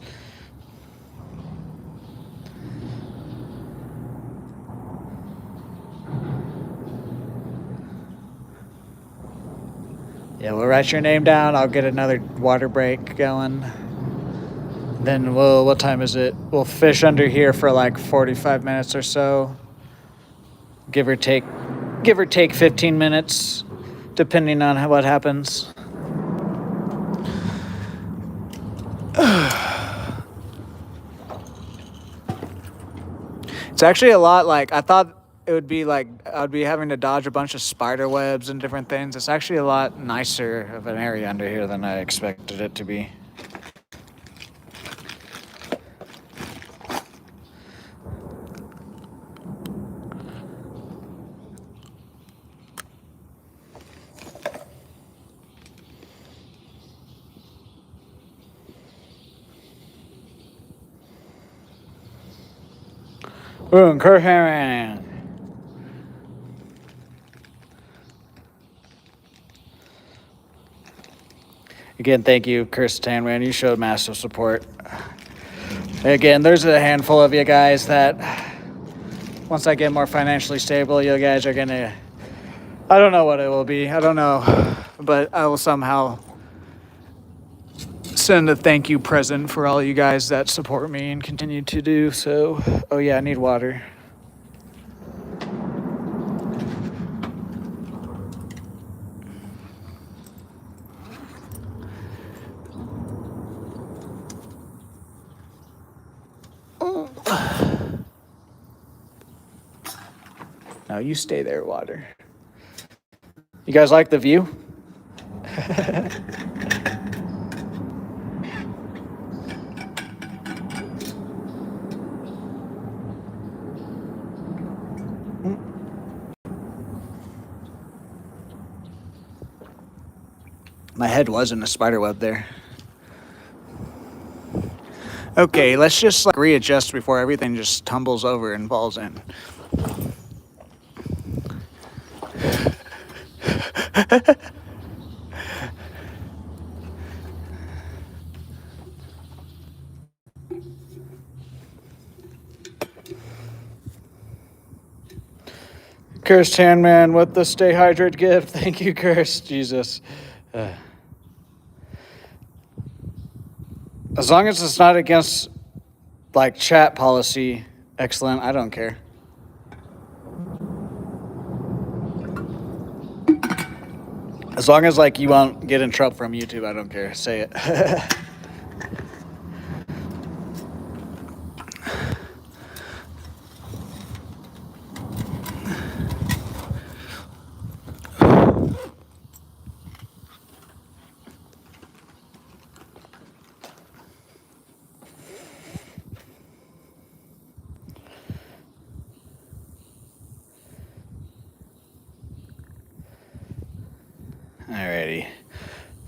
Yeah, we'll write your name down. I'll get another water break going. Then we'll. What time is it? We'll fish under here for like 45 minutes or so. Give or take 15 minutes, depending on what happens. It's actually a lot like I thought it would be. Like I would be having to dodge a bunch of spider webs and different things. It's actually a lot nicer of an area under here than I expected it to be. Boom, Kerharan. Again, thank you, Cursed Tanman. You showed massive support. Again, there's a handful of you guys that once I get more financially stable, you guys are gonna, I don't know what it will be. I don't know, but I will somehow send a thank you present for all you guys that support me and continue to do so. Oh yeah, I need water. No, you stay there, water. You guys like the view? My head was in a spider web there. Okay, let's just like readjust before everything just tumbles over and falls in. Cursed Handman with the stay hydrated gift. Thank you, Cursed. Jesus. As long as it's not against like chat policy, excellent. I don't care. As long as like you won't get in trouble from YouTube, I don't care. Say it. Alrighty.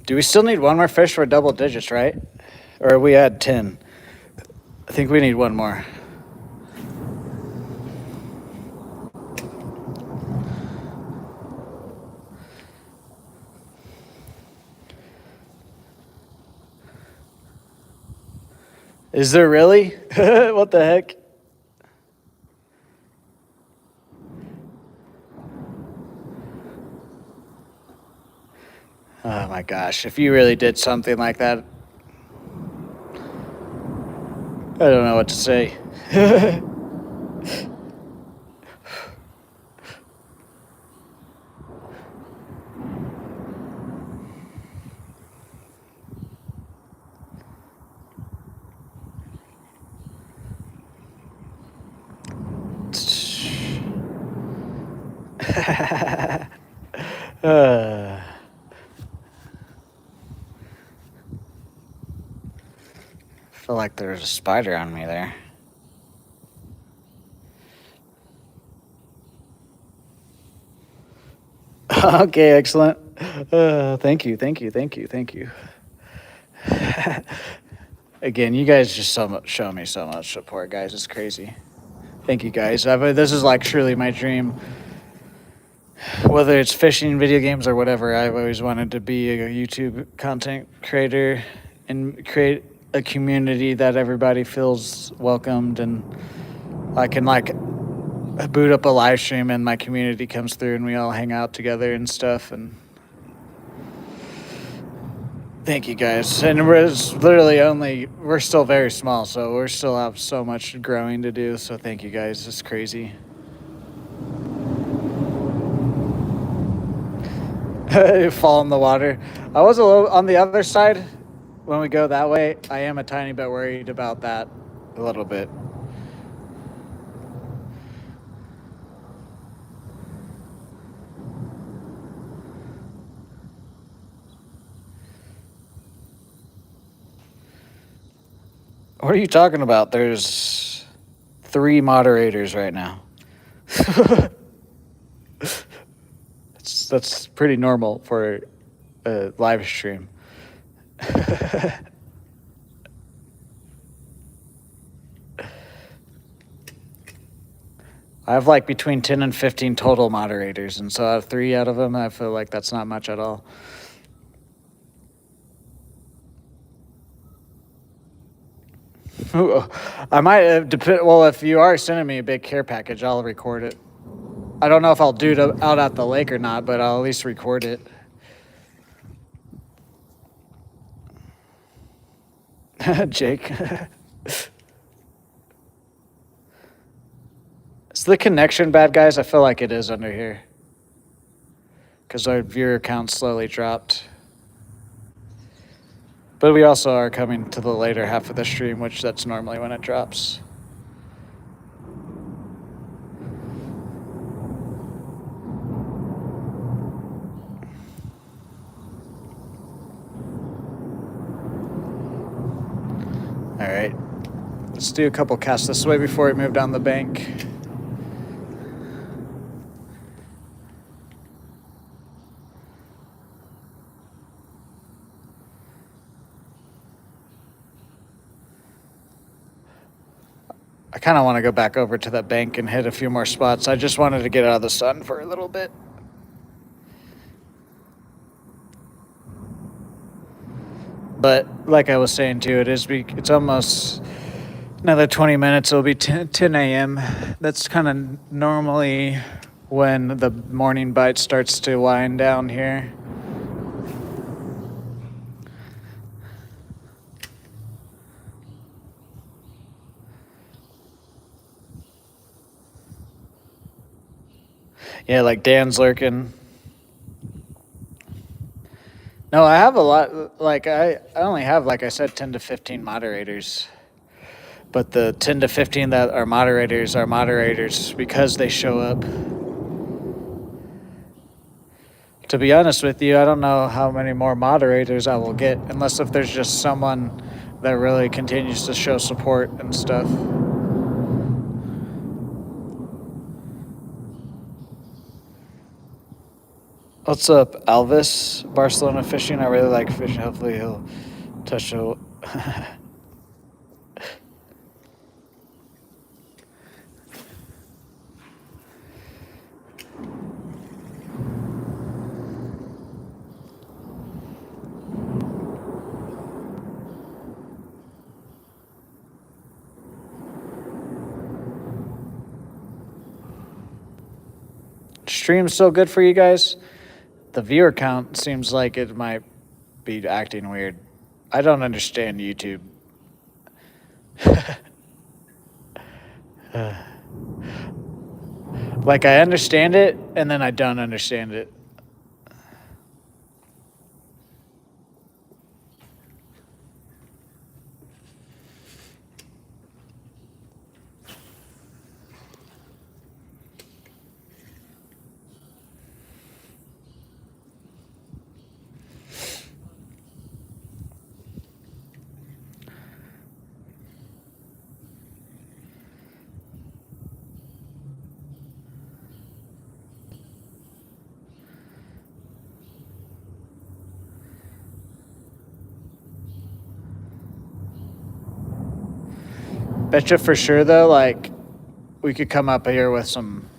Do we still need one more fish for double digits, right? Or we had 10? I think we need one more. Is there really? What the heck? Oh my gosh, if you really did something like that, I don't know what to say. I feel like there's a spider on me there. Okay, excellent. Thank you. Again, you guys just show me so much support, guys. It's crazy. Thank you, guys. This is like truly my dream. whether it's fishing, video games, or whatever, I've always wanted to be a YouTube content creator and create a community that everybody feels welcomed, and I can like boot up a live stream and my community comes through and we all hang out together and stuff. And thank you guys. And we're still very small, so we still have so much growing to do. So thank you guys. It's crazy. Fall in the water. I was a little on the other side. When we go that way, I am a tiny bit worried about that a little bit. What are you talking about? There's 3 moderators right now. That's pretty normal for a live stream. I have like between 10 and 15 total moderators, and so I have 3 out of them. I feel like that's not much at all. I might depend. Well, if you are sending me a big care package, I'll record it. I don't know if I'll do it out at the lake or not, but I'll at least record it. Jake. Is the connection bad, guys? I feel like it is under here. Because our viewer count slowly dropped. But we also are coming to the later half of the stream, which that's normally when it drops. All right, let's do a couple casts this way before we move down the bank. I kind of want to go back over to the bank and hit a few more spots. I just wanted to get out of the sun for a little bit. But like I was saying too, it's almost another 20 minutes. It'll be 10 a.m. That's kind of normally when the morning bite starts to wind down here. Yeah, like Dan's lurking. No, I have a lot. Like I only have, like I said, 10 to 15 moderators. But the 10 to 15 that are moderators because they show up. To be honest with you, I don't know how many more moderators I will get, unless if there's just someone that really continues to show support and stuff. What's up, Alvis? Barcelona Fishing. I really like fishing. Hopefully he'll touch a... Stream's still good for you guys? The viewer count seems like it might be acting weird. I don't understand YouTube. Like, I understand it, and then I don't understand it. Betcha for sure, though, like, we could come up here with some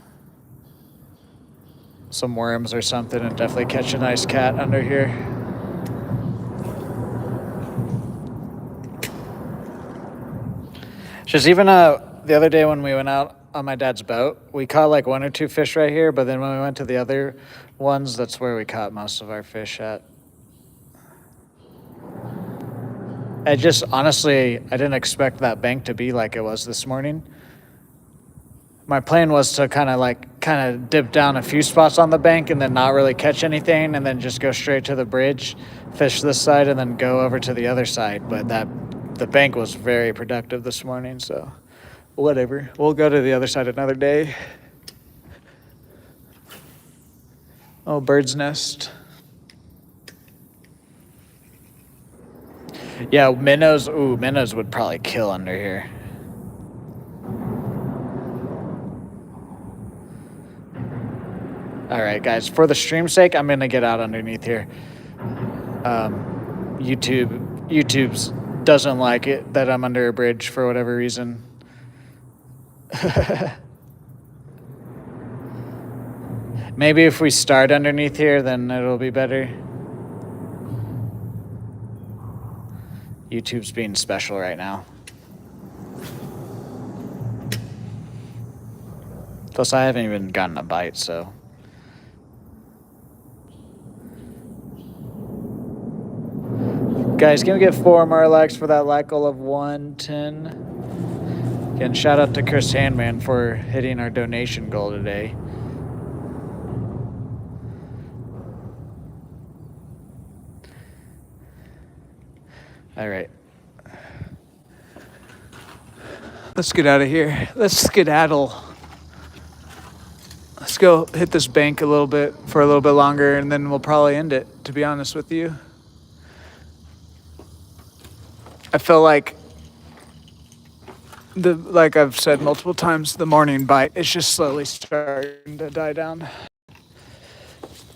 some worms or something and definitely catch a nice cat under here. Just even the other day when we went out on my dad's boat, we caught like 1 or 2 fish right here, but then when we went to the other ones, that's where we caught most of our fish at. I just, honestly, I didn't expect that bank to be like it was this morning. My plan was to kind of dip down a few spots on the bank and then not really catch anything and then just go straight to the bridge, fish this side, and then go over to the other side. But the bank was very productive this morning, so whatever. We'll go to the other side another day. Oh, bird's nest. Yeah, minnows. Ooh, minnows would probably kill under here. All right, guys, for the stream's sake, I'm going to get out underneath here. YouTube's doesn't like it that I'm under a bridge for whatever reason. Maybe if we start underneath here, then it'll be better. YouTube's being special right now. Plus, I haven't even gotten a bite, so. Guys, can we get 4 more likes for that like goal of 110? Again, shout out to Chris Handman for hitting our donation goal today. All right. Let's get out of here. Let's skedaddle. Let's go hit this bank a little bit for a little bit longer, and then we'll probably end it, to be honest with you. I feel like like I've said multiple times, the morning bite is just slowly starting to die down.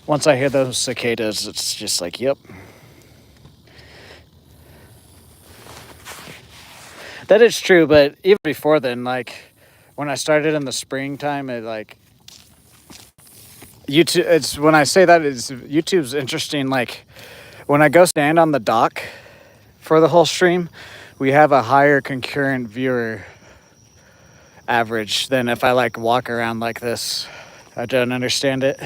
Once I hear those cicadas, it's just like, yep. That is true, but even before then, like when I started in the springtime, it like YouTube. It's when I say that is YouTube's interesting. Like when I go stand on the dock for the whole stream, we have a higher concurrent viewer average than if I like walk around like this. I don't understand it.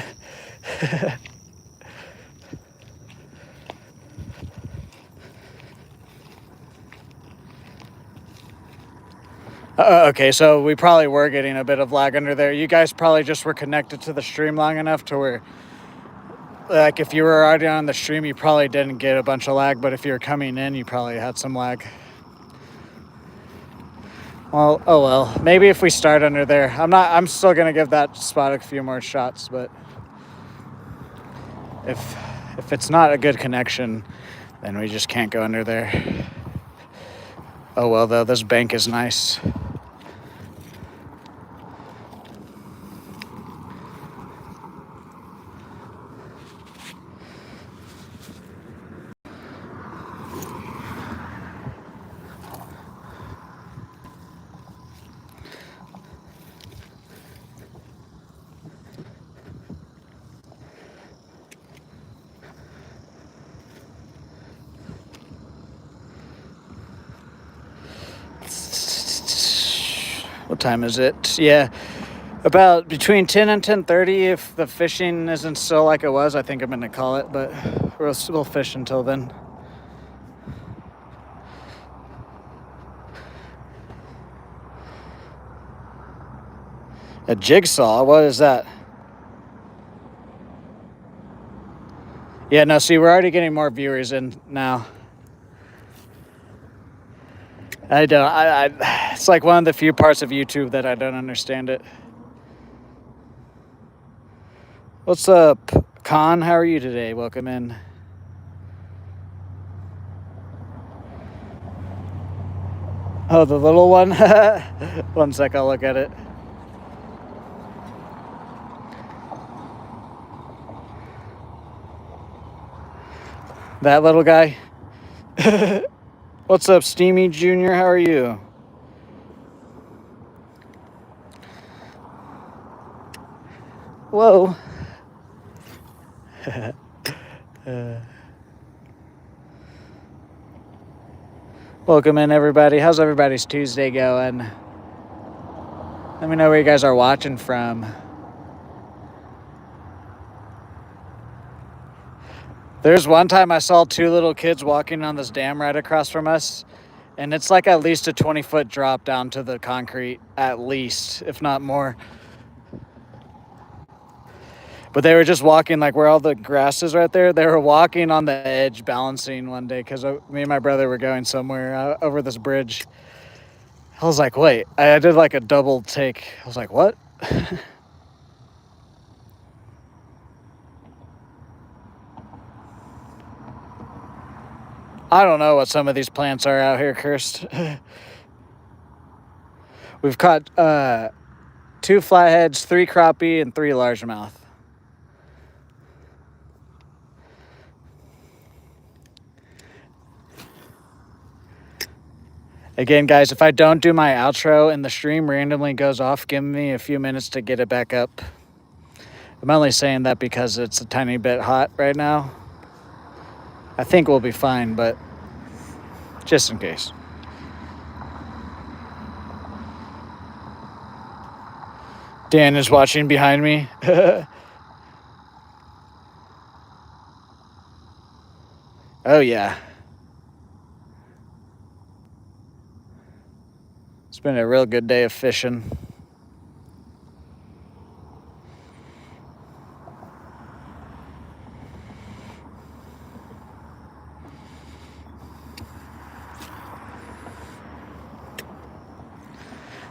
Okay, so we probably were getting a bit of lag under there. You guys probably just were connected to the stream long enough to where, like, if you were already on the stream, you probably didn't get a bunch of lag, but if you were coming in, you probably had some lag. Well, oh well. Maybe if we start under there. I'm still gonna give that spot a few more shots, but if it's not a good connection, then we just can't go under there. Oh well, though, this bank is nice. What time is it? Yeah, about between 10 and 10:30. If the fishing isn't still like it was, I think I'm gonna call it, but we'll still fish until then. A jigsaw? What is that? Yeah, no, see, we're already getting more viewers in now. It's like one of the few parts of YouTube that I don't understand it. What's up, Khan? How are you today? Welcome in. Oh, the little one? 1 sec, I'll look at it. That little guy? What's up, Steamy Jr.? How are you? Whoa. Welcome in, everybody. How's everybody's Tuesday going? Let me know where you guys are watching from. There's one time I saw two little kids walking on this dam right across from us, and it's like at least a 20-foot drop down to the concrete, at least, if not more. But they were just walking, like where all the grass is right there. They were walking on the edge, balancing one day, because me and my brother were going somewhere over this bridge. I was like, wait, I did like a double take. I was like, what? I don't know what some of these plants are out here, cursed. We've caught 2 flatheads, 3 crappie, and 3 largemouth. Again, guys, if I don't do my outro and the stream randomly goes off, give me a few minutes to get it back up. I'm only saying that because it's a tiny bit hot right now. I think we'll be fine, but just in case. Dan is watching behind me. Oh, yeah. It's been a real good day of fishing.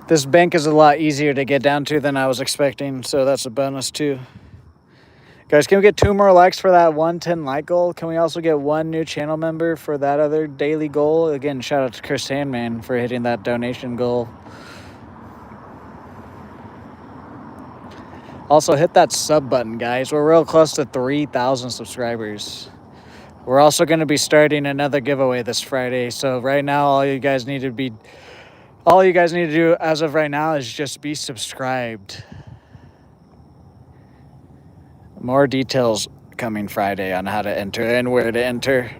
This bank is a lot easier to get down to than I was expecting, so that's a bonus too. Guys, can we get 2 more likes for that 110 like goal? Can we also get 1 new channel member for that other daily goal? Again, shout out to Chris Handman for hitting that donation goal. Also, hit that sub button, guys. We're real close to 3,000 subscribers. We're also going to be starting another giveaway this Friday, so right now all you guys need to do as of right now is just be subscribed. More details coming Friday on how to enter and where to enter.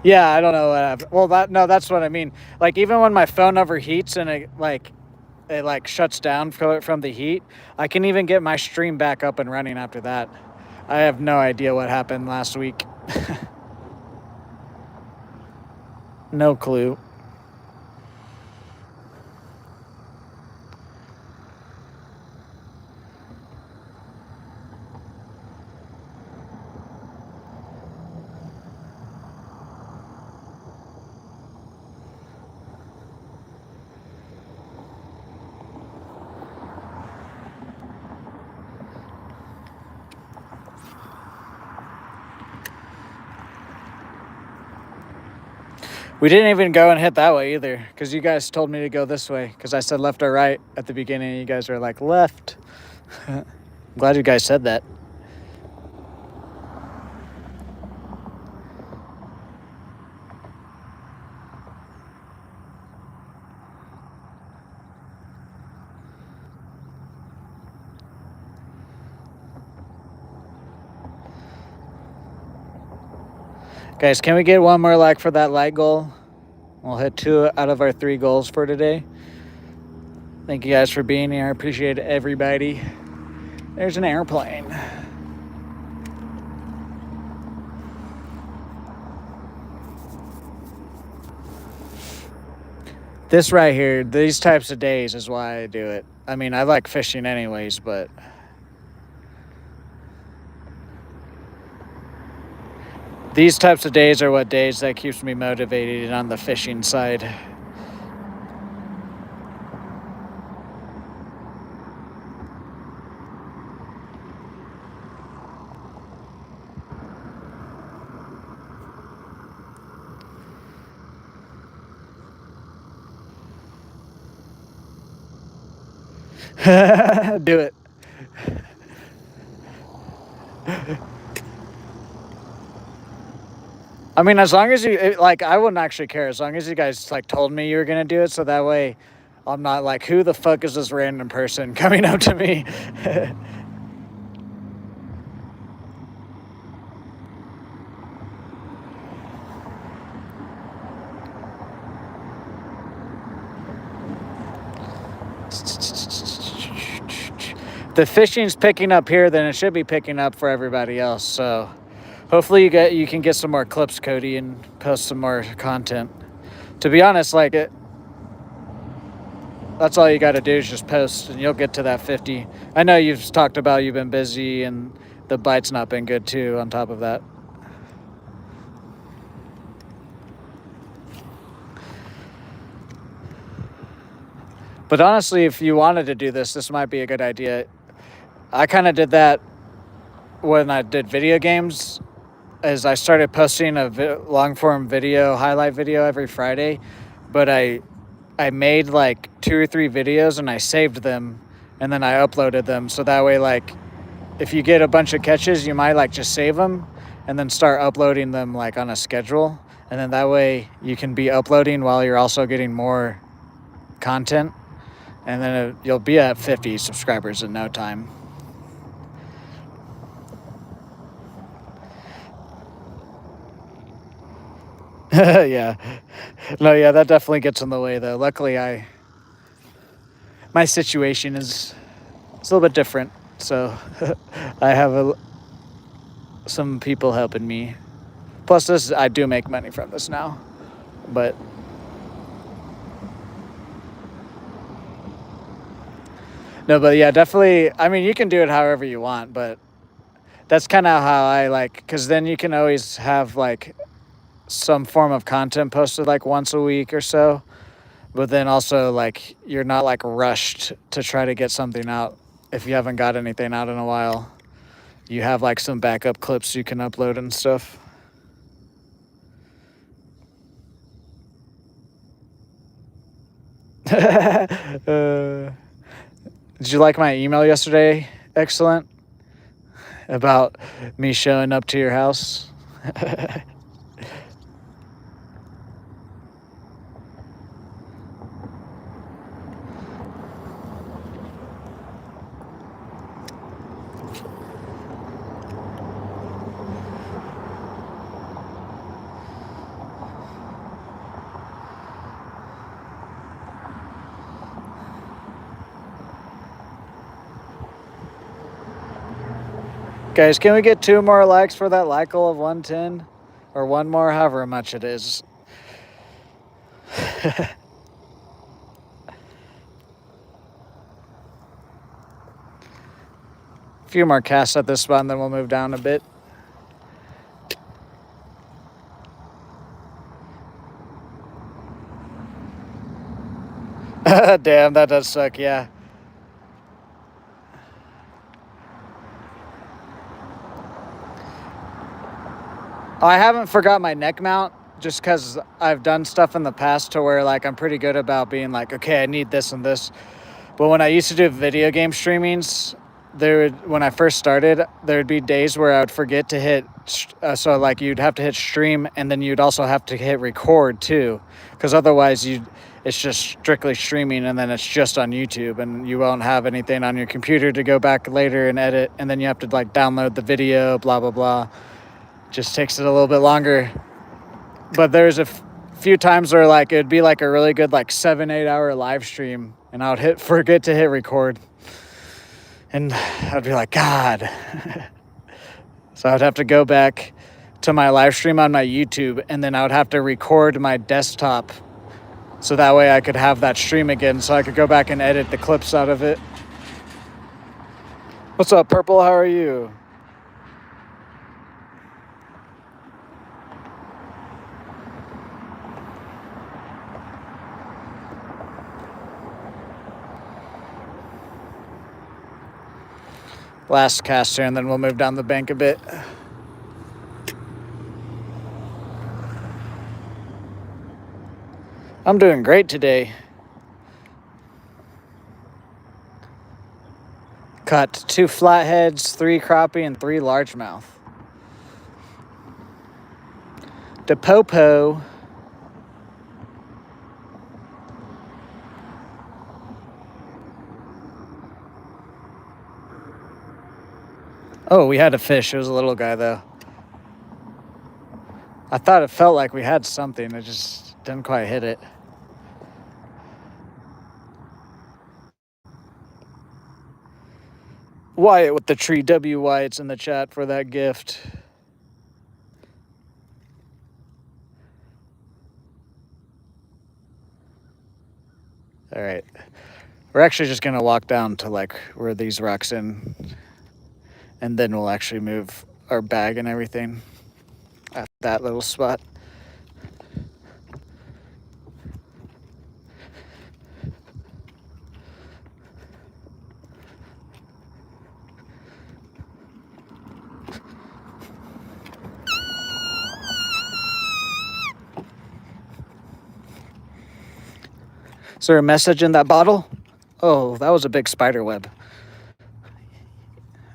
Yeah, I don't know what happened. Well, that's what I mean. Like, even when my phone overheats and it shuts down from the heat, I can even get my stream back up and running after that. I have no idea what happened last week. No clue. We didn't even go and hit that way either, because you guys told me to go this way, because I said left or right at the beginning. You guys were like, left. I'm glad you guys said that. Guys, can we get 1 more like for that like goal? We'll hit 2 out of our 3 goals for today. Thank you guys for being here. I appreciate everybody. There's an airplane. This right here, these types of days is why I do it. I mean, I like fishing anyways, but these types of days are what days that keeps me motivated on the fishing side. Do it. I mean, as long as you, I wouldn't actually care. As long as you guys, told me you were going to do it, so that way I'm not like, who the fuck is this random person coming up to me? The fishing's picking up here, then it should be picking up for everybody else. So hopefully you can get some more clips, Cody, and post some more content. To be honest, like that's all you got to do is just post, and you'll get to that 50. I know you've talked about you've been busy, and the bite's not been good too. On top of that. But honestly, if you wanted to do this might be a good idea. I kind of did that when I did video games, as I started posting a long form video, highlight video every Friday, but I made like 2 or 3 videos and I saved them and then I uploaded them. So that way, like, if you get a bunch of catches, you might like just save them and then start uploading them like on a schedule. And then that way you can be uploading while you're also getting more content. And then you'll be at 50 subscribers in no time. Yeah. No, yeah, that definitely gets in the way though. Luckily my situation is it's a little bit different. So I have some people helping me. Plus I do make money from this now. But no, but yeah, definitely. I mean, you can do it however you want, but that's kind of how I like, because then you can always have like some form of content posted like once a week or so. But then also, like, you're not like rushed to try to get something out if you haven't got anything out in a while. You have like some backup clips you can upload and stuff. Did you like my email yesterday? Excellent. About me showing up to your house. Guys, can we get 2 more likes for that like goal of 110? Or 1 more, however much it is. A few more casts at this spot, and then we'll move down a bit. Damn, that does suck, yeah. I haven't forgot my neck mount, just because I've done stuff in the past to where like I'm pretty good about being like, okay, I need this and this. But when I used to do video game streamings, when I first started, there'd be days where I would forget to hit, so like you'd have to hit stream and then you'd also have to hit record too, because otherwise it's just strictly streaming and then it's just on YouTube and you won't have anything on your computer to go back later and edit, and then you have to like download the video, blah, blah, blah. Just takes it a little bit longer. But there's a few times where like it'd be like a really good like 7-8 hour live stream and I would forget to hit record and I'd be like, God. So I'd have to go back to my live stream on my YouTube and then I would have to record my desktop so that way I could have that stream again so I could go back and edit the clips out of it. What's up, Purple? How are you? Last cast here, and then we'll move down the bank a bit. I'm doing great today. Caught 2 flatheads, 3 crappie, and 3 largemouth. The popo. we had a fish. It was a little guy, though. I thought it felt like we had something. It just didn't quite hit it. Wyatt with the tree. W. Wyatt's in the chat for that gift. All right. We're actually just going to walk down to like where these rocks in, and then we'll actually move our bag and everything at that little spot. Is there a message in that bottle? Oh, that was a big spider web.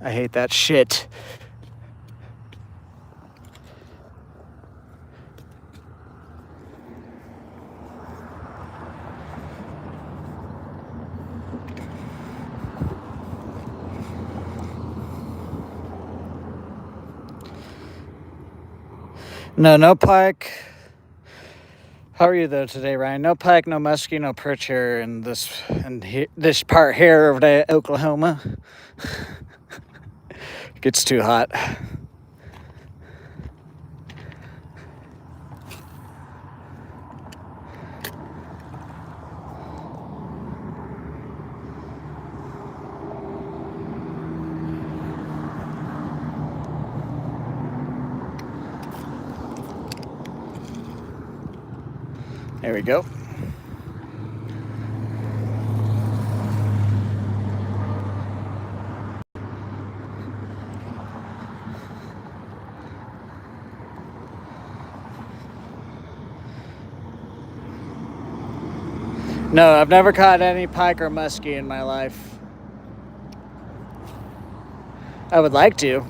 I hate that shit. No pike. How are you though today, Ryan? No pike, no muskie, no perch here in this part here of the Oklahoma. It gets too hot. There we go. No, I've never caught any pike or muskie in my life. I would like to.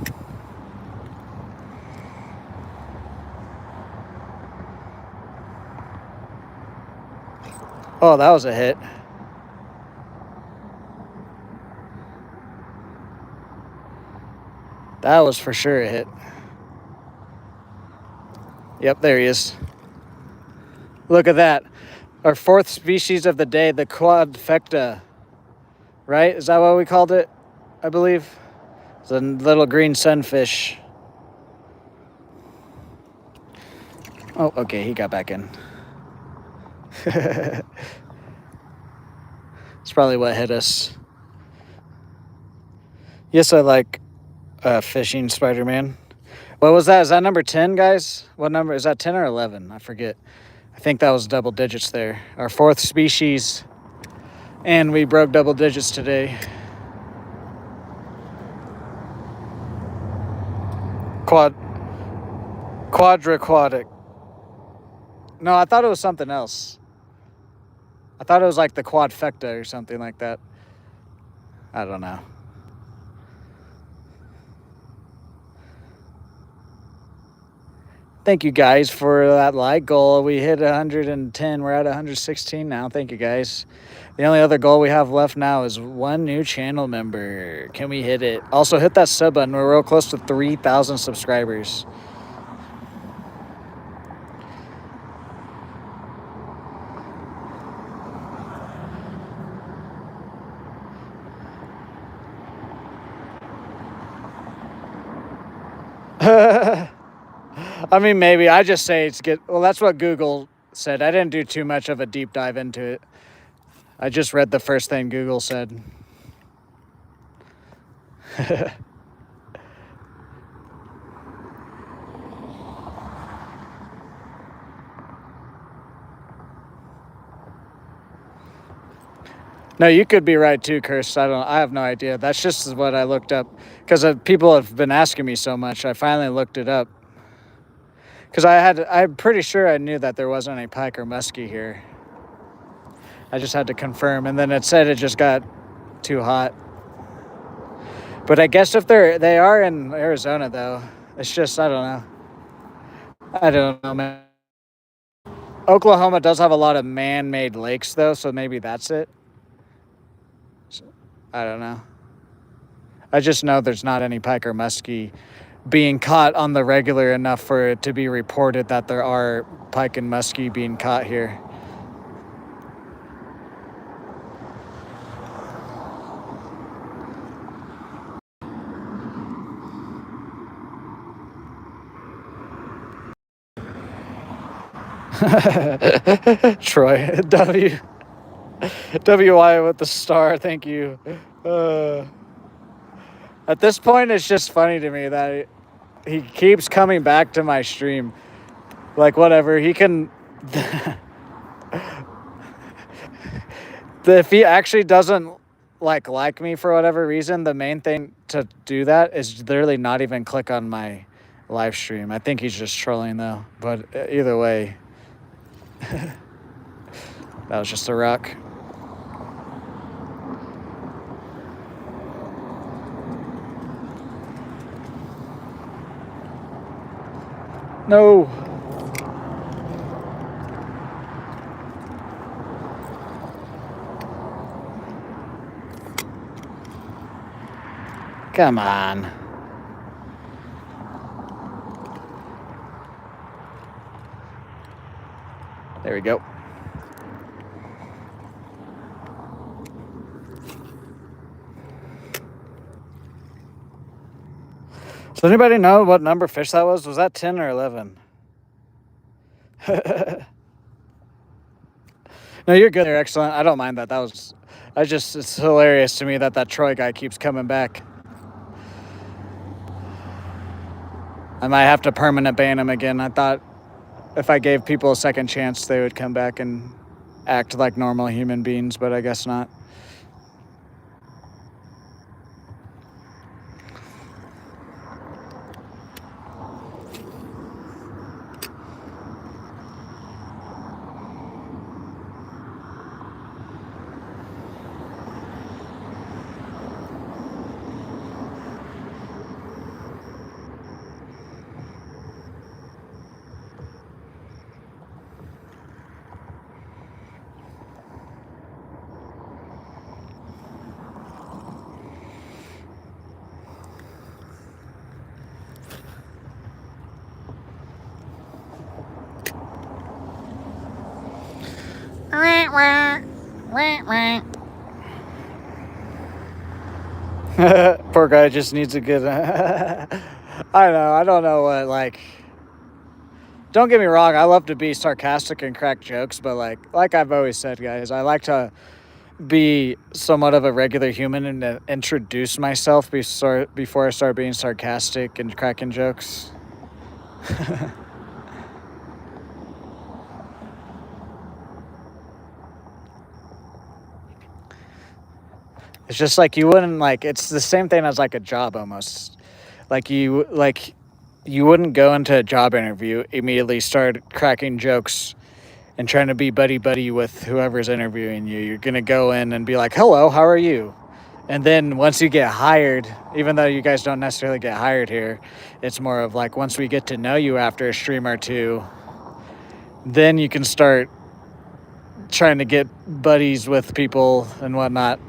Oh, that was a hit. That was for sure a hit. Yep, there he is. Look at that. Our fourth species of the day, the quadfecta. Right? Is that what we called it? I believe. It's a little green sunfish. Oh, okay, he got back in. It's probably what hit us. Yes, I like fishing, Spider-Man. What was that? Is that number 10, guys? What number? Is that 10 or 11? I forget. I think that was double digits there. Our fourth species. And we broke double digits today. Quadraquatic. No, I thought it was something else. I thought it was like the quadfecta or something like that. I don't know. Thank you guys for that like goal. We hit 110. We're at 116 now. Thank you guys. The only other goal we have left now is one new channel member. Can we hit it? Also, hit that sub button. We're real close to 3,000 subscribers. I mean, maybe. I just say it's good. Well, that's what Google said. I didn't do too much of a deep dive into it. I just read the first thing Google said. No, you could be right too, Kirst. I have no idea. That's just what I looked up because people have been asking me so much. I finally looked it up because I'm pretty sure I knew that there wasn't any pike or muskie here. I just had to confirm, and then it said it just got too hot. But I guess if they are in Arizona though, it's just I don't know, man. Oklahoma does have a lot of man-made lakes though, so maybe that's it. I don't know.
I just know there's not any pike or muskie being caught on the regular enough for it to be reported that there are pike and muskie being caught here. Troy, WY with the star, thank you. At this point, it's just funny to me that he keeps coming back to my stream. Like, whatever, he can... If he actually doesn't like me for whatever reason, the main thing to do that is literally not even click on my live stream. I think he's just trolling though, but either way, that was just a rock. No. Come on. There we go. Does anybody know what number fish that was? Was that 10 or 11? No, you're good. You're excellent. I don't mind that. It's hilarious to me that Troy guy keeps coming back. I might have to permanent ban him again. I thought if I gave people a second chance, they would come back and act like normal human beings, but I guess not. Poor guy just needs a good... I don't know what, like... Don't get me wrong, I love to be sarcastic and crack jokes, but like I've always said, guys, I like to be somewhat of a regular human and introduce myself before I start being sarcastic and cracking jokes. It's just like you wouldn't it's the same thing as like a job almost. You wouldn't go into a job interview, immediately start cracking jokes and trying to be buddy with whoever's interviewing you. You're going to go in and be like, hello, how are you? And then once you get hired, even though you guys don't necessarily get hired here, it's more of like once we get to know you after a stream or two, then you can start trying to get buddies with people and whatnot.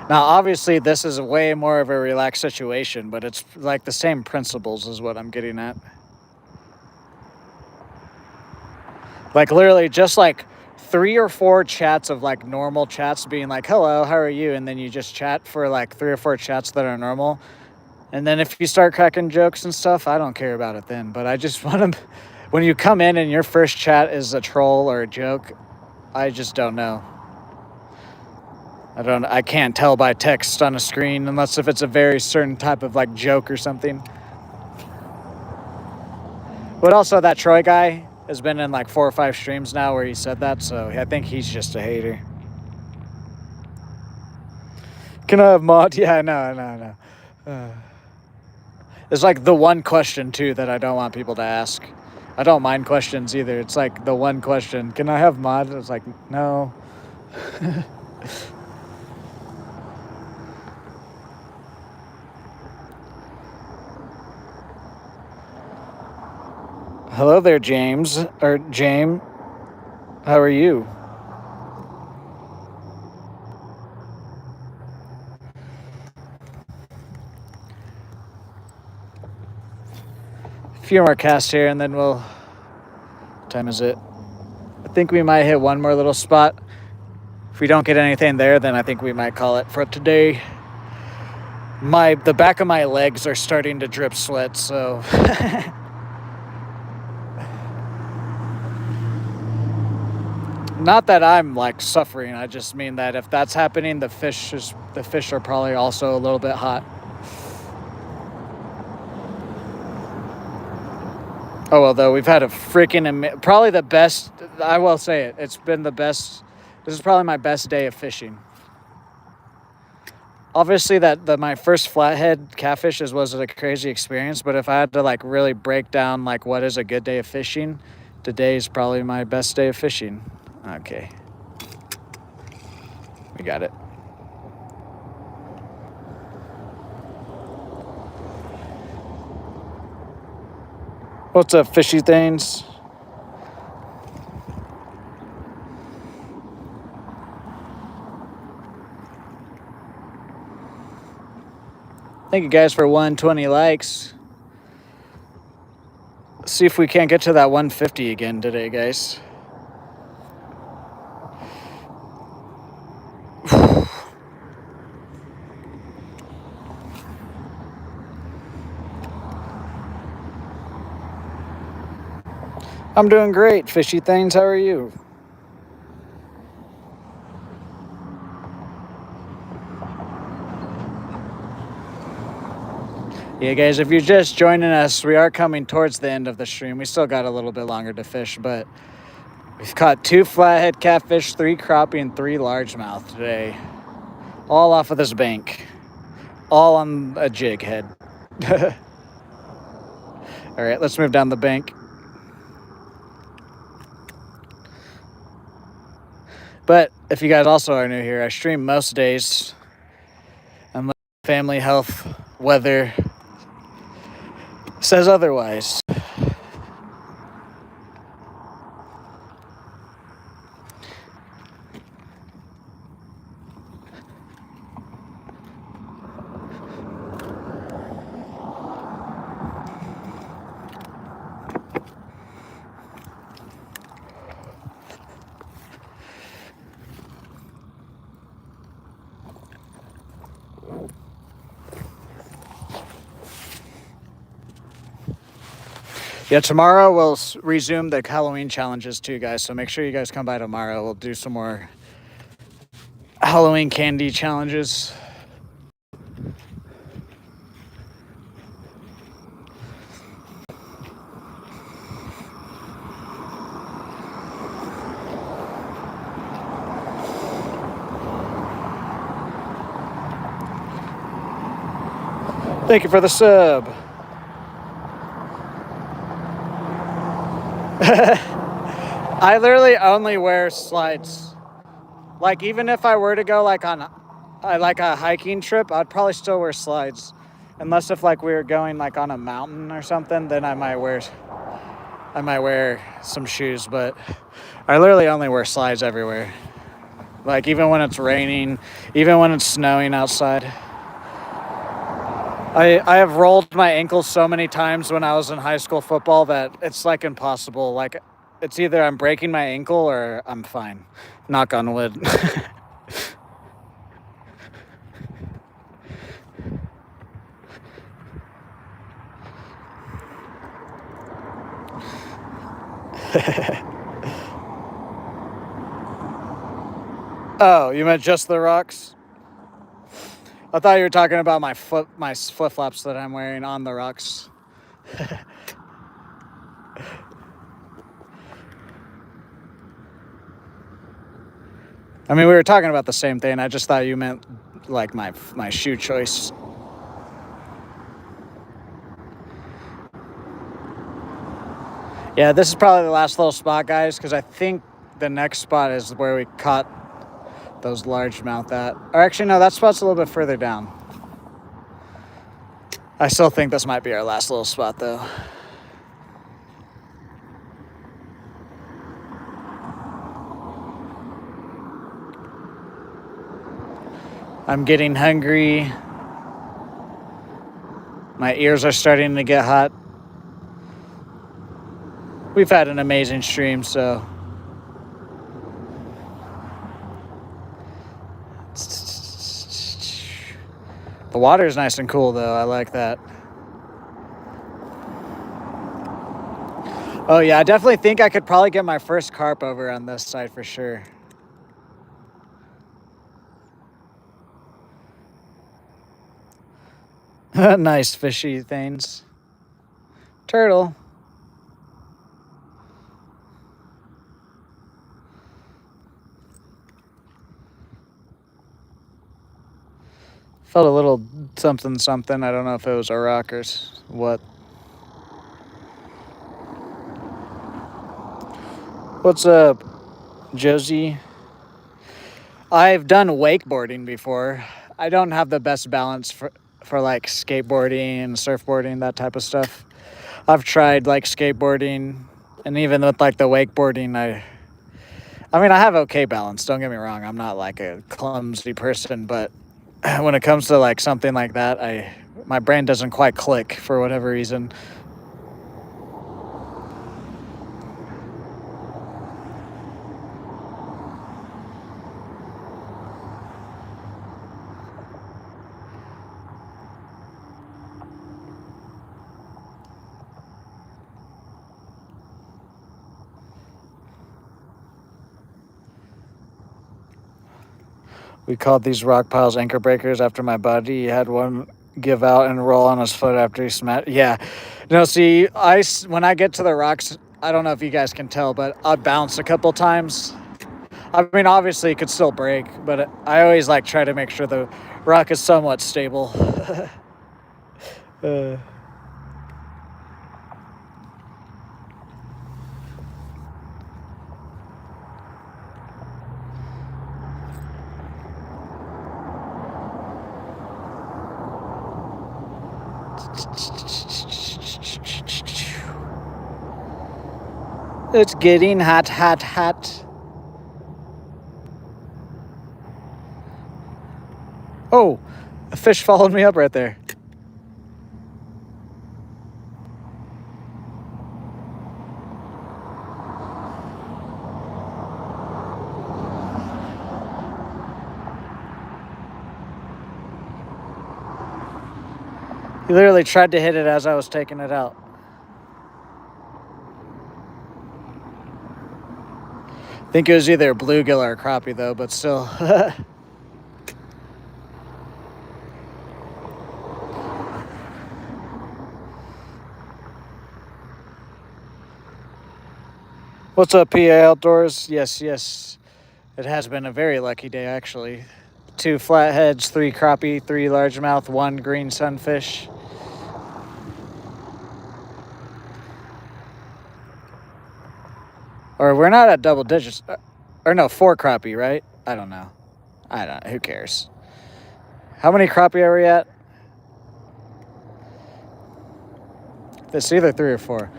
Now, obviously, this is way more of a relaxed situation, but it's like the same principles is what I'm getting at. Like, literally, just like 3 or 4 chats of like normal chats being like, hello, how are you? And then you just chat for like 3 or 4 chats that are normal. And then if you start cracking jokes and stuff, I don't care about it then. But I just want to, when you come in and your first chat is a troll or a joke, I just don't know. I can't tell by text on a screen unless if it's a very certain type of like joke or something. But also that Troy guy has been in like 4 or 5 streams now where he said that, so I think he's just a hater. Can I have mod? Yeah, no. It's like the one question too that I don't want people to ask. I don't mind questions either. It's like the one question, can I have mod? It's like, no. Hello there, James. Or Jame. How are you? A few more casts here and then we'll... What time is it? I think we might hit one more little spot. If we don't get anything there, then I think we might call it for today. The back of my legs are starting to drip sweat, so... Not that I'm like suffering. I just mean that if that's happening, the fish are probably also a little bit hot. Oh well, though we've had a freaking probably the best. I will say it. It's been the best. This is probably my best day of fishing. Obviously, my first flathead catfish was a crazy experience. But if I had to like really break down like what is a good day of fishing, today is probably my best day of fishing. Okay. We got it. What's up, fishy things? Thank you guys for 120 likes. Let's see if we can't get to that 150 again today, guys. I'm doing great, fishy things. How are you? Yeah, guys, if you're just joining us, we are coming towards the end of the stream. We still got a little bit longer to fish, but we've caught 2 flathead catfish, 3 crappie, and 3 largemouth today. All off of this bank. All on a jig head. All right, let's move down the bank. But if you guys also are new here, I stream most days. Unless family, health, weather says otherwise. Yeah, tomorrow we'll resume the Halloween challenges too, guys. So make sure you guys come by tomorrow. We'll do some more Halloween candy challenges. Thank you for the sub. I literally only wear slides. Like, even if I were to go like on like a hiking trip, I'd probably still wear slides. Unless if like we were going like on a mountain or something, then I might wear some shoes, but I literally only wear slides everywhere. Like even when it's raining, even when it's snowing outside. I have rolled my ankles so many times when I was in high school football that it's like impossible. Like it's either I'm breaking my ankle or I'm fine. Knock on wood. Oh, you meant just the rocks? I thought you were talking about my flip-flops that I'm wearing on the rocks. I mean, we were talking about the same thing. I just thought you meant like my shoe choice. Yeah, this is probably the last little spot, guys, because I think the next spot is where we caught those largemouth at. Or actually, no, that spot's a little bit further down. I still think this might be our last little spot, though. I'm getting hungry. My ears are starting to get hot. We've had an amazing stream, so the water is nice and cool, though. I like that. Oh yeah, I definitely think I could probably get my first carp over on this side for sure. Nice fishy things. Turtle. Felt a little something something. I don't know if it was a rock or what. What's up, Josie? I've done wakeboarding before. I don't have the best balance for like skateboarding, surfboarding, that type of stuff. I've tried like skateboarding, and even with like the wakeboarding, I mean, I have okay balance. Don't get me wrong. I'm not like a clumsy person, but when it comes to like something like that, my brain doesn't quite click for whatever reason. We called these rock piles anchor breakers after my buddy had one give out and roll on his foot after he smashed. Yeah. No, see, when I get to the rocks, I don't know if you guys can tell, but I bounce a couple times. I mean, obviously it could still break, but I always like try to make sure the rock is somewhat stable. It's getting hot, hot, hot. Oh, a fish followed me up right there. He literally tried to hit it as I was taking it out. I think it was either a bluegill or a crappie, though, but still. What's up, PA Outdoors? Yes, yes. It has been a very lucky day, actually. 2 flatheads, 3 crappie, 3 largemouth, 1 green sunfish. Or we're not at double digits. Or no, 4 crappie, right? I don't know. Who cares? How many crappie are we at? It's either 3 or 4.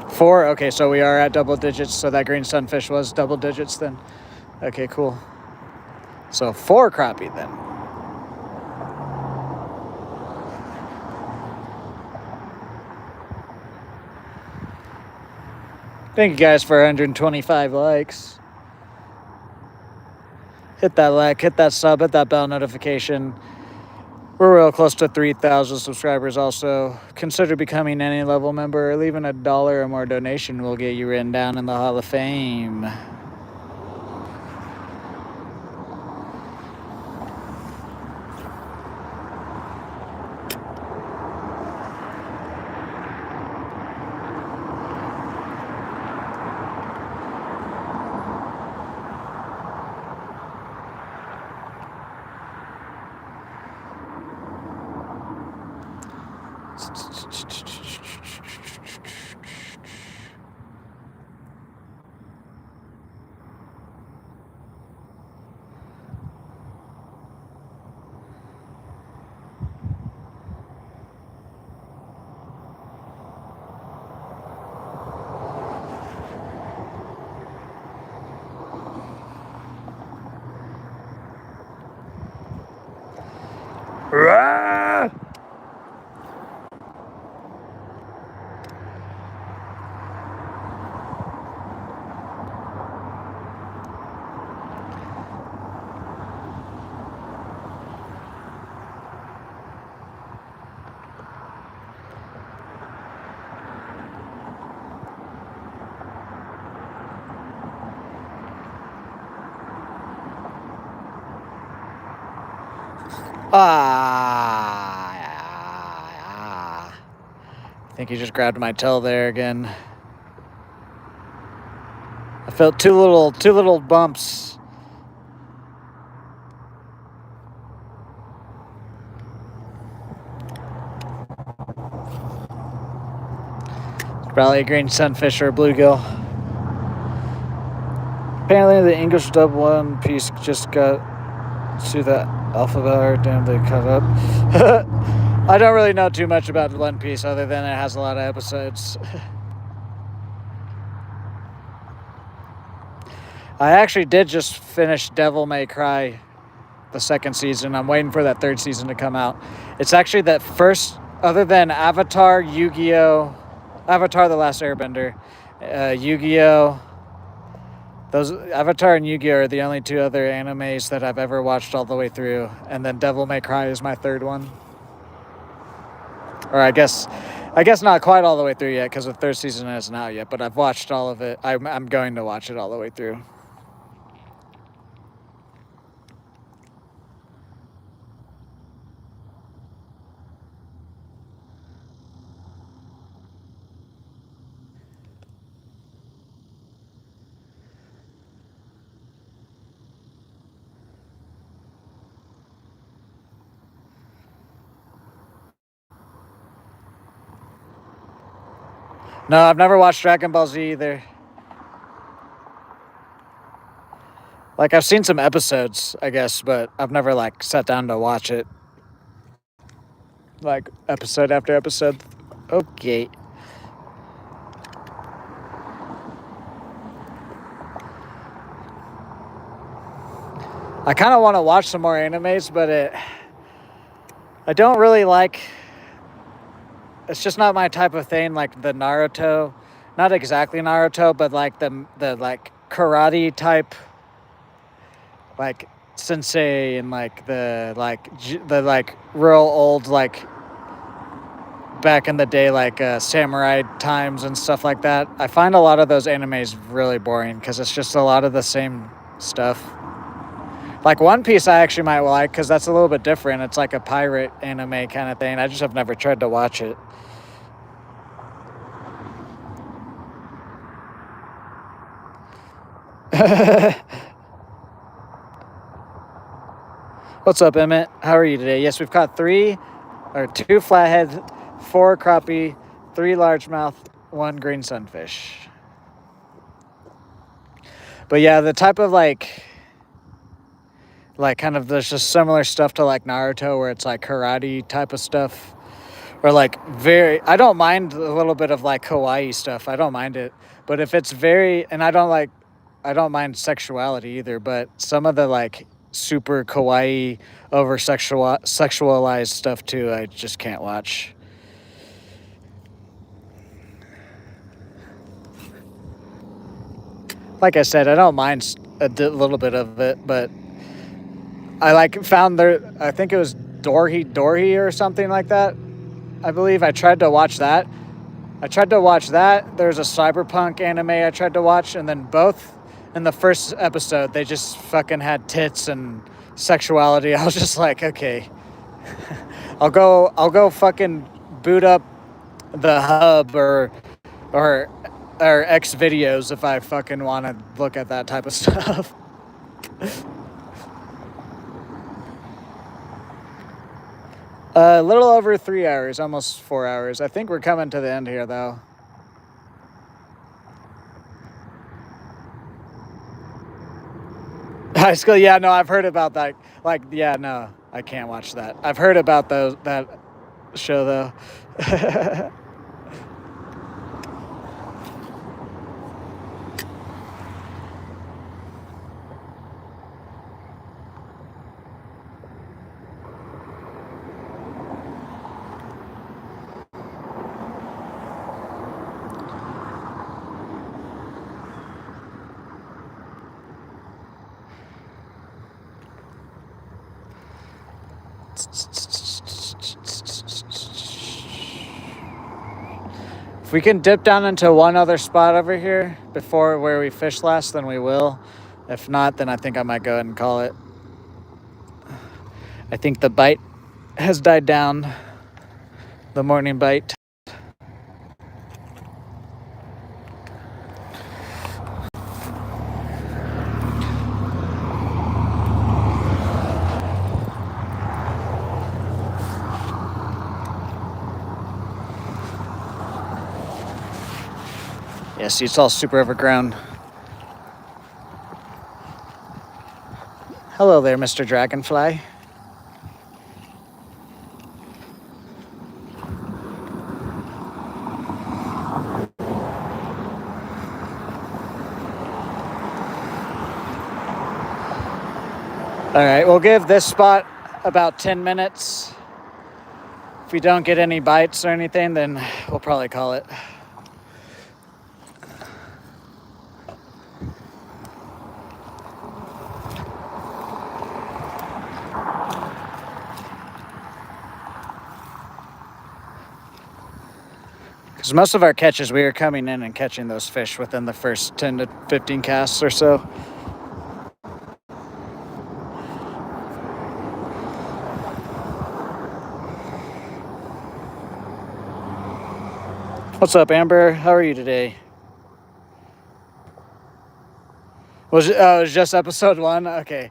Four? Okay, so we are at double digits. So that green sunfish was double digits then. Okay, cool. So 4 crappie then. Thank you guys for 125 likes. Hit that like, hit that sub, hit that bell notification. We're real close to 3,000 subscribers also. Consider becoming any level member or leaving $1 or more donation will get you written down in the Hall of Fame. I think he just grabbed my tail there again. I felt two little bumps. Probably a green sunfish or a bluegill. Apparently the English dub one piece just got to the alphabet art. Damn, they cut up. I don't really know too much about One Piece other than it has a lot of episodes. I actually did just finish Devil May Cry, the second season. I'm waiting for that third season to come out. It's actually the first, other than Avatar, Yu-Gi-Oh, Avatar: The Last Airbender, Yu-Gi-Oh. Those Avatar and Yu-Gi-Oh are the only two other animes that I've ever watched all the way through, and then Devil May Cry is my third one. Or I guess not quite all the way through yet because the third season isn't out yet. But I've watched all of it. I'm going to watch it all the way through. No, I've never watched Dragon Ball Z either. Like, I've seen some episodes, I guess, but I've never, like, sat down to watch it. Like, episode after episode. Okay. I kind of want to watch some more animes, but I don't really like... It's just not my type of thing, like the Naruto. Not exactly Naruto, but like the like karate type, like sensei and like the real old, like back in the day, like samurai times and stuff like that. I find a lot of those animes really boring because it's just a lot of the same stuff. Like One Piece I actually might like because that's a little bit different. It's like a pirate anime kind of thing. I just have never tried to watch it. What's up, Emmett? How are you today? Yes, we've caught 2 flathead, 4 crappie, 3 largemouth, 1 green sunfish. But yeah, the type of like kind of there's just similar stuff to like Naruto where it's like karate type of stuff. Or like I don't mind a little bit of like kawaii stuff. I don't mind it. But if it's and I don't mind sexuality either, but some of the like super kawaii over sexualized stuff too, I just can't watch. Like I said, I don't mind a little bit of it, but I like found I think it was Dorhi or something like that. I believe I tried to watch that. There's a cyberpunk anime I tried to watch, and then both in the first episode they just fucking had tits and sexuality. I was just like, okay, I'll go fucking boot up the hub or X videos if I fucking want to look at that type of stuff. A little over 3 hours, almost 4 hours. I think we're coming to the end here, though. High school, yeah, no, I've heard about that. Like, yeah, no, I can't watch that. I've heard about that show, though. If we can dip down into one other spot over here before where we fished last, then we will. If not, then I think I might go ahead and call it. I think the bite has died down, the morning bite. Yeah, see, it's all super overgrown. Hello there, Mr. Dragonfly. All right, we'll give this spot about 10 minutes. If we don't get any bites or anything, then we'll probably call it. Because most of our catches, we are coming in and catching those fish within the first 10 to 15 casts or so. What's up, Amber? How are you today? It was just episode 1? Okay.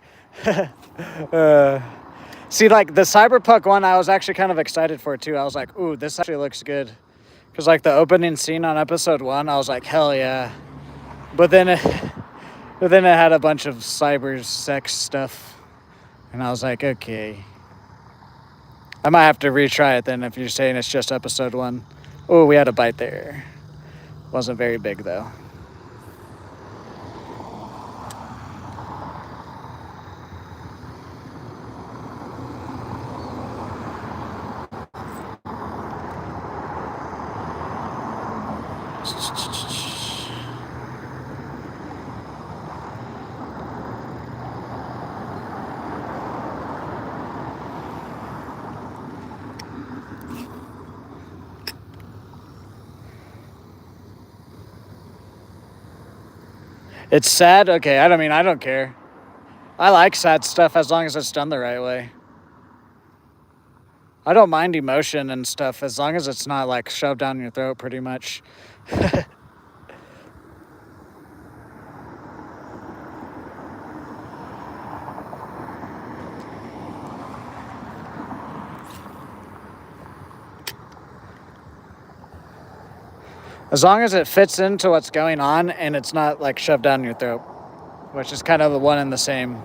See, like, the Cyberpunk one, I was actually kind of excited for, too. I was like, ooh, this actually looks good. Because, like, the opening scene on episode 1, I was like, hell yeah. But then it had a bunch of cyber sex stuff. And I was like, okay. I might have to retry it then if you're saying it's just episode 1. Oh, we had a bite there. Wasn't very big, though. It's sad? Okay, I don't care. I like sad stuff as long as it's done the right way. I don't mind emotion and stuff as long as it's not, like, shoved down your throat, pretty much. As long as it fits into what's going on and it's not, like, shoved down your throat, which is kind of the one and the same.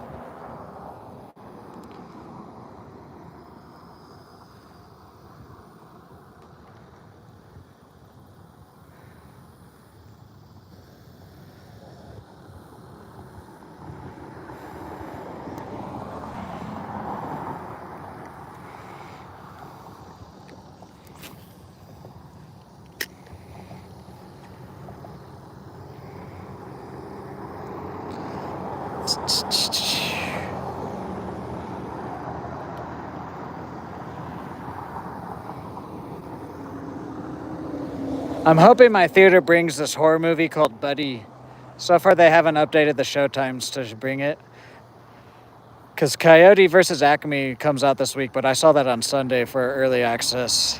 I'm hoping my theater brings this horror movie called Buddy. So far, they haven't updated the showtimes to bring it. Because Coyote vs. Acme comes out this week, but I saw that on Sunday for early access.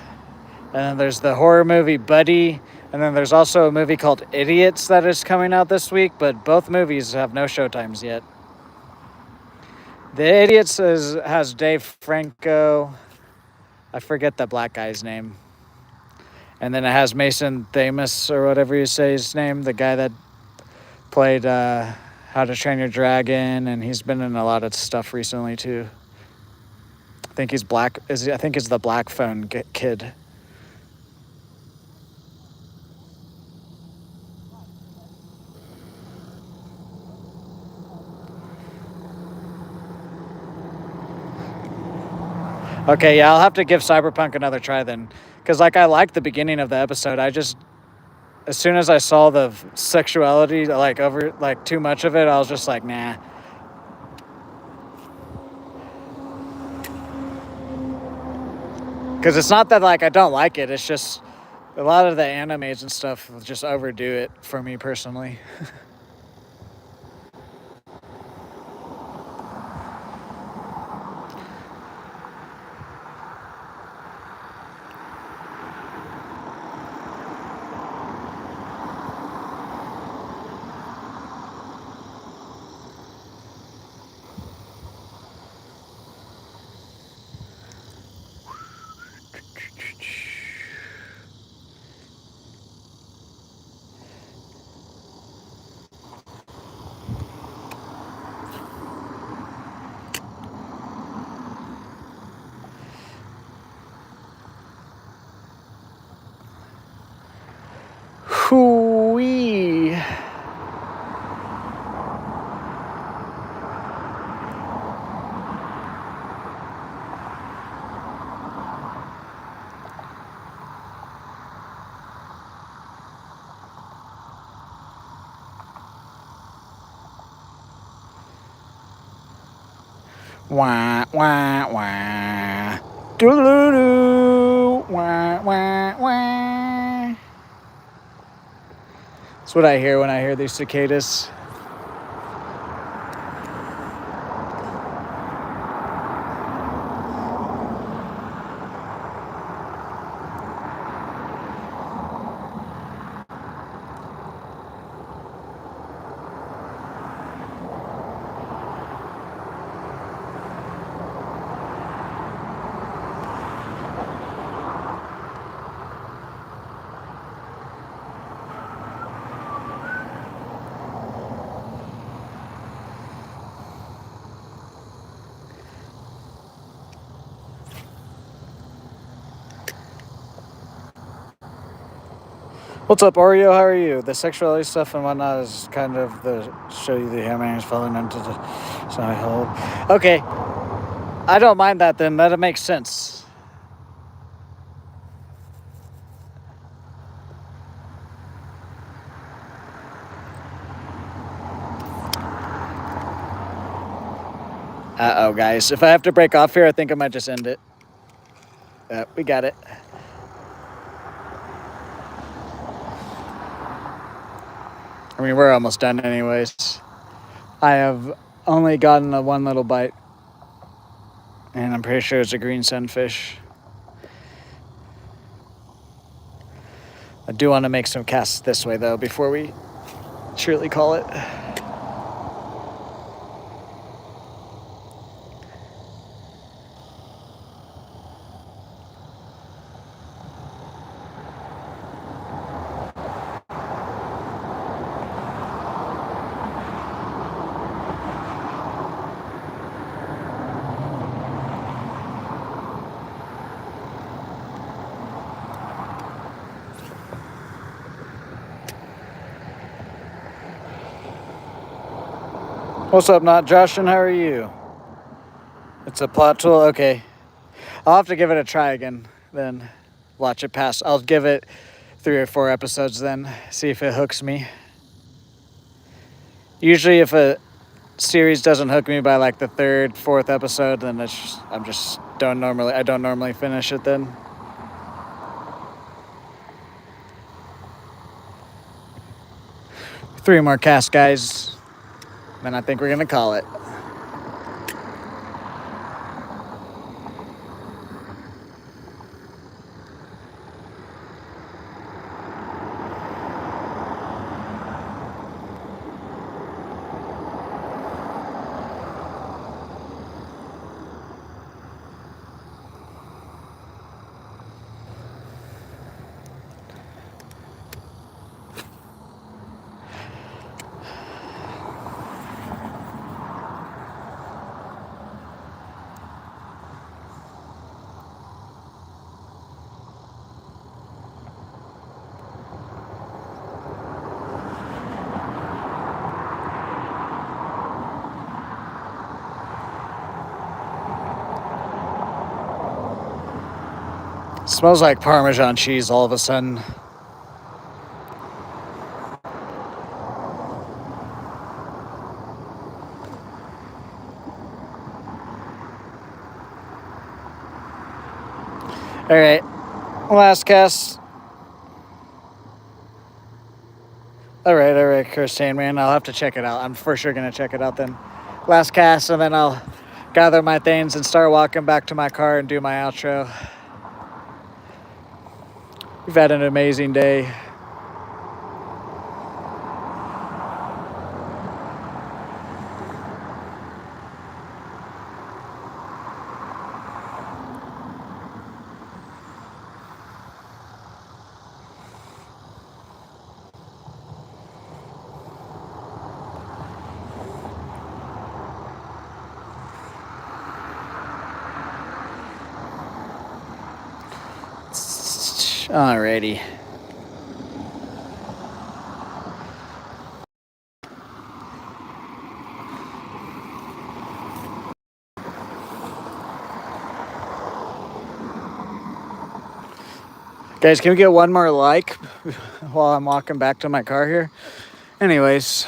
And then there's the horror movie Buddy. And then there's also a movie called Idiots that is coming out this week, but both movies have no showtimes yet. The Idiots has Dave Franco. I forget the black guy's name. And then it has Mason Thames, or whatever you say his name, the guy that played How to Train Your Dragon, and he's been in a lot of stuff recently too. I think he's black. I think he's the Black Phone kid. Okay, yeah, I'll have to give Cyberpunk another try then. Because, like, I liked the beginning of the episode. As soon as I saw the sexuality, like, too much of it, I was just like, nah. Because it's not that, like, I don't like it. It's just a lot of the animes and stuff just overdo it for me personally. Wah, wah, wah. Doo-doo-doo. Wah, wah, wah. That's what I hear when I hear these cicadas. What's up, Oreo? How are you? The sexuality stuff and whatnot is kind of the show you the hammer is falling into the side hole. Okay, I don't mind that then. That makes sense. Uh-oh, guys. If I have to break off here, I think I might just end it. We got it. I mean, we're almost done anyways. I have only gotten a one little bite. And I'm pretty sure it's a green sunfish. I do want to make some casts this way, though, before we truly call it. What's up, Not Joshin? How are you? It's a plot tool? Okay. I'll have to give it a try again, then watch it pass. I'll give it 3 or 4 episodes then, see if it hooks me. Usually if a series doesn't hook me by like the 3rd, 4th episode, then I don't normally finish it then. Three more casts, guys. Then I think we're gonna call it. Smells like Parmesan cheese all of a sudden. All right, last cast. All right, Christine, man. I'll have to check it out. I'm for sure gonna check it out then. Last cast, and then I'll gather my things and start walking back to my car and do my outro. We've had an amazing day. Alrighty. Guys, can we get one more like while I'm walking back to my car here? Anyways,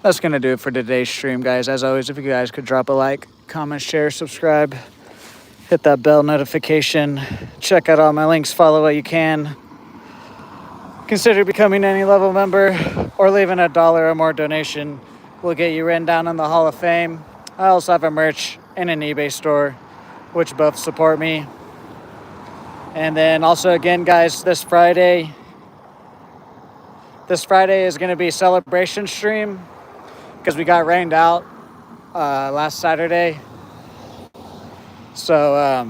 that's going to do it for today's stream, guys. As always, if you guys could drop a like, comment, share, subscribe. Hit that bell notification. Check out all my links. Follow what you can. Consider becoming any level member or leaving $1 or more donation. Will get you written down in the Hall of Fame. I also have a merch and an eBay store, which both support me. And then also, again, guys, this Friday is going to be a celebration stream because we got rained out last Saturday. So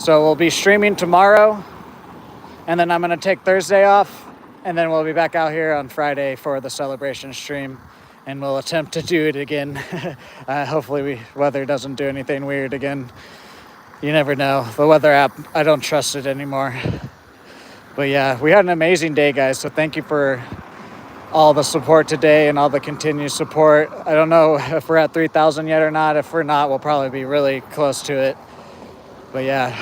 we'll be streaming tomorrow, and then I'm going to take Thursday off, and then we'll be back out here on Friday for the celebration stream, and we'll attempt to do it again. Hopefully weather doesn't do anything weird again. You never know. The weather app, I don't trust it anymore. But yeah, we had an amazing day, guys, so thank you for all the support today and all the continued support. I don't know if we're at 3,000 yet or not. If we're not, we'll probably be really close to it. But yeah,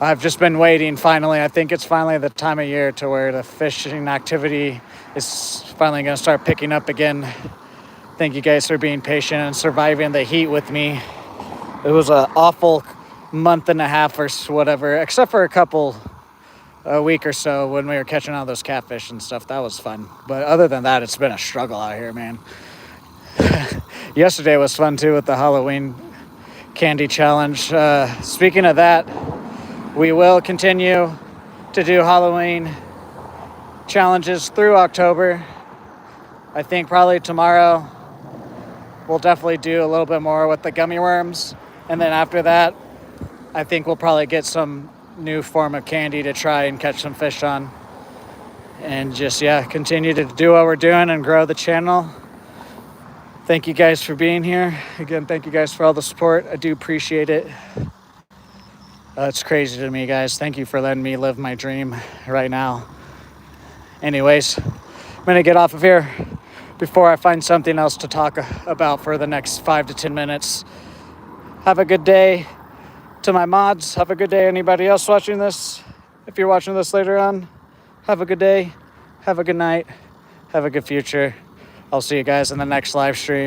I've just been waiting finally. I think it's finally the time of year to where the fishing activity is finally going to start picking up again. Thank you guys for being patient and surviving the heat with me. It was an awful month and a half or whatever, except for a week or so when we were catching all those catfish and stuff. That was fun. But other than that, it's been a struggle out here, man. Yesterday was fun too with the Halloween candy challenge. Speaking of that, we will continue to do Halloween challenges through October. I think probably tomorrow we'll definitely do a little bit more with the gummy worms. And then after that, I think we'll probably get some new form of candy to try and catch some fish on. And just, continue to do what we're doing and grow the channel. Thank you guys for being here. Again, thank you guys for all the support. I do appreciate it. It's crazy to me, guys. Thank you for letting me live my dream right now. Anyways, I'm going to get off of here before I find something else to talk about for the next 5 to 10 minutes. Have a good day. To my mods, have a good day. Anybody else watching this? If you're watching this later on, have a good day. Have a good night. Have a good future. I'll see you guys in the next live stream.